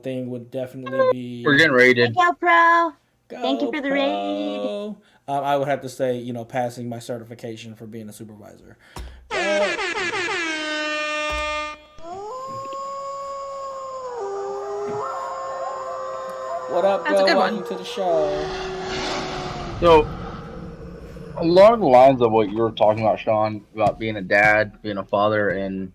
thing would definitely be. We're getting rated. Go pro. Go Thank you for the raid. Pro. I would have to say, passing my certification for being a supervisor. What up, That's a Go? good Welcome one. to the show. So, along the lines of what you were talking about, Sean, about being a dad, being a father, and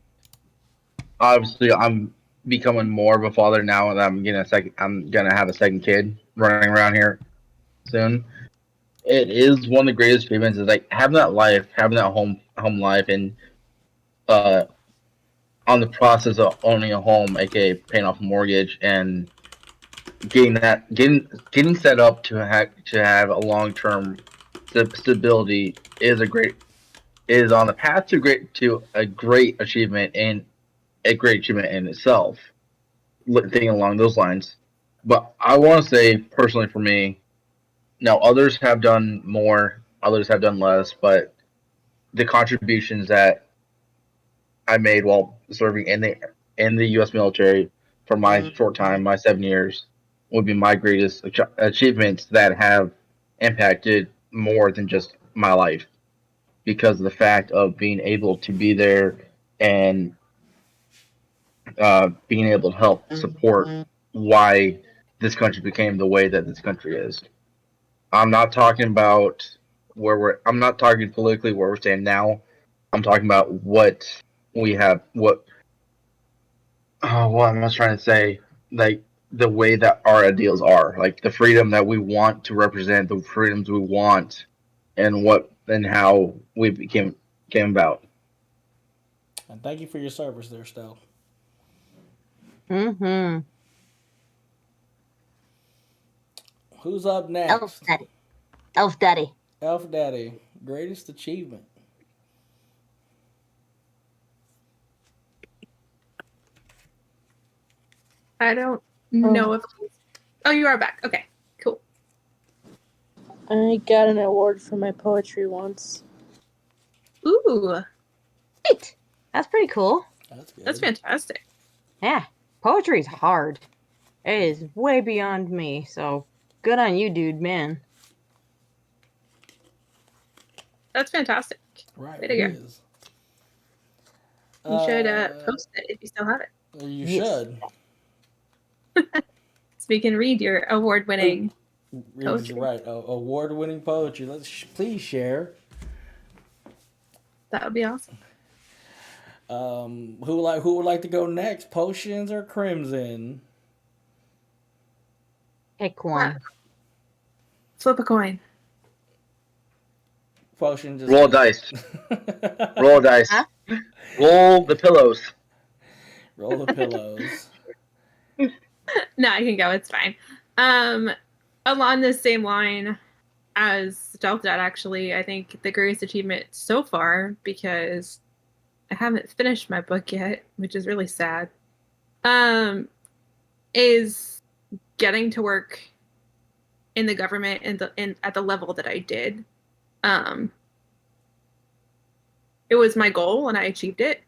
obviously I'm becoming more of a father now that I'm getting a second. I'm gonna have a second kid running around here soon. It is one of the greatest achievements is like having that life, having that home life, and uh, on the process of owning a home, aka paying off a mortgage, and getting set up to have a long term stability is on the path to a great achievement and a great achievement in itself. Thinking along those lines, but I want to say personally for me, now others have done more, others have done less, but the contributions that I made while serving in the U.S. military for my short time, my 7 years, would be my greatest achievements that have impacted more than just my life because of the fact of being able to be there and being able to help support why this country became the way that this country is. I'm not talking about I'm not talking politically where we're standing now. I'm talking about what we have, what am I trying to say? Like the way that our ideals are, like the freedom that we want to represent, the freedoms we want, and how we came about. And thank you for your service there, Stell. Mm-hmm. Who's up Elf next? Daddy. Elf Daddy. Elf Daddy. Greatest achievement. I don't know if. Oh, you are back. Okay, cool. I got an award for my poetry once. Ooh, Great. That's pretty cool. That's good. that's fantastic. Yeah. Poetry's hard. It is way beyond me, so good on you, dude, man. That's fantastic. Right, Way it to go. is. You should post it if you still have it. You Yes. should. So we can read your award-winning Reads poetry. right. Award-winning poetry. Let's please share. That would be awesome. Who would like to go next? Potions or Crimson? Pick one. Flip a coin. Potion just Roll dice. Roll dice. Huh? Roll the pillows. Roll the pillows. No, I can go. It's fine. Along the same line as Stealth Dad, actually, I think the greatest achievement so far, because I haven't finished my book yet, which is really sad, is getting to work in the government at the level that I did. It was my goal and I achieved it.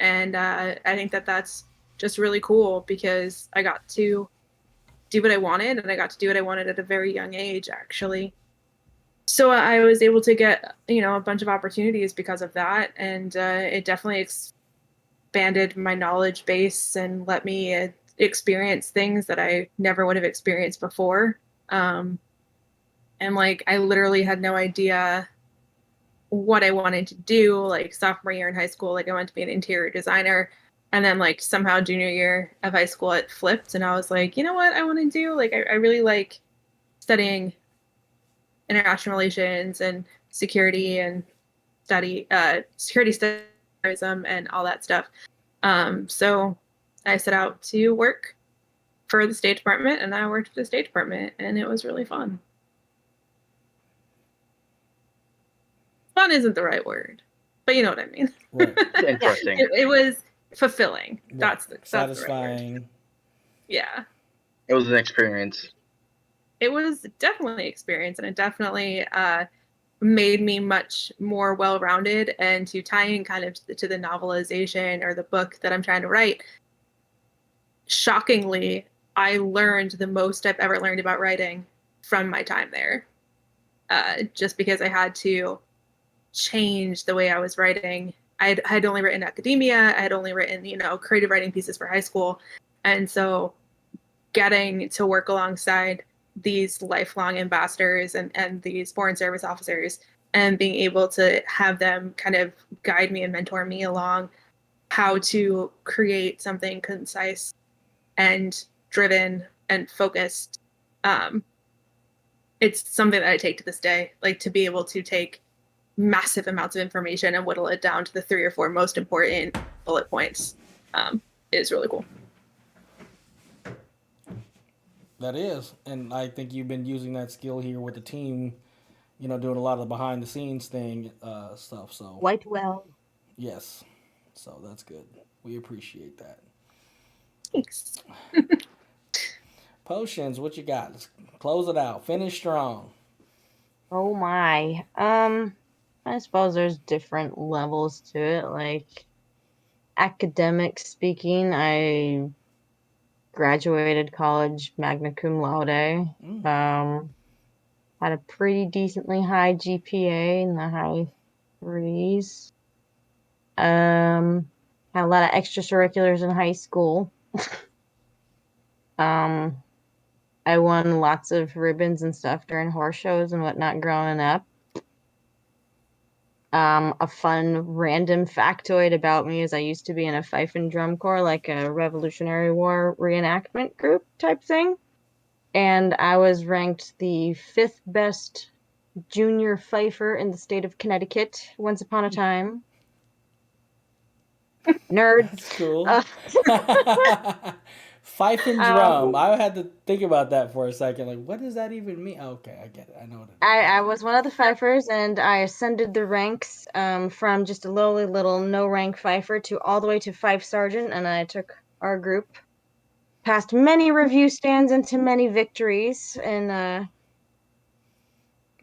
And I think that that's just really cool because I got to do what I wanted and I got to do what I wanted at a very young age, actually. So I was able to get, a bunch of opportunities because of that. And it definitely expanded my knowledge base and let me experience things that I never would have experienced before. And I literally had no idea what I wanted to do. Like sophomore year in high school, I wanted to be an interior designer. And then somehow junior year of high school, it flipped. And I was like, you know what I want to do? I really like studying international relations and security and security studies and all that stuff. So I set out to work for the State Department, and I worked for the State Department, and it was really fun. Fun isn't the right word, but you know what I mean. Right. Interesting. It was fulfilling. Right. That's the satisfying. right word. Yeah. It was an experience. It was definitely an experience, and it definitely made me much more well-rounded. And to tie in kind of to the novelization or the book that I'm trying to write, shockingly, I learned the most I've ever learned about writing from my time there. Just because I had to change the way I was writing. I had only written academia. I had only written, creative writing pieces for high school. And so getting to work alongside these lifelong ambassadors and these foreign service officers, and being able to have them kind of guide me and mentor me along how to create something concise and driven and focused. It's something that I take to this day, like to be able to take massive amounts of information and whittle it down to the 3 or 4 most important bullet points is really cool. That is, and I think you've been using that skill here with the team, doing a lot of the behind the scenes stuff. So Quite well. yes, so that's good. We appreciate that. Thanks. Potions, what you got? Let's close it out. Finish strong. Oh my. I suppose there's different levels to it. Like academic speaking, I graduated college magna cum laude. Had a pretty decently high GPA in the high 3s. Had a lot of extracurriculars in high school. I won lots of ribbons and stuff during horse shows and whatnot growing up. A fun random factoid about me is I used to be in a fife and drum corps, like a Revolutionary War reenactment group type thing. And I was ranked the 5th best junior fifer in the state of Connecticut once upon a time. Nerd. That's cool. Fife and drum. I had to think about that for a second. Like, what does that even mean? Okay, I get it. I know what it is. I was one of the fifers, and I ascended the ranks from just a lowly little no-rank fifer to all the way to fife sergeant, and I took our group past many review stands into many victories in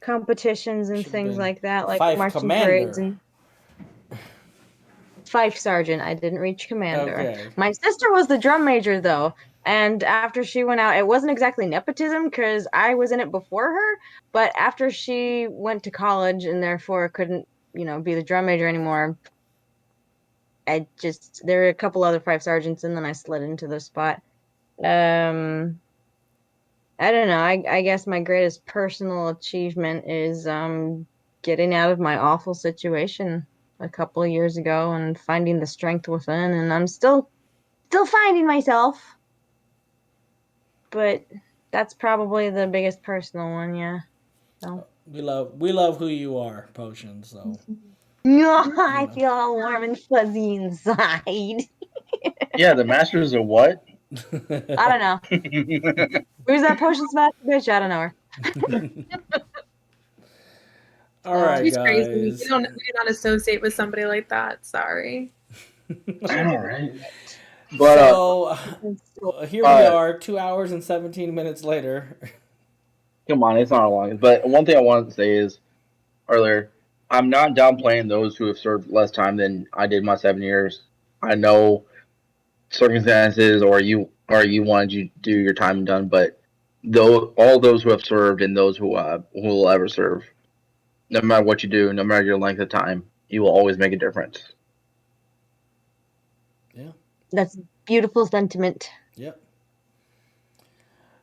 competitions and things like that, like Fife marching commander. parades and fife sergeant. I didn't reach commander. Okay. My sister was the drum major, though. And after she went out, it wasn't exactly nepotism because I was in it before her. But after she went to college and therefore couldn't, be the drum major anymore, there were a couple other fife sergeants, and then I slid into the spot. I don't know. I guess my greatest personal achievement is getting out of my awful situation a couple of years ago and finding the strength within, and I'm still finding myself. But that's probably the biggest personal one, yeah. So. We love who you are, Potion. So I feel all warm and fuzzy inside. Yeah, the masters of what? I don't know. Who's that PotionsMaster bitch? I don't know her. All right, She's guys. crazy. We do not associate with somebody like that. Sorry. I know, right? But so here we are, 2 hours and 17 minutes later. Come on, it's not long. But one thing I wanted to say is earlier, I'm not downplaying those who have served less time than I did my 7 years. I know circumstances or you wanted you to do your time done, but all those who have served and those who will ever serve, no matter what you do, no matter your length of time, you will always make a difference. Yeah. That's beautiful sentiment. Yep.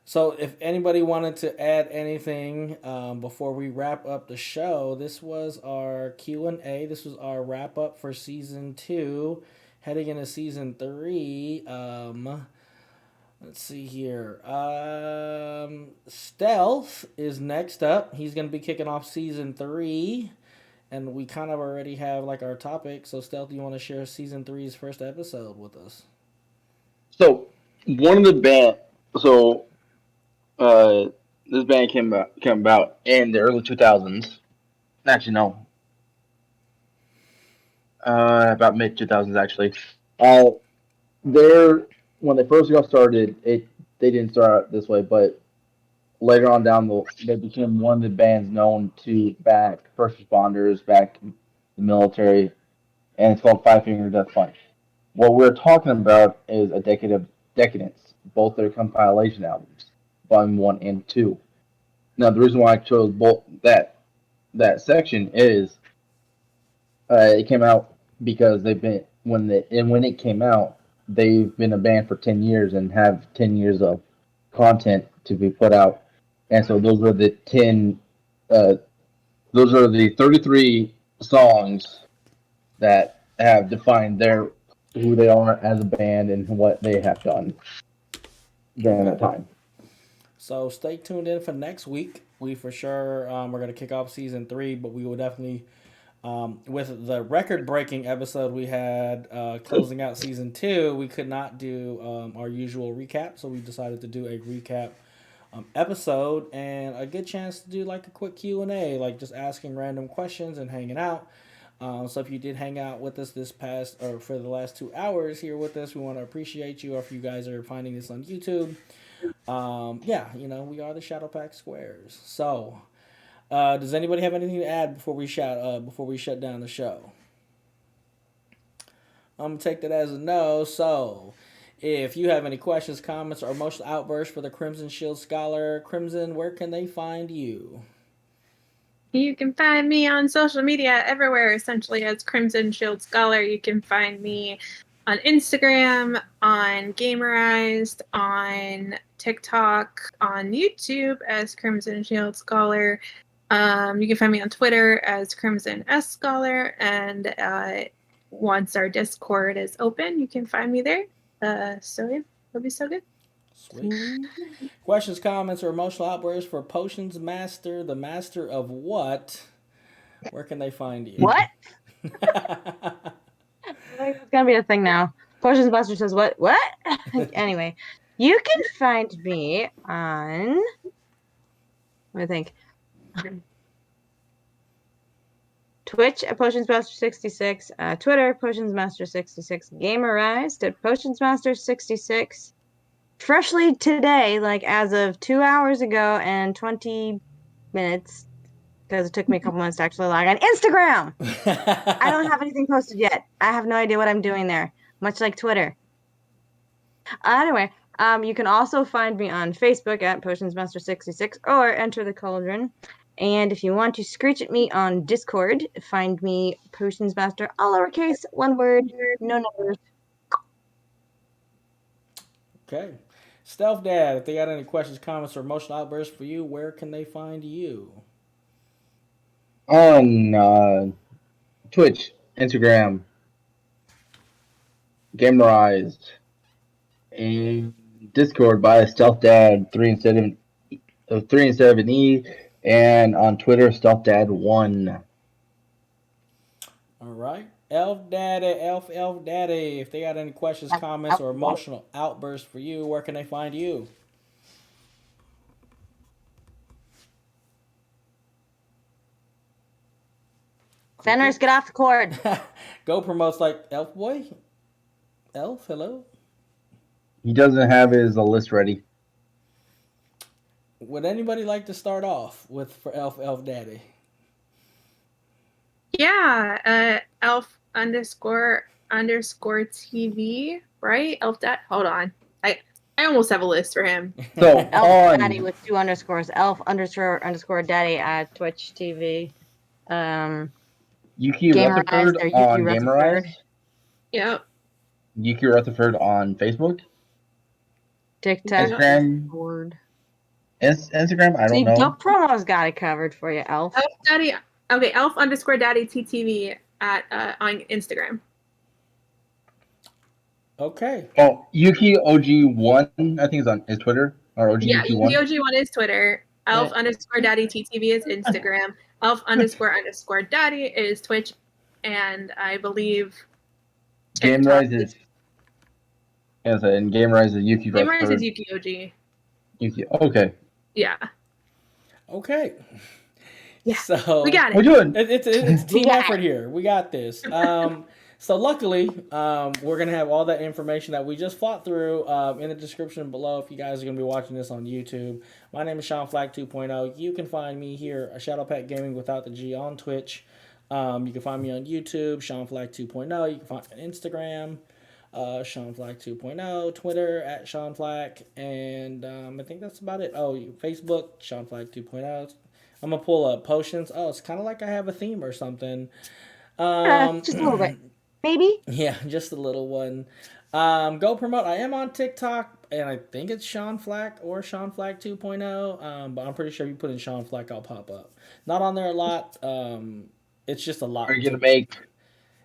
So if anybody wanted to add anything before we wrap up the show, this was our Q&A. This was our wrap up for season 2. Heading into season 3. Let's see here. Stealth is next up. He's going to be kicking off season 3. And we kind of already have like our topic. So Stealth, you want to share season 3's first episode with us? So one of the band, this band came about in the early 2000s. Actually, no. About mid 2000s, actually. When they first got started, they didn't start out this way, but later on they became one of the bands known to back first responders, back the military, and it's called Five Finger Death Punch. What we're talking about is A Decade of Decadence, both their compilation albums, Volume 1 and 2. Now, the reason why I chose both that section is it came out because when it came out, they've been a band for 10 years and have 10 years of content to be put out, and so those were the 10. Those are the 33 songs that have defined who they are as a band and what they have done during that time. So stay tuned in for next week. We for sure we're gonna kick off season 3, but we will definitely with the record-breaking episode we had closing out season 2, we could not do our usual recap, so we decided to do a recap episode and a good chance to do like a quick Q&A, like just asking random questions and hanging out. So if you did hang out with us this past or for the last 2 hours here with us, we want to appreciate you. Or if you guys are finding this on YouTube, yeah, we are the Shadow Pack Squares. So, does anybody have anything to add before we shut down the show? I'm gonna take that as a no. So, if you have any questions, comments, or emotional outbursts for the Crimson Shield Scholar, Crimson, where can they find you? You can find me on social media everywhere, essentially as Crimson Shield Scholar. You can find me on Instagram, on Gamerized, on TikTok, on YouTube as Crimson Shield Scholar. You can find me on Twitter as Crimson S Scholar, and once our Discord is open, you can find me there. So yeah, it'll be so good. Sweet. Questions, comments, or emotional outbursts for PotionsMaster, the master of what? Where can they find you? What? It's gonna be a thing now. PotionsMaster says what? What? Anyway, you can find me on. Let me think. Twitch at PotionsMaster66, Twitter PotionsMaster66, Gamerized at PotionsMaster66. Freshly today, like as of 2 hours ago and 20 minutes, because it took me a couple months to actually log on Instagram. I don't have anything posted yet. I have no idea what I'm doing there, much like Twitter. Anyway, you can also find me on Facebook at PotionsMaster66 or Enter the Cauldron. And if you want to screech at me on Discord, find me PotionsMaster, all lowercase, one word, no numbers. Okay. Stealth Dad, if they got any questions, comments, or emotional outbursts for you, where can they find you? On Twitch, Instagram, Gamerized, and Discord by Stealth Dad 3 instead of an E, and on Twitter Stealth Dad 1. All right. Elf Daddy, if they got any questions, comments, or emotional outbursts for you, where can they find you? Fenners, get off the cord. Go promotes like Elf Boy. Elf, hello. He doesn't have his list ready. Would anybody like to start off with for Elf Daddy? Yeah, Elf __ TV, right? Elf Dad. Hold on. I almost have a list for him. So Elf Daddy with 2 underscores. Elf _ Daddy at Twitch TV. Yuki Rutherford on Gamerized. Yep. Yuki Rutherford on Facebook. TikTok. Instagram. Instagram. I don't know. Dope Promo's got it covered for you, Elf. Elf Daddy. Okay, Elf _ Daddy TTV at on Instagram. Okay. Oh, Yuki OG1, I think is on his Twitter or OG Yeah, Yuki1. OG1 is Twitter. Elf _ Daddy TTV is Instagram. Elf _ Daddy is Twitch, and I believe Gamerise is. Yes, and Gamerise is Yuki Rutherford. Gamerise is Yuki OG. Yuki. Okay. Yeah. Okay. Yeah. So we got it. We're doing. It's team effort here. We got this. So luckily, we're gonna have all that information that we just fought through in the description below. If you guys are gonna be watching this on YouTube, my name is SeanFlac 2.0. You can find me here, Shadow Pack Gaming without the G, on Twitch. You can find me on YouTube, SeanFlac 2.0. You can find me on Instagram, SeanFlac 2.0, Twitter at SeanFlac, and I think that's about it. Oh, Facebook, SeanFlac 2.0. I'm gonna pull up Potions. Oh, it's kind of like I have a theme or something. Just a little bit. Maybe? Yeah, just a little one. Go promote. I am on TikTok. and I think it's SeanFlac or SeanFlac 2.0. But I'm pretty sure if you put in SeanFlac, I'll pop up. Not on there a lot. It's just a Are lot. you gonna make?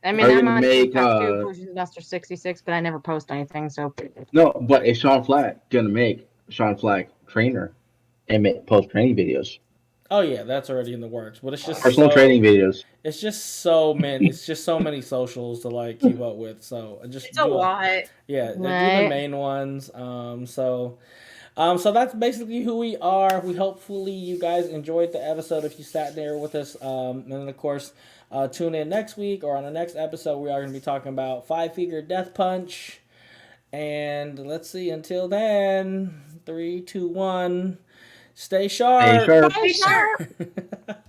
I mean, Are you I'm gonna on make? TikTok too, PotionsMaster 66, but I never post anything. So No, but is Sean Flack gonna make Sean Flack trainer and make post training videos, Oh yeah, that's already in the works. But it's just personal training so videos? it's just so many. It's just so many socials to like keep up with. So I just It's a do a lot. yeah. I do the right. main ones. So that's basically who we are. We hopefully you guys enjoyed the episode if you sat there with us. And then of course, tune in next week or on the next episode. We are going to be talking about Five Finger Death Punch. And let's see. Until then, 3, 2, 1. Stay Stay sharp. sharp. Stay sharp.